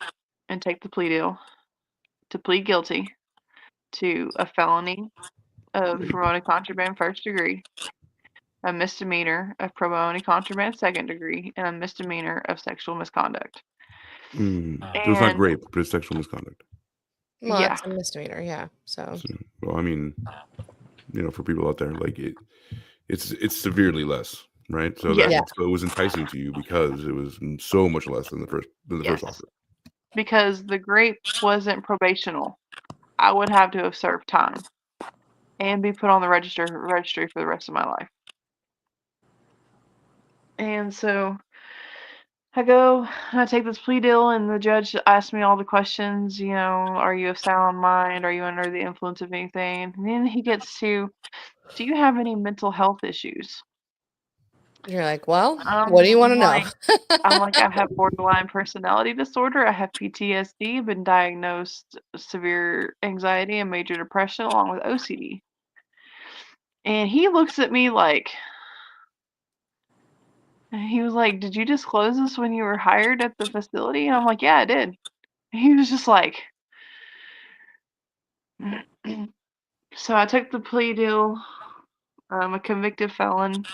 [SPEAKER 3] and take the plea deal to plead guilty to a felony of promoting contraband first degree, a misdemeanor of promoting contraband second degree, and a misdemeanor of sexual misconduct.
[SPEAKER 1] So it's not
[SPEAKER 3] And
[SPEAKER 1] rape, but it's sexual misconduct.
[SPEAKER 2] Well,
[SPEAKER 3] yeah,
[SPEAKER 2] it's a misdemeanor, yeah. So
[SPEAKER 1] So, well, I mean, you know, for people out there, like it's severely less, right? So
[SPEAKER 3] yes,
[SPEAKER 2] Yeah.
[SPEAKER 1] so it was enticing to you because it was so much less than the first
[SPEAKER 3] yes,
[SPEAKER 1] offer.
[SPEAKER 3] because the grape wasn't probational. I would have to have served time and be put on the registry for the rest of my life. And so I go and I take this plea deal, and the judge asked me all the questions, you know, are you of sound mind? Are you under the influence of anything? And then he gets to, do you have any mental health issues?
[SPEAKER 2] You're like, well, what do you want to know?
[SPEAKER 3] I'm like, I have borderline personality disorder. I have PTSD, been diagnosed severe anxiety and major depression along with OCD. And he looks at me like, he was like, did you disclose this when you were hired at the facility? And I'm like, yeah, I did. And he was just like, so I took the plea deal. I'm a convicted felon,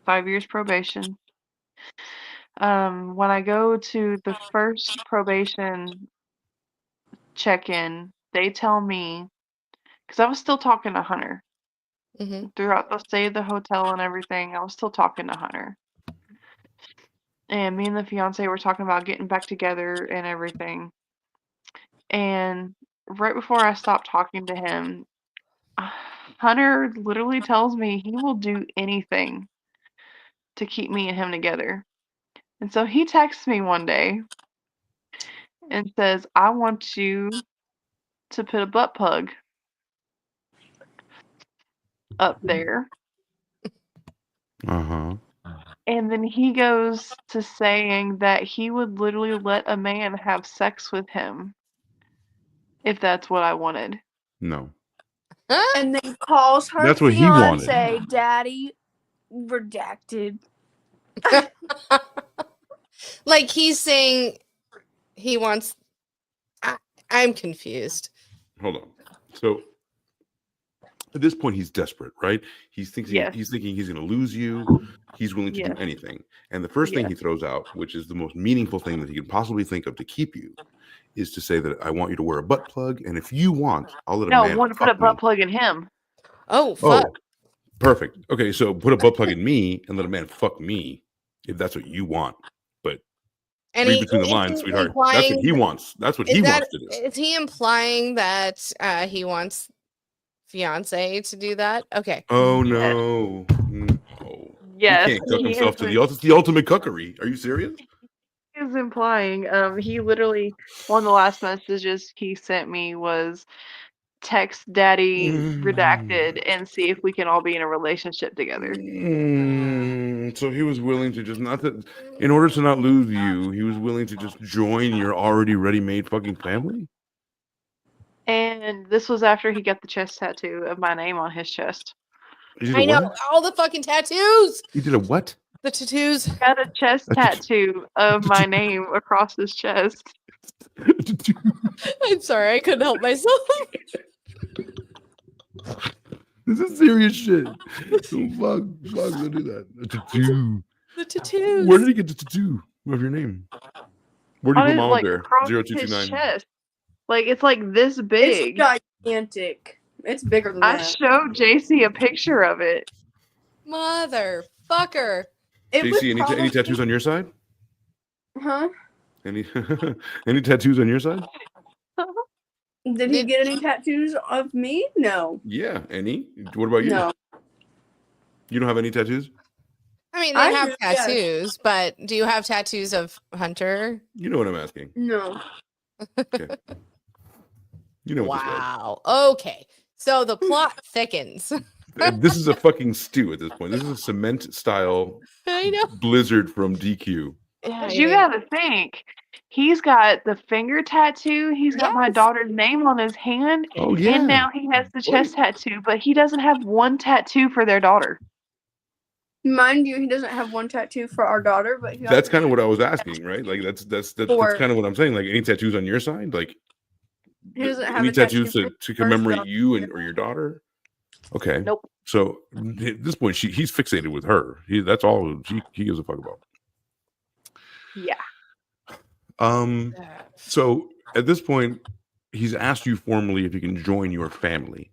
[SPEAKER 3] 5 years probation. When I go to the first probation check-in, they tell me, because I was still talking to Hunter throughout the stay of the hotel and everything. I was still talking to Hunter, and me and the fiance were talking about getting back together and everything. And right before I stopped talking to him, Hunter literally tells me he will do anything to keep me and him together. And so he texts me one day and says, I want you to put a butt plug up there.
[SPEAKER 1] Uh-huh.
[SPEAKER 3] And then he goes to saying that he would literally let a man have sex with him if that's what I wanted.
[SPEAKER 1] No.
[SPEAKER 4] And then calls her
[SPEAKER 1] That's what he wanted.
[SPEAKER 4] fiance daddy redacted.
[SPEAKER 2] Like he's saying he wants. I'm confused.
[SPEAKER 1] Hold on. So at this point, he's desperate, right? He's thinking he's going to lose you. He's willing to do anything. And the first thing he throws out, which is the most meaningful thing that he can possibly think of to keep you, is to say that I want you to wear a butt plug, and if you want, I'll let a man.
[SPEAKER 3] No, I want to put a butt plug in him.
[SPEAKER 2] Oh, fuck.
[SPEAKER 1] Oh, perfect. Okay, so put a butt plug in me and let a man fuck me if that's what you want. But read between the lines, sweetheart. That's what he wants. That's what he wants to do.
[SPEAKER 2] Is he implying that he wants fiance to do that? Okay.
[SPEAKER 1] Oh no. No.
[SPEAKER 3] Yes.
[SPEAKER 1] He can't cook himself to the ultimate cuckery. Are you serious?
[SPEAKER 3] He is implying. He literally, one of the last messages he sent me was text daddy redacted and see if we can all be in a relationship together.
[SPEAKER 1] So he was willing to just in order to not lose you, he was willing to just join your already ready-made fucking family?
[SPEAKER 3] And this was after he got the chest tattoo of my name on his chest.
[SPEAKER 2] I know, all the fucking tattoos.
[SPEAKER 1] He did a what?
[SPEAKER 2] The tattoos.
[SPEAKER 3] He got a chest tattoo of my name across his chest.
[SPEAKER 2] I'm sorry, I couldn't help myself.
[SPEAKER 1] This is serious shit. Fuck, don't do that. A tattoo.
[SPEAKER 2] The tattoos.
[SPEAKER 1] Where did he get the tattoo of your name? Where did you put Mamabear?
[SPEAKER 3] Across
[SPEAKER 1] 0229.
[SPEAKER 3] his chest. Like, it's like this big.
[SPEAKER 4] It's gigantic. It's bigger than that.
[SPEAKER 3] I showed JC a picture of it.
[SPEAKER 2] Motherfucker.
[SPEAKER 1] JC, any tattoos on your side?
[SPEAKER 4] Huh?
[SPEAKER 1] Any tattoos on your side?
[SPEAKER 4] Did he get any tattoos of me? No.
[SPEAKER 1] Yeah, any? What about you?
[SPEAKER 4] No.
[SPEAKER 1] You don't have any tattoos?
[SPEAKER 2] I mean, they have tattoos, but do you have tattoos of Hunter?
[SPEAKER 1] You know what I'm asking.
[SPEAKER 4] No.
[SPEAKER 1] Okay. You know what
[SPEAKER 2] wow. Okay. So the plot thickens.
[SPEAKER 1] This is a fucking stew at this point. This is a cement style blizzard from DQ.
[SPEAKER 3] Yeah, you gotta think. He's got the finger tattoo. He's got my daughter's name on his hand.
[SPEAKER 1] Oh, yeah.
[SPEAKER 3] And now he has the chest tattoo, but he doesn't have one tattoo for their daughter.
[SPEAKER 4] Mind you, he doesn't have one tattoo for our daughter, but
[SPEAKER 1] that's kind of what I was asking, right? Like that's kind of what I'm saying. Like any tattoos on your side? Like
[SPEAKER 4] he doesn't have
[SPEAKER 1] any tattoos to commemorate you or your daughter? Okay.
[SPEAKER 3] Nope.
[SPEAKER 1] So at this point, he's fixated with her. That's all he gives a fuck about.
[SPEAKER 3] Yeah.
[SPEAKER 1] So at this point, he's asked you formally if you can join your family.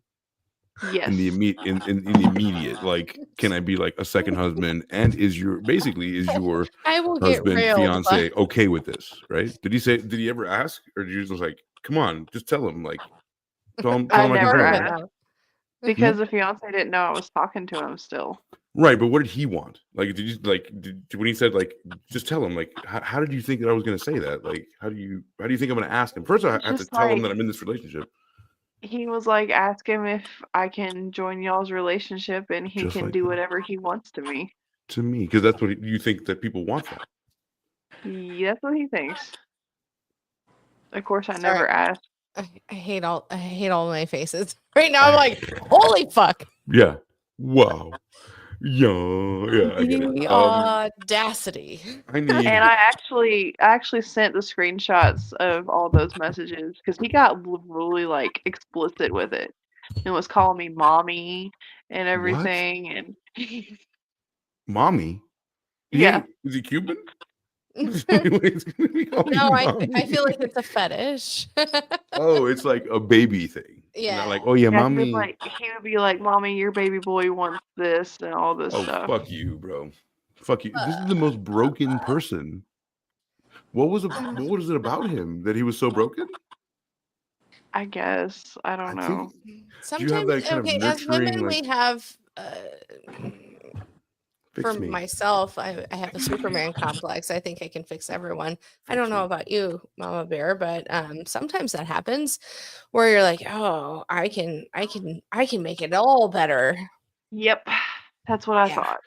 [SPEAKER 3] Yes.
[SPEAKER 1] In the immediate, like, can I be like a second husband? And is your husband, fiance okay with this? Right? Did he ever ask, or did you just like, come on, just tell him, like, tell him
[SPEAKER 3] I
[SPEAKER 1] I can
[SPEAKER 3] never
[SPEAKER 1] join.
[SPEAKER 3] asked because the fiance didn't know I was talking to him still.
[SPEAKER 1] Right, but what did he want? Like, did you when he said like, just tell him, like, how did you think that I was going to say that? Like, how do you think I'm going to ask him? First, I have to tell him that I'm in this relationship.
[SPEAKER 3] He was like, ask him if I can join y'all's relationship, and he can do whatever he wants to me.
[SPEAKER 1] to me because that's what you think that people want that.
[SPEAKER 3] Yeah, that's what he thinks. Of course, I
[SPEAKER 2] Sorry.
[SPEAKER 3] never asked.
[SPEAKER 2] I hate all my faces right now. I'm like, holy fuck!
[SPEAKER 1] Yeah. Wow. Yeah. I get it.
[SPEAKER 2] The audacity.
[SPEAKER 1] I need.
[SPEAKER 3] And I actually sent the screenshots of all those messages because he got really like explicit with it and was calling me mommy and everything. And
[SPEAKER 1] Mommy.
[SPEAKER 3] yeah,
[SPEAKER 1] Is he Cuban?
[SPEAKER 2] No, I feel like it's a fetish.
[SPEAKER 1] Oh, it's like a baby thing.
[SPEAKER 2] Yeah.
[SPEAKER 1] Not like, oh yeah,
[SPEAKER 3] yeah,
[SPEAKER 1] mommy.
[SPEAKER 3] he would be like, mommy, your baby boy wants this and all this
[SPEAKER 1] Oh,
[SPEAKER 3] stuff.
[SPEAKER 1] fuck you, bro. Fuck you. This is the most broken person. What was it about him that he was so broken?
[SPEAKER 3] I guess I don't know.
[SPEAKER 2] Sometimes,
[SPEAKER 1] have that kind of
[SPEAKER 2] as women,
[SPEAKER 1] nurturing, like,
[SPEAKER 2] we have.
[SPEAKER 1] Fix
[SPEAKER 2] For
[SPEAKER 1] me.
[SPEAKER 2] myself, I have a Superman complex. I think I can fix everyone. I don't know about you, Mama Bear, but sometimes that happens where you're like, oh, I can make it all better.
[SPEAKER 3] Yep, that's what I
[SPEAKER 2] Yeah.
[SPEAKER 3] thought.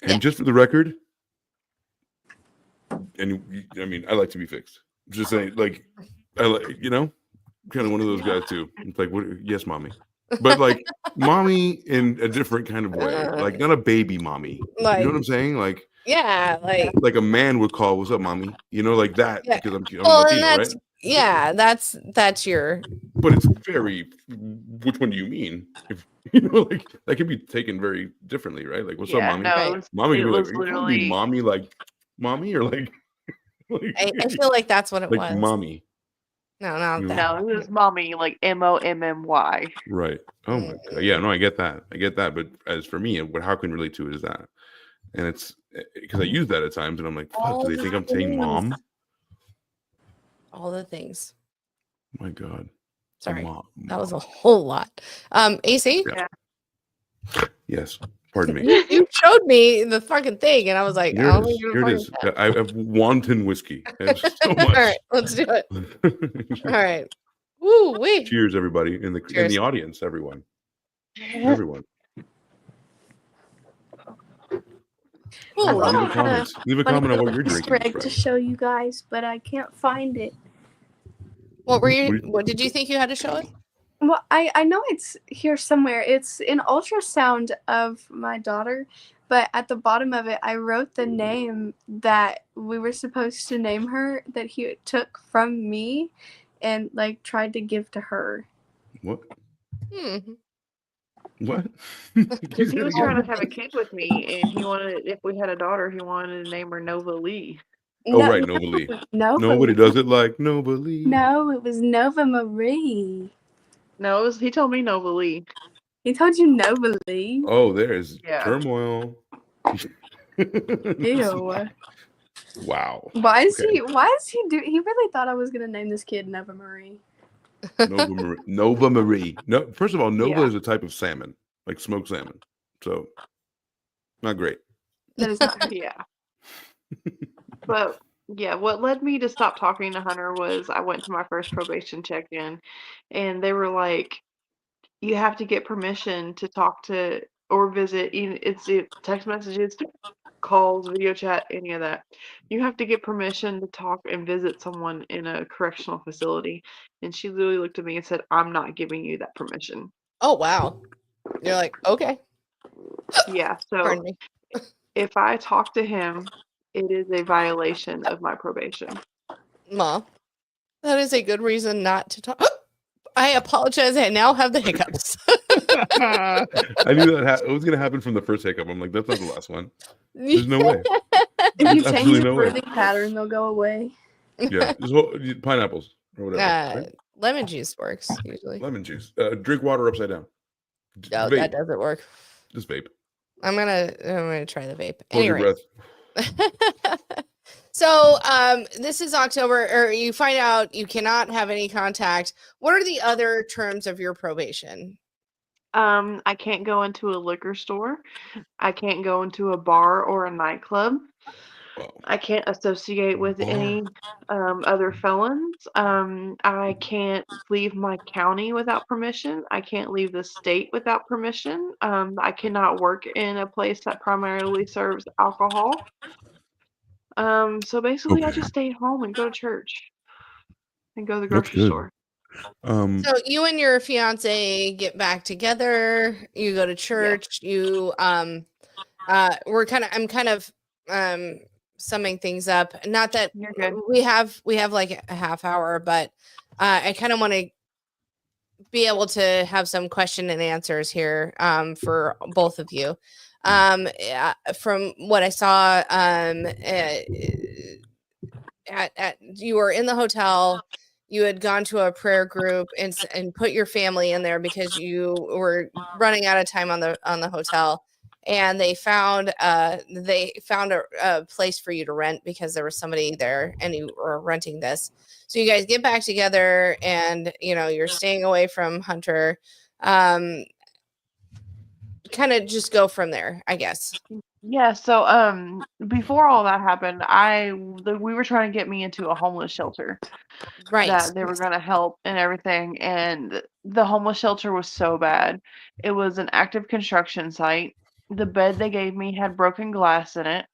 [SPEAKER 1] And
[SPEAKER 2] Yeah.
[SPEAKER 1] just for the record, and I mean, I like to be fixed. Just saying, like, I like, kind of one of those guys too. It's like, what? Yes, mommy, but like, mommy in a different kind of way, like not a baby mommy.
[SPEAKER 2] Like,
[SPEAKER 1] you know what I'm saying? Like,
[SPEAKER 2] yeah,
[SPEAKER 1] like a man would call, "What's up, mommy?" Like that,
[SPEAKER 2] Yeah.
[SPEAKER 1] because I'm
[SPEAKER 2] well,
[SPEAKER 1] Latino,
[SPEAKER 2] and
[SPEAKER 1] right?
[SPEAKER 2] yeah, that's your.
[SPEAKER 1] But it's very. Which one do you mean? If like that can be taken very differently, right? Like, what's up, mommy?
[SPEAKER 3] No,
[SPEAKER 2] Right.
[SPEAKER 1] Mommy
[SPEAKER 3] it
[SPEAKER 1] can be like,
[SPEAKER 3] was
[SPEAKER 1] "Are you calling me
[SPEAKER 3] literally
[SPEAKER 1] mommy?" Like, mommy, or like
[SPEAKER 2] I feel like that's what it
[SPEAKER 1] like
[SPEAKER 2] was.
[SPEAKER 1] mommy.
[SPEAKER 2] No,
[SPEAKER 1] You know?
[SPEAKER 3] no, it was mommy, like MOMMY.
[SPEAKER 1] Right. Oh my god. Yeah. No, I get that. But as for me, what how can relate to it is that, and it's because I use that at times, and I'm like, fuck. Do they think I'm saying mom?
[SPEAKER 2] All the things.
[SPEAKER 1] My god.
[SPEAKER 2] Sorry,
[SPEAKER 1] Mom.
[SPEAKER 2] that was a whole lot. AC.
[SPEAKER 1] Yeah. Yes. Pardon me.
[SPEAKER 2] You showed me the fucking thing, and I was like,
[SPEAKER 1] Here
[SPEAKER 2] "Oh,
[SPEAKER 1] it is. Here it is.
[SPEAKER 2] that."
[SPEAKER 1] I have wanton whiskey. I have so
[SPEAKER 2] All
[SPEAKER 1] much.
[SPEAKER 2] right, let's do it. All right. Woo wee.
[SPEAKER 1] Cheers, everybody in the audience. Everyone.
[SPEAKER 2] Ooh,
[SPEAKER 1] Leave a comment. Leave a comment on what you're drinking.
[SPEAKER 4] Egg to show you guys, but I can't find it.
[SPEAKER 2] what did you think you had to show us?
[SPEAKER 4] Well, I know it's here somewhere. It's an ultrasound of my daughter, but at the bottom of it, I wrote the name that we were supposed to name her that he took from me and like tried to give to her.
[SPEAKER 1] What? What?
[SPEAKER 3] Because he was trying to have a kid with me, and he wanted, if we had a daughter, he wanted to name her Nova Lee.
[SPEAKER 1] Oh, right, Nova Lee. Nobody does it like Nova Lee.
[SPEAKER 4] No, it was Nova Marie.
[SPEAKER 3] No, he told me Nova Lee.
[SPEAKER 4] He told you Nova Lee.
[SPEAKER 1] Oh, there's turmoil.
[SPEAKER 4] Ew.
[SPEAKER 1] Wow.
[SPEAKER 4] Why is he do? He really thought I was gonna name this kid Nova Marie.
[SPEAKER 1] Nova Marie. No, first of all, Nova is a type of salmon, like smoked salmon. So, not great.
[SPEAKER 4] That is not.
[SPEAKER 3] Yeah. But yeah, what led me to stop talking to Hunter was I went to my first probation check-in, and they were like, you have to get permission to talk to or visit, even it's text messages, calls, video chat, any of that. You have to get permission to talk and visit someone in a correctional facility. And she literally looked at me and said, I'm not giving you that permission.
[SPEAKER 2] Oh wow. You're like, okay.
[SPEAKER 3] Yeah, so
[SPEAKER 2] Pardon me.
[SPEAKER 3] if I talk to him, it is a violation of my probation.
[SPEAKER 2] Ma, that is a good reason not to talk. I apologize. I now have the hiccups.
[SPEAKER 1] I knew that it was going to happen from the first hiccup. I'm like, that's not the last one. There's no way.
[SPEAKER 4] If you
[SPEAKER 1] There's
[SPEAKER 4] change your
[SPEAKER 1] no way.
[SPEAKER 4] breathing pattern, they'll go away.
[SPEAKER 1] Yeah, just pineapples or whatever. Right?
[SPEAKER 2] Lemon juice works usually.
[SPEAKER 1] Lemon juice. Drink water upside down.
[SPEAKER 2] No,
[SPEAKER 1] vape.
[SPEAKER 2] that doesn't work.
[SPEAKER 1] Just vape.
[SPEAKER 2] I'm gonna try the vape.
[SPEAKER 1] Hold your breath.
[SPEAKER 2] So this is October, or you find out you cannot have any contact. What are the other terms of your probation?
[SPEAKER 3] I can't go into a liquor store. I can't go into a bar or a nightclub.
[SPEAKER 1] Wow.
[SPEAKER 3] I can't associate with any other felons. I can't leave my county without permission. I can't leave the state without permission. I cannot work in a place that primarily serves alcohol. So basically, I
[SPEAKER 1] Okay,
[SPEAKER 3] just stayed home and go to church and go to the
[SPEAKER 1] that's
[SPEAKER 3] grocery
[SPEAKER 1] good.
[SPEAKER 3] store.
[SPEAKER 2] So you and your fiance get back together, you go to
[SPEAKER 3] Yes.
[SPEAKER 2] church, I'm kind of summing things up. Not that
[SPEAKER 3] You're good.
[SPEAKER 2] we have like a half hour, but I kind of want to be able to have some question and answers here for both of you. From what I saw, you were in the hotel, you had gone to a prayer group and put your family in there because you were running out of time on the hotel, and they found a place for you to rent because there was somebody there and you were renting this. So you guys get back together and you're staying away from Hunter. Kind of just go from there, I guess.
[SPEAKER 3] Yeah, so before all that happened, we were trying to get me into a homeless shelter
[SPEAKER 2] Right.
[SPEAKER 3] that they were going to help and everything, and the homeless shelter was so bad. It was an active construction site. The bed they gave me had broken glass in it.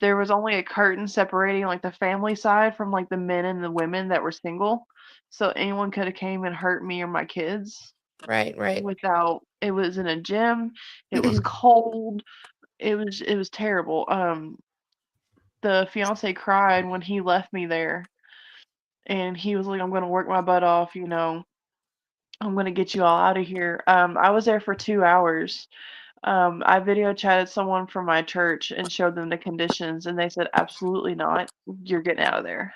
[SPEAKER 3] There was only a curtain separating like the family side from like the men and the women that were single. So anyone could have came and hurt me or my kids
[SPEAKER 2] Right.
[SPEAKER 3] without it was in a gym. It was cold. It was terrible. The fiance cried when he left me there, and he was like, "I'm gonna work my butt off, I'm gonna get you all out of here." I was there for 2 hours. I video chatted someone from my church and showed them the conditions, and they said, "Absolutely not. You're getting out of there."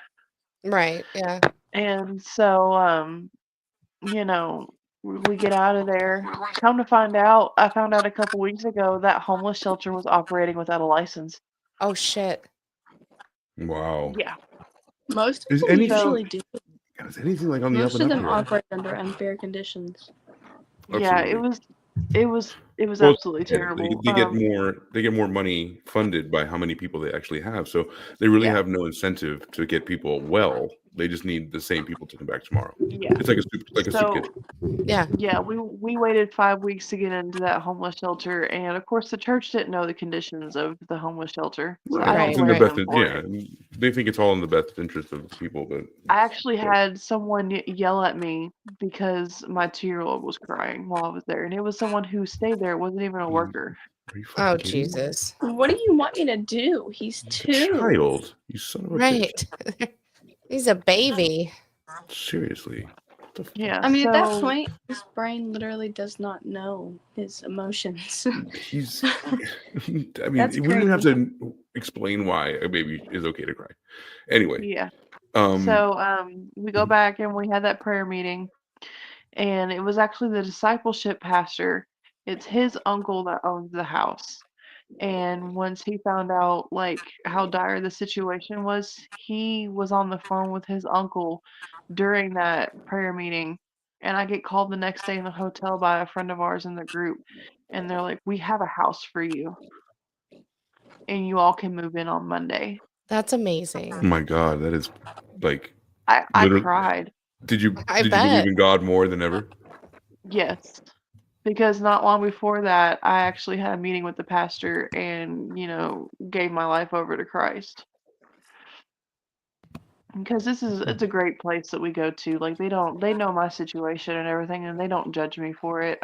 [SPEAKER 2] Right. Yeah.
[SPEAKER 3] And so, we get out of there. Come to find out, I found out a couple weeks ago that homeless shelter was operating without a license.
[SPEAKER 2] Oh shit.
[SPEAKER 1] Wow.
[SPEAKER 3] Yeah.
[SPEAKER 4] Most
[SPEAKER 1] Is
[SPEAKER 4] of them
[SPEAKER 1] anything
[SPEAKER 4] usually do.
[SPEAKER 1] God, is anything like on the up
[SPEAKER 4] Most
[SPEAKER 1] and
[SPEAKER 4] of
[SPEAKER 1] up
[SPEAKER 4] them
[SPEAKER 1] here?
[SPEAKER 4] operate under unfair conditions.
[SPEAKER 3] Yeah,
[SPEAKER 1] Absolutely.
[SPEAKER 3] it was
[SPEAKER 1] Well,
[SPEAKER 3] absolutely terrible.
[SPEAKER 1] they get more money funded by how many people they actually have. So they really
[SPEAKER 3] Yeah.
[SPEAKER 1] have no incentive to get people well. They just need the same people to come back tomorrow.
[SPEAKER 3] Yeah.
[SPEAKER 1] It's like a soup
[SPEAKER 3] So
[SPEAKER 1] kitchen.
[SPEAKER 2] Yeah.
[SPEAKER 3] yeah, we waited 5 weeks to get into that homeless shelter, and of course the church didn't know the conditions of the homeless shelter, so I don't
[SPEAKER 1] It's in their
[SPEAKER 3] blame
[SPEAKER 1] best.
[SPEAKER 3] them for
[SPEAKER 1] Yeah,
[SPEAKER 3] it.
[SPEAKER 1] they think it's all in the best interest of the people, but
[SPEAKER 3] I actually had someone yell at me because my 2-year-old was crying while I was there, and it was someone who stayed there. It wasn't even a worker.
[SPEAKER 1] are you fucking
[SPEAKER 2] Oh
[SPEAKER 1] kidding me?
[SPEAKER 2] Jesus.
[SPEAKER 4] What do you want me to do? He's
[SPEAKER 1] The
[SPEAKER 4] 2.
[SPEAKER 1] child, you son of a bitch.
[SPEAKER 2] Right. He's a baby.
[SPEAKER 1] Seriously. What the fuck?
[SPEAKER 3] Yeah.
[SPEAKER 4] I mean, at that
[SPEAKER 3] So
[SPEAKER 4] point, his brain literally does not know his emotions.
[SPEAKER 1] He's. I mean,
[SPEAKER 4] That's
[SPEAKER 1] we don't even have
[SPEAKER 4] crazy.
[SPEAKER 1] to explain why a baby is okay to cry. Anyway,
[SPEAKER 3] yeah.
[SPEAKER 1] um,
[SPEAKER 3] So we go back and we had that prayer meeting, and it was actually the discipleship pastor. It's his uncle that owns the house. And once he found out like how dire the situation was, he was on the phone with his uncle during that prayer meeting. And I get called the next day in the hotel by a friend of ours in the group, and they're like, "We have a house for you, and you all can move in on Monday."
[SPEAKER 2] That's amazing.
[SPEAKER 1] oh my God, that is like
[SPEAKER 3] I
[SPEAKER 1] literally.
[SPEAKER 3] cried.
[SPEAKER 1] Did you
[SPEAKER 2] I
[SPEAKER 1] believe
[SPEAKER 2] bet.
[SPEAKER 1] in God more than ever?
[SPEAKER 3] Yes. Because not long before that, I actually had a meeting with the pastor and, gave my life over to Christ. Because it's a great place that we go to. Like they know my situation and everything, and they don't judge me for it.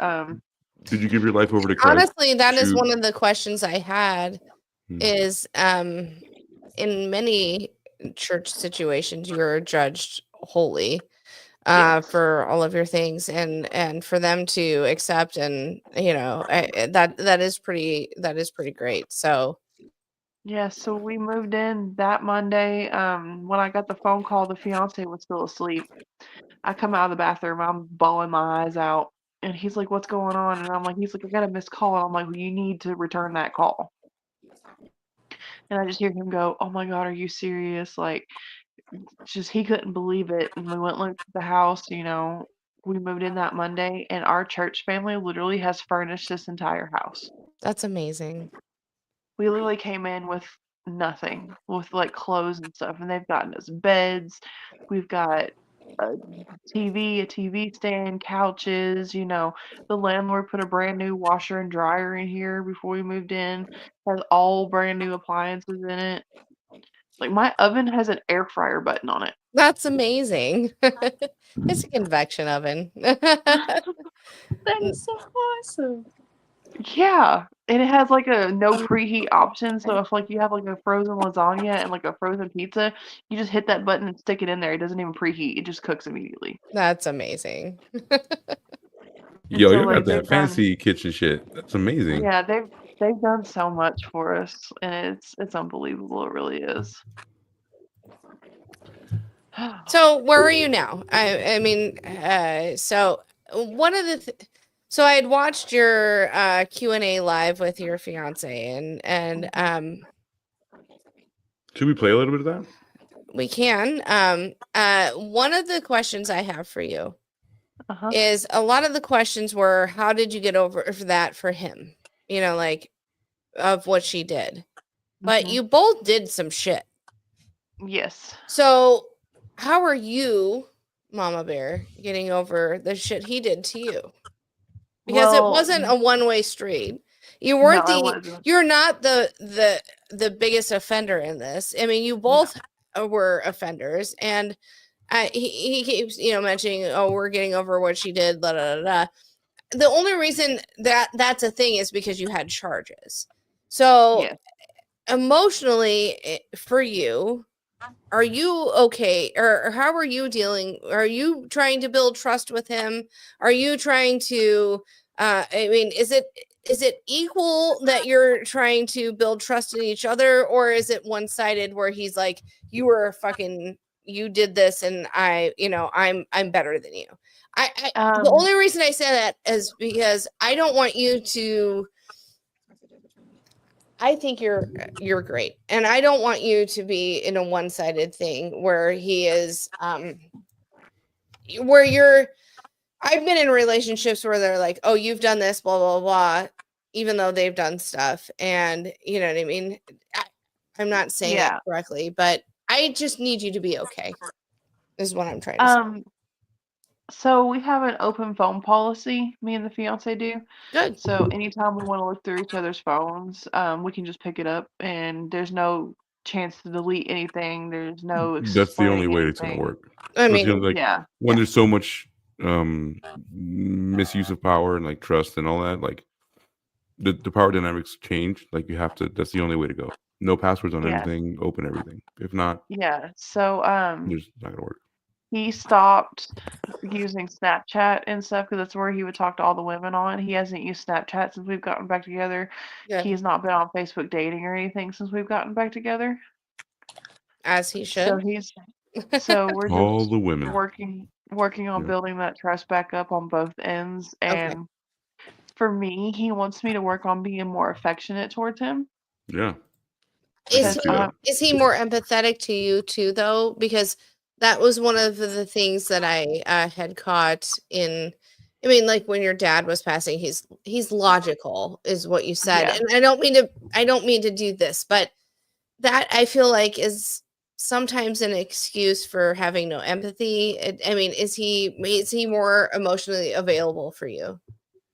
[SPEAKER 1] Did you give your life over to Christ?
[SPEAKER 2] Honestly, that is
[SPEAKER 1] to-
[SPEAKER 2] one of the questions I had
[SPEAKER 1] Hmm.
[SPEAKER 2] is in many church situations you are judged holy
[SPEAKER 3] Yes.
[SPEAKER 2] for all of your things, and for them to accept, and that is pretty great. So
[SPEAKER 3] Yeah, so we moved in that Monday. When I got the phone call, the fiance was still asleep. I come out of the bathroom, I'm bawling my eyes out, and he's like, "What's going on?" And I'm like, he's like, "I got a missed call." And I'm like, "Well, you need to return that call." And I just hear him go, "Oh my God, are you serious?" Like, just he couldn't believe it. And we went and looked at the house, we moved in that Monday, and our church family literally has furnished this entire house.
[SPEAKER 2] that's amazing.
[SPEAKER 3] We literally came in with nothing with like clothes and stuff, and they've gotten us beds. We've got a a TV stand, couches. The landlord put a brand new washer and dryer in here before we moved in. Has all brand new appliances in it. Like my oven has an air fryer button on it.
[SPEAKER 2] That's amazing. It's a convection oven.
[SPEAKER 4] That is so awesome.
[SPEAKER 3] Yeah, and it has like a no preheat option. So if like you have like a frozen lasagna and like a frozen pizza, you just hit that button and stick it in there. It doesn't even preheat. It just cooks immediately.
[SPEAKER 2] That's amazing.
[SPEAKER 3] And
[SPEAKER 1] Yo,
[SPEAKER 3] so
[SPEAKER 1] you got
[SPEAKER 3] like
[SPEAKER 1] that
[SPEAKER 3] they've done,
[SPEAKER 1] fancy kitchen shit. That's amazing.
[SPEAKER 3] yeah, they've done so much for us, and it's unbelievable. It really is.
[SPEAKER 2] So where are you now? I mean, so one of the so I had watched your Q&A live with your fiance, and
[SPEAKER 1] Should we play a little bit of that?
[SPEAKER 2] we can. One of the questions I have for you
[SPEAKER 3] Uh-huh.
[SPEAKER 2] is a lot of the questions were, how did you get over that for him? Like of what she did. But
[SPEAKER 3] Mhm.
[SPEAKER 2] you both did some shit.
[SPEAKER 3] Yes.
[SPEAKER 2] So how are you, Mamabear, getting over the shit he did to you? Because it
[SPEAKER 3] Well,
[SPEAKER 2] wasn't a one-way street. You weren't
[SPEAKER 3] no, it wasn't.
[SPEAKER 2] you're not the biggest offender in this. I mean, you both were offenders, and he keeps mentioning, oh, we're getting over what she did, da da da. The only reason that's a thing is because you had charges. So
[SPEAKER 3] Yes.
[SPEAKER 2] emotionally, for you, are you okay, or how are you dealing? Are you trying to build trust with him? Are you trying to I mean, is it equal that you're trying to build trust in each other, or is it one-sided where he's like, you did this and I'm better than you? The only reason I say that is because I don't want you to, I think you're great, and I don't want you to be in a one-sided thing where he is where you're I've been in relationships where they're like, "Oh, you've done this, blah blah blah," even though they've done stuff, and you know what I mean. I'm not saying that correctly, but I just need you to be okay. Is what I'm trying to say.
[SPEAKER 3] So we have an open phone policy, me and the fiance do.
[SPEAKER 2] Good.
[SPEAKER 3] So anytime we want to look through each other's phones, we can just pick it up, and there's no chance to delete anything. There's no
[SPEAKER 1] That's the only
[SPEAKER 3] explaining
[SPEAKER 1] way it's gonna
[SPEAKER 3] anything.
[SPEAKER 1] work.
[SPEAKER 2] I mean,
[SPEAKER 1] When there's so much misuse of power and like trust and all that, like the power dynamics change. Like you have to. That's the only way to go. No passwords on anything. Open everything. If not,
[SPEAKER 3] so
[SPEAKER 1] it's not gonna work.
[SPEAKER 3] he stopped using Snapchat and stuff because that's where he would talk to all the women on. He hasn't used Snapchat since we've gotten back together.
[SPEAKER 2] Good.
[SPEAKER 3] He's not been on Facebook dating or anything since we've gotten back together.
[SPEAKER 2] As he should.
[SPEAKER 3] So we're
[SPEAKER 1] All
[SPEAKER 3] just
[SPEAKER 1] the women
[SPEAKER 3] working on building that trust back up on both ends. And for me, he wants me to work on being more affectionate towards him.
[SPEAKER 1] Yeah.
[SPEAKER 2] Is he more empathetic to you too, though? Because that was one of the things that I had caught in. I mean, like when your dad was passing, he's logical, is what you said, and I don't mean to do this, but that I feel like is sometimes an excuse for having no empathy. I mean, is he more emotionally available for you?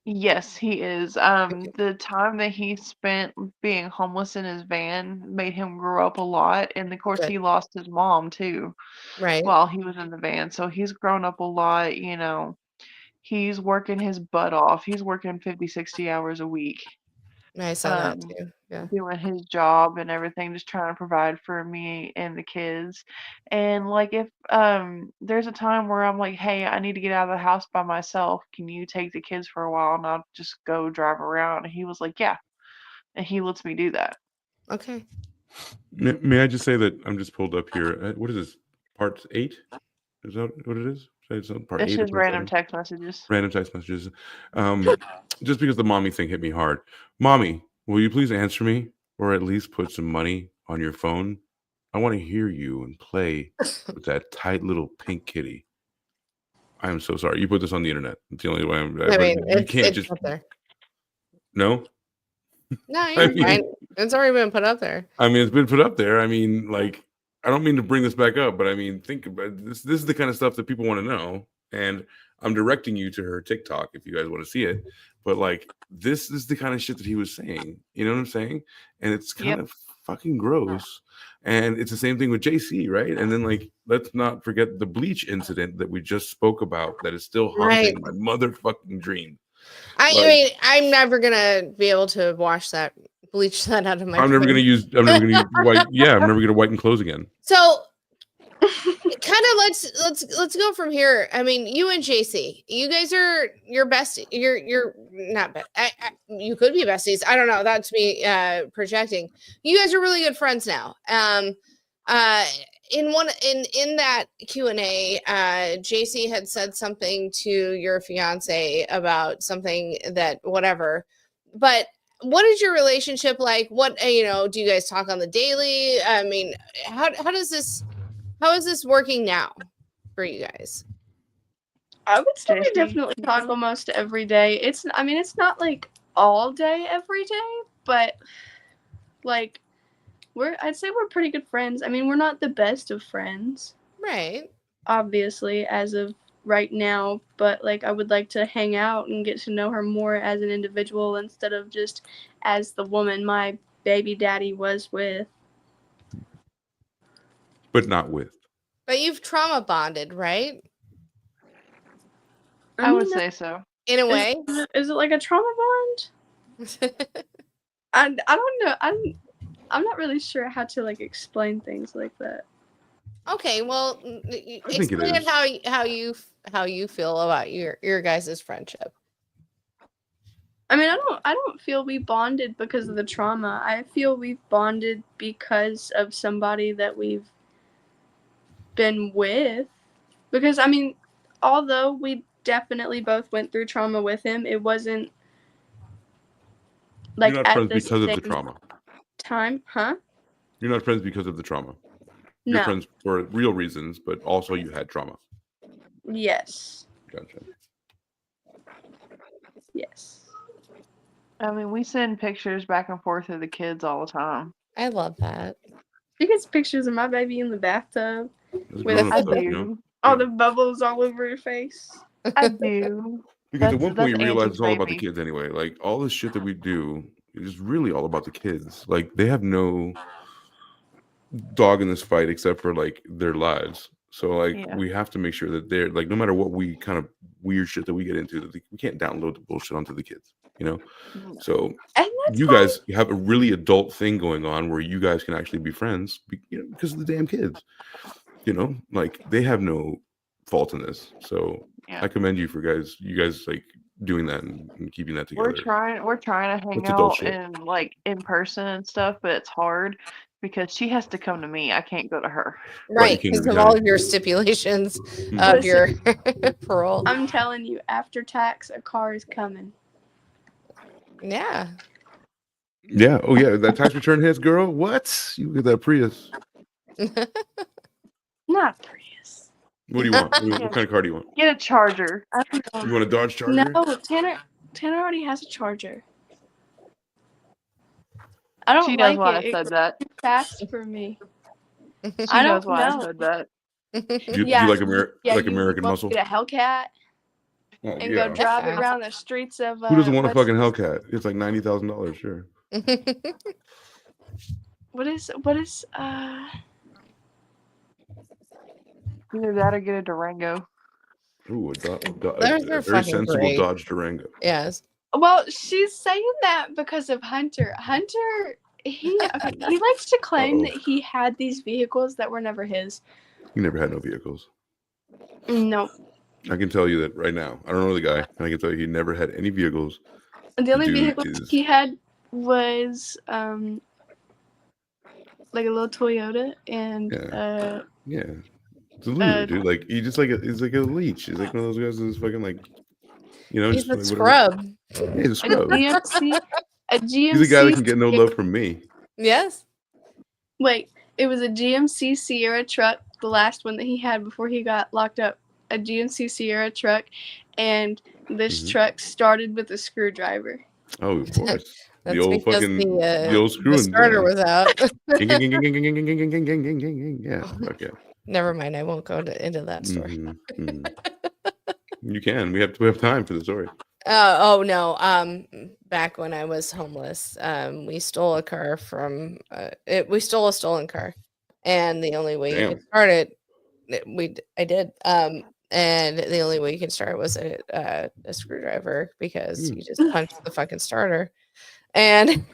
[SPEAKER 3] Yes, he is. The time that he spent being homeless in his van made him grow up a lot, and of course he lost his mom too,
[SPEAKER 2] right,
[SPEAKER 3] while he was in the van. So he's grown up a lot, He's working his butt off. He's working 50, 60 hours a week.
[SPEAKER 2] I saw that too. Yeah.
[SPEAKER 3] Doing his job and everything, just trying to provide for me and the kids. And like if there's a time where I'm like, hey, I need to get out of the house by myself. Can you take the kids for a while and I'll just go drive around? And he was like, yeah. And he lets me do that.
[SPEAKER 2] Okay.
[SPEAKER 1] May I just say that I'm just pulled up here. What is this? Part 8? Is that what it is? It's part 8.
[SPEAKER 3] It's just random text messages.
[SPEAKER 1] Random text messages. Just because the mommy thing hit me hard. Mommy, will you please answer me, or at least put some money on your phone? I want to hear you and play with that tight little pink kitty. I am so sorry. You put this on the internet. It's the only way. You can't just.
[SPEAKER 2] there.
[SPEAKER 1] No.
[SPEAKER 2] No, you're
[SPEAKER 1] mean-
[SPEAKER 2] fine. It's already been put up there.
[SPEAKER 1] I mean, it's been put up there. I mean, like, I don't mean to bring this back up, but I mean, think about this. This is the kind of stuff that people want to know. And I'm directing you to her TikTok if you guys want to see it. But like, this is the kind of shit that he was saying. You know what I'm saying? And it's kind of fucking gross. And it's the same thing with JC, right? And then like, let's not forget the bleach incident that we just spoke about that is still haunting my motherfucking dream.
[SPEAKER 2] I mean, I'm never gonna be able to wash that, bleach that out of my.
[SPEAKER 1] I'm never gonna use white. Yeah, I'm never gonna whiten clothes again.
[SPEAKER 2] So, kind of let's go from here. I mean, you and JC, you guys are your best. You're not best. You could be besties. I don't know. That's me projecting. You guys are really good friends now. In that Q&A, JC had said something to your fiance about something that whatever. But what is your relationship like? What do you guys talk on the daily? I mean, how is this working now for you guys?
[SPEAKER 4] I would say we
[SPEAKER 3] JC?
[SPEAKER 4] definitely talk almost every day. It's not like all day every day, but like I'd say we're pretty good friends. I mean, we're not the best of friends,
[SPEAKER 2] Right.
[SPEAKER 4] obviously, as of right now, but like I would like to hang out and get to know her more as an individual instead of just as the woman my baby daddy was with.
[SPEAKER 1] But not with.
[SPEAKER 2] But you've trauma bonded, right?
[SPEAKER 3] I would
[SPEAKER 4] mean,
[SPEAKER 3] say so.
[SPEAKER 2] In a way.
[SPEAKER 4] Is it like a trauma bond? I don't know. I'm not really sure how to like explain things like that.
[SPEAKER 2] Okay, well,
[SPEAKER 1] I think it
[SPEAKER 2] explain
[SPEAKER 1] is.
[SPEAKER 2] how you feel about your guys' friendship.
[SPEAKER 4] I mean, I don't feel we bonded because of the trauma. I feel we've bonded because of somebody that we've been with. Because I mean, although we definitely both went through trauma with him, it wasn't like
[SPEAKER 1] You're not
[SPEAKER 4] at
[SPEAKER 1] friends
[SPEAKER 4] the
[SPEAKER 1] because of the
[SPEAKER 4] same
[SPEAKER 1] trauma.
[SPEAKER 4] time, huh?
[SPEAKER 1] You're not friends because of the trauma. You're
[SPEAKER 4] No.
[SPEAKER 1] friends for real reasons, but also you had trauma.
[SPEAKER 4] Yes.
[SPEAKER 1] Gotcha.
[SPEAKER 4] Yes.
[SPEAKER 3] I mean, we send pictures back and forth of the kids all the time.
[SPEAKER 2] I love that.
[SPEAKER 4] She gets pictures of my baby in the bathtub
[SPEAKER 1] That's
[SPEAKER 4] with
[SPEAKER 1] grown-up
[SPEAKER 3] I
[SPEAKER 1] stuff,
[SPEAKER 3] do.
[SPEAKER 1] you know?
[SPEAKER 4] all
[SPEAKER 1] Yeah.
[SPEAKER 4] the bubbles all over her face.
[SPEAKER 3] I do.
[SPEAKER 1] Because at one point you
[SPEAKER 3] that's
[SPEAKER 1] realize
[SPEAKER 3] Angie's
[SPEAKER 1] it's all about the
[SPEAKER 3] baby.
[SPEAKER 1] kids anyway. Like all this shit that we do is really all about the kids. Like they have no dog in this fight except for like their lives. So like we have to make sure that they're like no matter what we kind of weird shit that we get into, that we can't download the bullshit onto the kids, you know? So
[SPEAKER 4] And that's
[SPEAKER 1] you
[SPEAKER 4] fine.
[SPEAKER 1] guys have a really adult thing going on where you guys can actually be friends, because of the damn kids. You know, like they have no fault in this. So I commend you you guys like doing that and keeping that together.
[SPEAKER 3] We're trying to hang
[SPEAKER 1] It's adult
[SPEAKER 3] out
[SPEAKER 1] shit.
[SPEAKER 3] and like in person and stuff, but it's hard because she has to come to me. I can't go to her.
[SPEAKER 2] Right, because of all of your stipulations of your parole.
[SPEAKER 4] I'm telling you, after tax, a car is coming.
[SPEAKER 2] Yeah.
[SPEAKER 1] Yeah. Oh yeah. That tax return hits, girl. What? You get that Prius.
[SPEAKER 4] Not Prius.
[SPEAKER 1] What do you want? What kind of car do you want?
[SPEAKER 3] Get a Charger.
[SPEAKER 4] I don't know.
[SPEAKER 1] You want a Dodge Charger?
[SPEAKER 4] No, Tanner already has a Charger. I don't
[SPEAKER 3] She knows
[SPEAKER 4] like
[SPEAKER 3] why
[SPEAKER 4] it.
[SPEAKER 3] I said that.
[SPEAKER 4] It's too fast for me.
[SPEAKER 3] She
[SPEAKER 4] I
[SPEAKER 3] knows
[SPEAKER 4] don't
[SPEAKER 3] why
[SPEAKER 4] know.
[SPEAKER 3] I said that.
[SPEAKER 1] Do you like American
[SPEAKER 4] you
[SPEAKER 1] Muscle?
[SPEAKER 4] Get a Hellcat
[SPEAKER 1] Oh,
[SPEAKER 4] and go drive it around the streets of.
[SPEAKER 1] Who doesn't want a
[SPEAKER 4] what's
[SPEAKER 1] fucking
[SPEAKER 4] this-
[SPEAKER 1] Hellcat? It's like $90,000, sure.
[SPEAKER 4] What is
[SPEAKER 3] Either that or get a Durango.
[SPEAKER 1] Ooh, a
[SPEAKER 2] Those
[SPEAKER 1] very
[SPEAKER 2] are fucking
[SPEAKER 1] sensible
[SPEAKER 2] great.
[SPEAKER 1] Dodge Durango.
[SPEAKER 2] Yes.
[SPEAKER 4] Well, she's saying that because of Hunter. Hunter, he likes to claim that he had these vehicles that were never his.
[SPEAKER 1] He never had no vehicles.
[SPEAKER 4] No.
[SPEAKER 1] I can tell you that right now. I don't know the guy, and I can tell you he never had any vehicles.
[SPEAKER 4] The only
[SPEAKER 1] Dude
[SPEAKER 4] vehicles he had was like a little Toyota and
[SPEAKER 1] Yeah. It's a loser, dude. Like he's like a leech. He's like one of those guys who's fucking like,
[SPEAKER 2] he's
[SPEAKER 1] just
[SPEAKER 2] a
[SPEAKER 1] like,
[SPEAKER 2] scrub.
[SPEAKER 1] Yeah, he's a scrub.
[SPEAKER 4] a GMC.
[SPEAKER 1] He's a guy that can get no love from me.
[SPEAKER 2] Yes.
[SPEAKER 4] Wait, it was a GMC Sierra truck, the last one that he had before he got locked up. A GMC Sierra truck, and this truck started with a screwdriver.
[SPEAKER 1] Oh, of course.
[SPEAKER 2] That's
[SPEAKER 1] the old
[SPEAKER 2] because
[SPEAKER 1] fucking
[SPEAKER 2] the
[SPEAKER 1] old
[SPEAKER 2] the
[SPEAKER 1] screwing.
[SPEAKER 2] starter was out.
[SPEAKER 1] Yeah, fuck yeah.
[SPEAKER 2] Never mind. I won't go into that story.
[SPEAKER 1] You can. We have time for the story.
[SPEAKER 2] Oh no. Back when I was homeless, we stole a car from we stole a stolen car, and the only way you could start it, I did. And the only way you can start it was a screwdriver because you just punched the fucking starter, and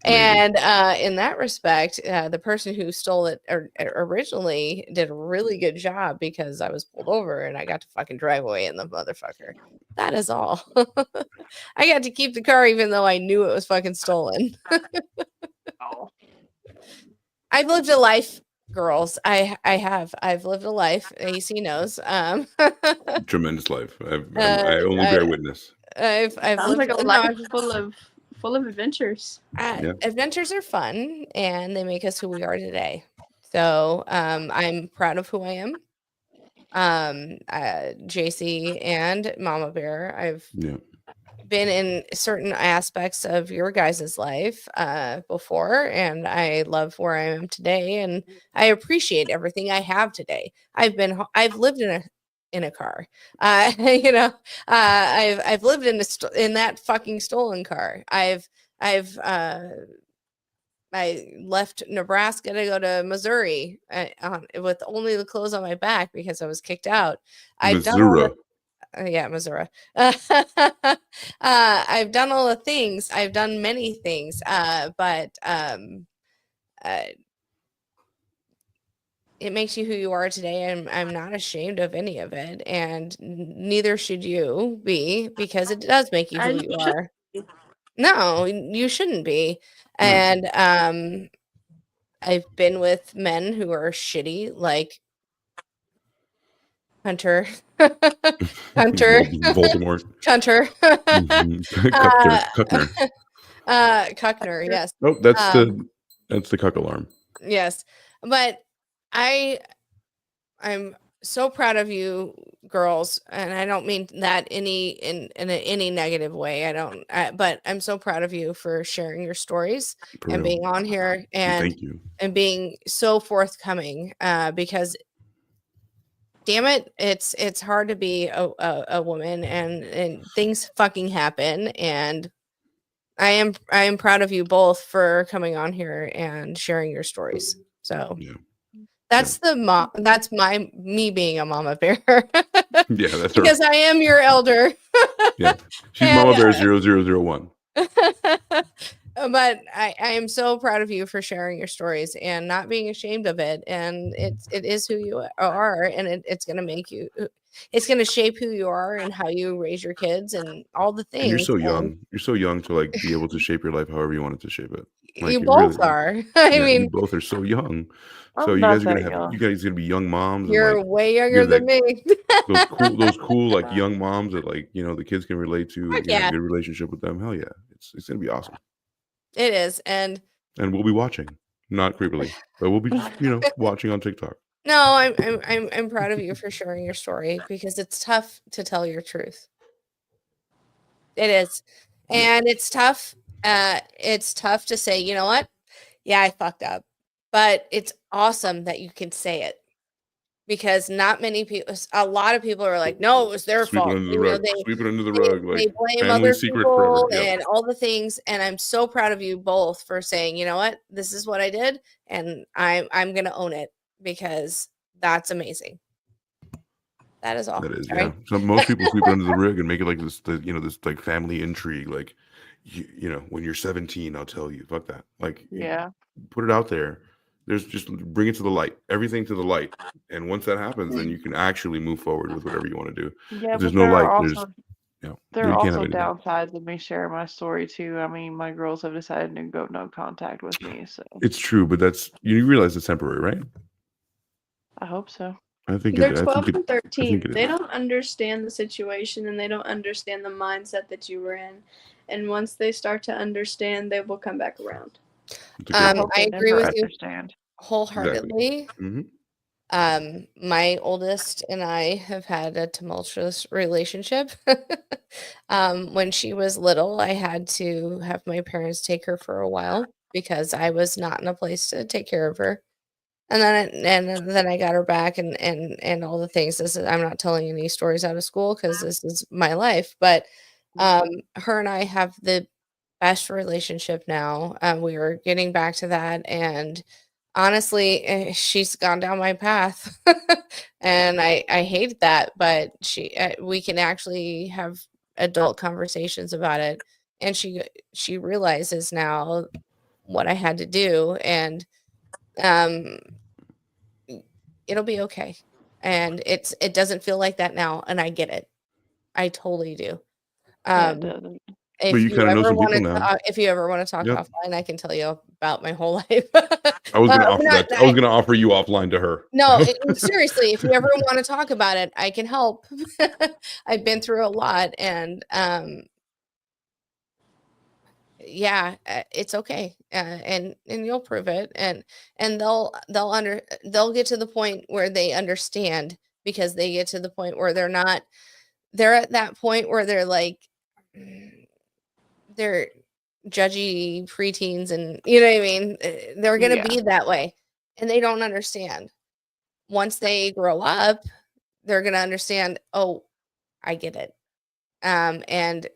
[SPEAKER 2] and in that respect, the person who stole it originally did a really good job because I was pulled over and I got to fucking drive away in the motherfucker. That is all. I got to keep the car even though I knew it was fucking stolen.
[SPEAKER 3] Oh.
[SPEAKER 2] I've lived a life, girls. I've lived a life. AC knows.
[SPEAKER 1] Tremendous life. I only bear witness.
[SPEAKER 2] I've
[SPEAKER 4] Sounds
[SPEAKER 2] lived
[SPEAKER 4] like a life full of adventures.
[SPEAKER 2] Adventures are fun and they make us who we are today. So I'm proud of who I am. JC and Mama Bear, I've been in certain aspects of your guys' life before, and I love where I am today, and I appreciate everything I have today. I've lived in a car. I've lived in that fucking stolen car. I left Nebraska to go to Missouri with only the clothes on my back because I was kicked out.
[SPEAKER 1] Missouri.
[SPEAKER 2] Missouri. I've done all the things. I've done many things, but it makes you who you are today, and I'm not ashamed of any of it, and neither should you be, because it does make you who you are. No, you shouldn't be. And I've been with men who are shitty, like Hunter,
[SPEAKER 1] Voldemort,
[SPEAKER 2] Hunter,
[SPEAKER 1] Cuckner.
[SPEAKER 2] Cuckner. Yes.
[SPEAKER 1] Oh, that's the cuck alarm.
[SPEAKER 2] Yes, but I'm so proud of you girls, and I don't mean that in any negative way. I don't, but I'm so proud of you for sharing your stories and being on here
[SPEAKER 1] Thank you.
[SPEAKER 2] and being so forthcoming. Because damn it, it's hard to be a woman, and things fucking happen, and I am proud of you both for coming on here and sharing your stories. So that's me being a mama bear.
[SPEAKER 1] Yeah, that's
[SPEAKER 2] because I am your elder.
[SPEAKER 1] Yeah, she's Mama Bear 0001.
[SPEAKER 2] But I am so proud of you for sharing your stories and not being ashamed of it. And it is who you are, and it's going to make you. It's going to shape who you are and how you raise your kids and all the things.
[SPEAKER 1] And you're so young. You're so young to like be able to shape your life however you wanted to shape it. Like,
[SPEAKER 2] you both are. I mean,
[SPEAKER 1] you both are so young. So
[SPEAKER 3] I'm
[SPEAKER 1] you guys
[SPEAKER 3] not
[SPEAKER 1] are
[SPEAKER 3] that
[SPEAKER 1] you guys are gonna be young moms.
[SPEAKER 2] You're
[SPEAKER 1] and, like,
[SPEAKER 2] way younger than me.
[SPEAKER 1] those cool like young moms that like the kids can relate to. And,
[SPEAKER 2] yeah.
[SPEAKER 1] Good relationship with them. Hell yeah, it's gonna be awesome.
[SPEAKER 2] It is, and
[SPEAKER 1] we'll be watching, not creepily, but we'll be just watching on TikTok.
[SPEAKER 2] No, I'm proud of you for sharing your story because it's tough to tell your truth. It is. And it's tough. It's tough to say, you know what? Yeah, I fucked up. But it's awesome that you can say it. Because not many people, a lot of people are like, no, it was their fault.
[SPEAKER 1] Sweep it under the rug. Like,
[SPEAKER 2] they blame
[SPEAKER 1] family
[SPEAKER 2] other
[SPEAKER 1] secret
[SPEAKER 2] people
[SPEAKER 1] forever.
[SPEAKER 2] and all the things. And I'm so proud of you both for saying, you know what? This is what I did. And I'm going to own it because that's amazing. That is all.
[SPEAKER 1] That is, yeah. So most people sweep it under the rug and make it like this, this like family intrigue. Like, when you're 17, I'll tell you. Fuck that. Like, put it out there. There's just bring it to the light. Everything to the light. And once that happens, then you can actually move forward with whatever you want to do.
[SPEAKER 3] Yeah,
[SPEAKER 1] if there's
[SPEAKER 3] but
[SPEAKER 1] no
[SPEAKER 3] there
[SPEAKER 1] light.
[SPEAKER 3] are also, there are
[SPEAKER 1] you can't
[SPEAKER 3] also
[SPEAKER 1] have anything.
[SPEAKER 3] downsides of me sharing my story too. I mean, my girls have decided to go no contact with me. So
[SPEAKER 1] it's true, but that's you realize it's temporary, right?
[SPEAKER 3] I hope so.
[SPEAKER 1] I think
[SPEAKER 4] they're 12 and 13.
[SPEAKER 3] They
[SPEAKER 4] don't understand the situation and they don't understand the mindset that you were in. And once they start to understand, they will come back around.
[SPEAKER 2] I agree with you wholeheartedly.
[SPEAKER 1] Exactly.
[SPEAKER 2] My oldest and I have had a tumultuous relationship. When she was little, I had to have my parents take her for a while because I was not in a place to take care of her. And then I got her back and all the things. I'm not telling any stories out of school because this is my life. But her and I have the best relationship now. We were getting back to that, and honestly, she's gone down my path, and I hate that. But we can actually have adult conversations about it, and she realizes now what I had to do, and um it'll be okay. And it doesn't feel like that now, and I get it. I totally do.
[SPEAKER 3] Yeah, it
[SPEAKER 2] Um,
[SPEAKER 3] doesn't.
[SPEAKER 1] But you kind of know some people now.
[SPEAKER 2] If you ever want to talk
[SPEAKER 1] Yep.
[SPEAKER 2] offline, I can tell you about my whole life.
[SPEAKER 1] I was gonna
[SPEAKER 2] We're
[SPEAKER 1] offer
[SPEAKER 2] not-
[SPEAKER 1] that. I was gonna offer you offline to her.
[SPEAKER 2] No, seriously, if you ever want to talk about it, I can help. I've been through a lot, and yeah, it's okay, and you'll prove it, and they'll get to the point where they understand, because they get to the point where they're at that point where they're like, they're judgy preteens, and you know what I mean. They're gonna
[SPEAKER 3] Yeah.
[SPEAKER 2] be that way, and they don't understand. Once they grow up, they're gonna understand. Oh, I get it. And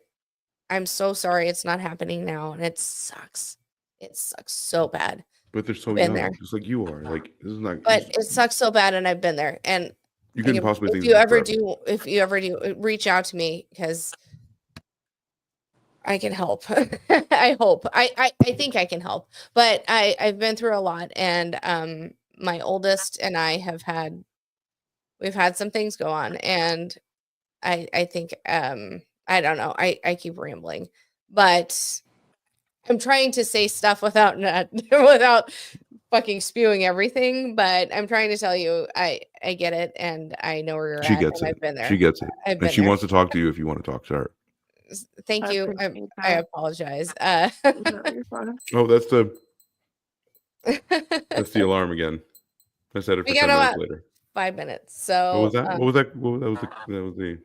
[SPEAKER 2] I'm so sorry it's not happening now, and it sucks. It sucks so bad.
[SPEAKER 1] But they're so
[SPEAKER 2] Been
[SPEAKER 1] young,
[SPEAKER 2] there.
[SPEAKER 1] just like you are. Like this is not.
[SPEAKER 2] But it sucks so bad, and I've been there. And
[SPEAKER 1] You couldn't possibly think
[SPEAKER 2] if you
[SPEAKER 1] this
[SPEAKER 2] ever
[SPEAKER 1] forever.
[SPEAKER 2] do, reach out to me, because I can help. I hope. I think I can help. But I've been through a lot, and my oldest and I we've had some things go on, and I think I don't know. I keep rambling, but I'm trying to say stuff without not without fucking spewing everything. But I'm trying to tell you, I get it, and I know where you're
[SPEAKER 1] She
[SPEAKER 2] at,
[SPEAKER 1] gets
[SPEAKER 2] and
[SPEAKER 1] it.
[SPEAKER 2] I've been there.
[SPEAKER 1] She gets it,
[SPEAKER 2] I've
[SPEAKER 1] and
[SPEAKER 2] been
[SPEAKER 1] she
[SPEAKER 2] there.
[SPEAKER 1] wants to talk to you if you want to talk to her.
[SPEAKER 2] Thank
[SPEAKER 3] I
[SPEAKER 2] you.
[SPEAKER 3] appreciate
[SPEAKER 2] I
[SPEAKER 3] that.
[SPEAKER 2] apologize.
[SPEAKER 3] No, you're fine.
[SPEAKER 1] Oh, that's the alarm again. I said it for
[SPEAKER 2] We
[SPEAKER 1] 10
[SPEAKER 2] got
[SPEAKER 1] minutes
[SPEAKER 2] about
[SPEAKER 1] later.
[SPEAKER 2] 5 minutes.
[SPEAKER 1] What
[SPEAKER 2] So
[SPEAKER 1] was that? What was that? That was the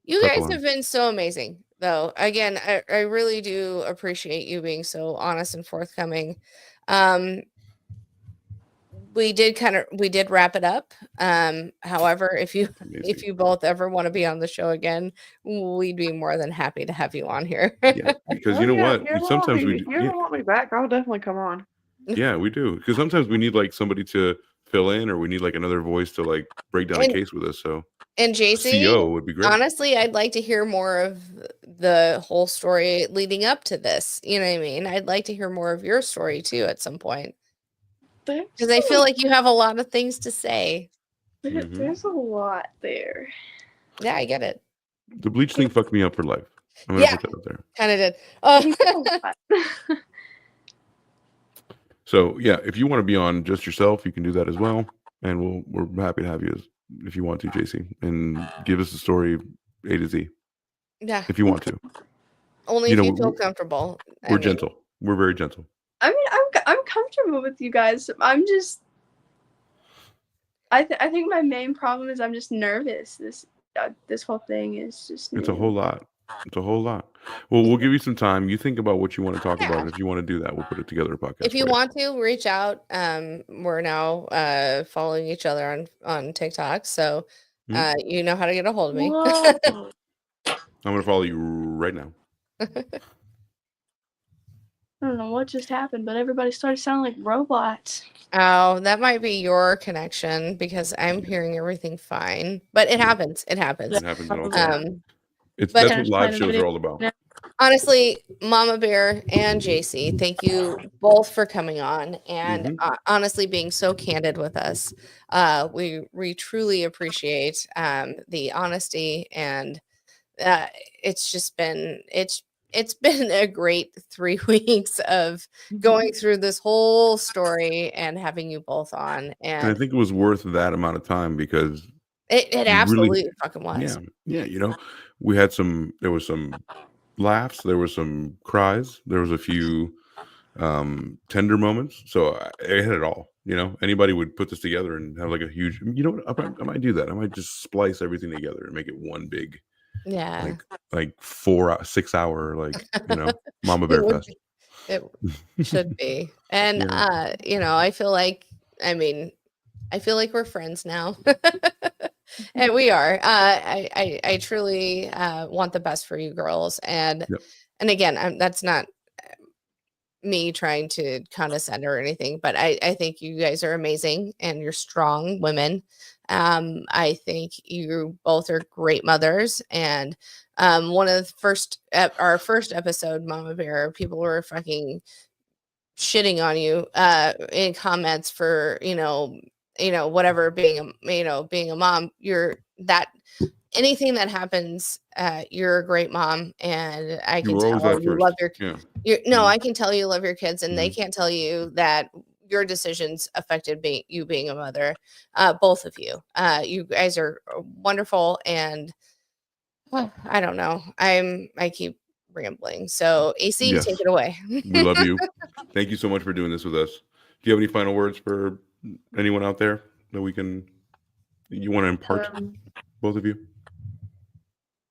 [SPEAKER 2] you
[SPEAKER 1] prep
[SPEAKER 2] guys
[SPEAKER 1] alarm.
[SPEAKER 2] have been so amazing, though. Again, I really do appreciate you being so honest and forthcoming. We did wrap it up. However, if you
[SPEAKER 1] Amazing.
[SPEAKER 2] both ever want to be on the show again, we'd be more than happy to have you on here.
[SPEAKER 1] Yeah, because you know what?
[SPEAKER 3] If you ever
[SPEAKER 1] Sometimes we
[SPEAKER 3] if you ever want me back, I'll definitely come on.
[SPEAKER 1] yeah, we do. Because sometimes we need like somebody to fill in, or we need like another voice to like break down a
[SPEAKER 2] And-
[SPEAKER 1] case with us. So
[SPEAKER 2] And JC,
[SPEAKER 1] CO would be great.
[SPEAKER 2] honestly, I'd like to hear more of the whole story leading up to this. You know what I mean? I'd like to hear more of your story too at some point, because I feel like you have a lot of things to say.
[SPEAKER 1] Mhm.
[SPEAKER 4] There's a lot there.
[SPEAKER 2] Yeah, I get it.
[SPEAKER 1] The bleach thing fucked me up for life. I'm gonna
[SPEAKER 2] Yeah.
[SPEAKER 1] put that up there.
[SPEAKER 2] Kind of did.
[SPEAKER 1] So yeah, if you want to be on just yourself, you can do that as well, and we're happy to have you if you want to, JC, and give us the story A to Z
[SPEAKER 2] Yeah.
[SPEAKER 1] if you want to.
[SPEAKER 2] Only
[SPEAKER 1] You
[SPEAKER 2] if
[SPEAKER 1] know,
[SPEAKER 2] you feel comfortable.
[SPEAKER 1] We're gentle. We're very gentle.
[SPEAKER 4] I mean, I'm comfortable with you guys. I'm just, I think my main problem is I'm just nervous. This whole thing is just.
[SPEAKER 1] It's a
[SPEAKER 4] new.
[SPEAKER 1] whole lot. It's a whole lot. Well, we'll give you some time. You think about what you want to talk about.
[SPEAKER 2] Yeah.
[SPEAKER 1] And if you want to do that, we'll put it together a podcast.
[SPEAKER 2] If you
[SPEAKER 1] for
[SPEAKER 2] want to reach out, we're now following each other on TikTok, so you know how to get a hold of me.
[SPEAKER 4] Whoa.
[SPEAKER 1] I'm gonna follow you right now.
[SPEAKER 4] I don't know what just happened, but everybody started sounding like robots.
[SPEAKER 2] Oh, that might be your connection, because I'm hearing everything fine. But it happens. It happens.
[SPEAKER 1] It happens all the time.
[SPEAKER 2] But-
[SPEAKER 1] That's what live shows are all about.
[SPEAKER 2] Honestly, Mama Bear and JC, thank you both for coming on and honestly being so candid with us. We truly appreciate the honesty, and it's just been it's been a great 3 weeks of going through this whole story and having you both on,
[SPEAKER 1] And I
[SPEAKER 2] and
[SPEAKER 1] think it was worth that amount of time because
[SPEAKER 2] it absolutely fucking was.
[SPEAKER 1] yeah, you know, there was some laughs, there was some cries, there was a few tender moments. So I had it all. You know, anybody would put this together and have like a huge. You know what? I might do that. I might just splice everything together and make it one big,
[SPEAKER 2] Yeah.
[SPEAKER 1] like 6 hour, like Mama
[SPEAKER 2] It
[SPEAKER 1] Bear
[SPEAKER 2] would
[SPEAKER 1] Fest.
[SPEAKER 2] be. It should be. And
[SPEAKER 1] Yeah.
[SPEAKER 2] I feel like I feel like we're friends now. And we are. I truly want the best for you girls. And
[SPEAKER 1] Yep.
[SPEAKER 2] again, that's not me trying to condescend or anything, but I think you guys are amazing and you're strong women. I think you both are great mothers. And one of the our first episode, Mama Bear, people were fucking shitting on you in comments for whatever, being a mom. You're that anything that happens, you're a great mom, and I
[SPEAKER 1] You
[SPEAKER 2] can
[SPEAKER 1] were always
[SPEAKER 2] tell
[SPEAKER 1] that
[SPEAKER 2] you
[SPEAKER 1] first.
[SPEAKER 2] love your
[SPEAKER 1] Yeah.
[SPEAKER 2] I can tell you love your kids, and they can't tell you that your decisions affected you being a mother. Both of you, you guys are wonderful, and I don't know. I keep rambling. So AC,
[SPEAKER 1] Yes.
[SPEAKER 2] take it away.
[SPEAKER 1] We love you. Thank you so much for doing this with us. Do you have any final words for anyone out there that you want to impart, both of you?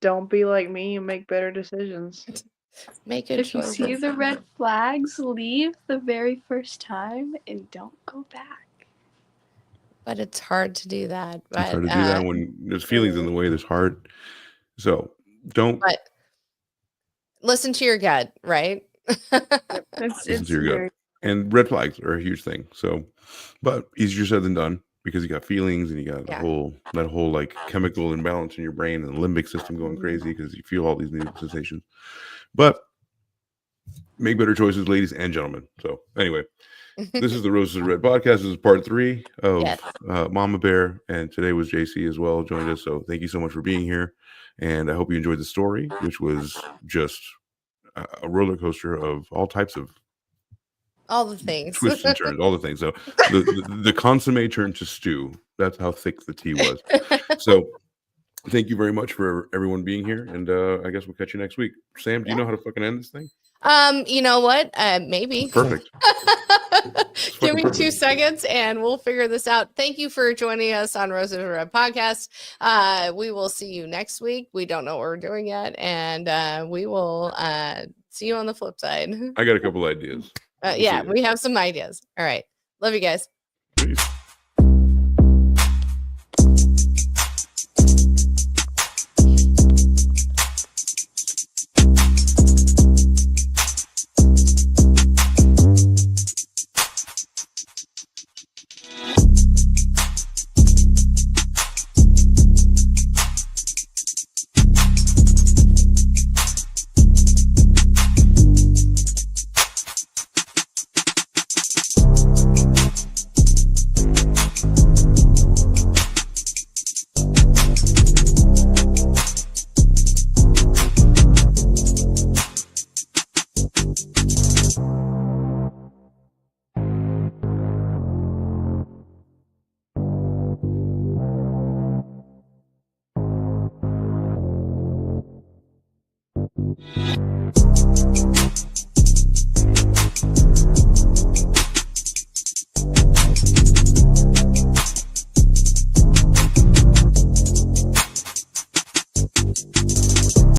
[SPEAKER 3] Don't be like me and make better decisions.
[SPEAKER 2] Make good
[SPEAKER 4] If you
[SPEAKER 2] choices.
[SPEAKER 4] see the red flags, leave the very first time and don't go back.
[SPEAKER 2] But it's hard to do that. But
[SPEAKER 1] It's hard to do that when there's feelings in the way. There's heart. So don't.
[SPEAKER 2] But listen to your gut, right?
[SPEAKER 1] Listen to your gut. And red flags are a huge thing. So, but easier said than done, because you got feelings and you got that whole like chemical imbalance in your brain and the limbic system going crazy because you feel all these new sensations. But make better choices, ladies and gentlemen. So anyway, this is the Roses of Red podcast. This is part 3 of Mama Bear, and today was JC as well, joined us. So thank you so much for being here, and I hope you enjoyed the story, which was just a roller coaster of all types of
[SPEAKER 2] all the things,
[SPEAKER 1] twists and turns, all the things. So the consomme turned to stew. That's how thick the tea was. So thank you very much for everyone being here, and I guess we'll catch you next week. Sam, do you know how to fucking end this thing?
[SPEAKER 2] You know what? Maybe.
[SPEAKER 1] Perfect.
[SPEAKER 2] Give me 2 seconds and we'll figure this out. Thank you for joining us on Roses of Red podcast. We will see you next week. We don't know what we're doing yet, and we will see you on the flip side.
[SPEAKER 1] I got a couple ideas.
[SPEAKER 2] We have some ideas. All right. Love you guys.
[SPEAKER 1] Peace.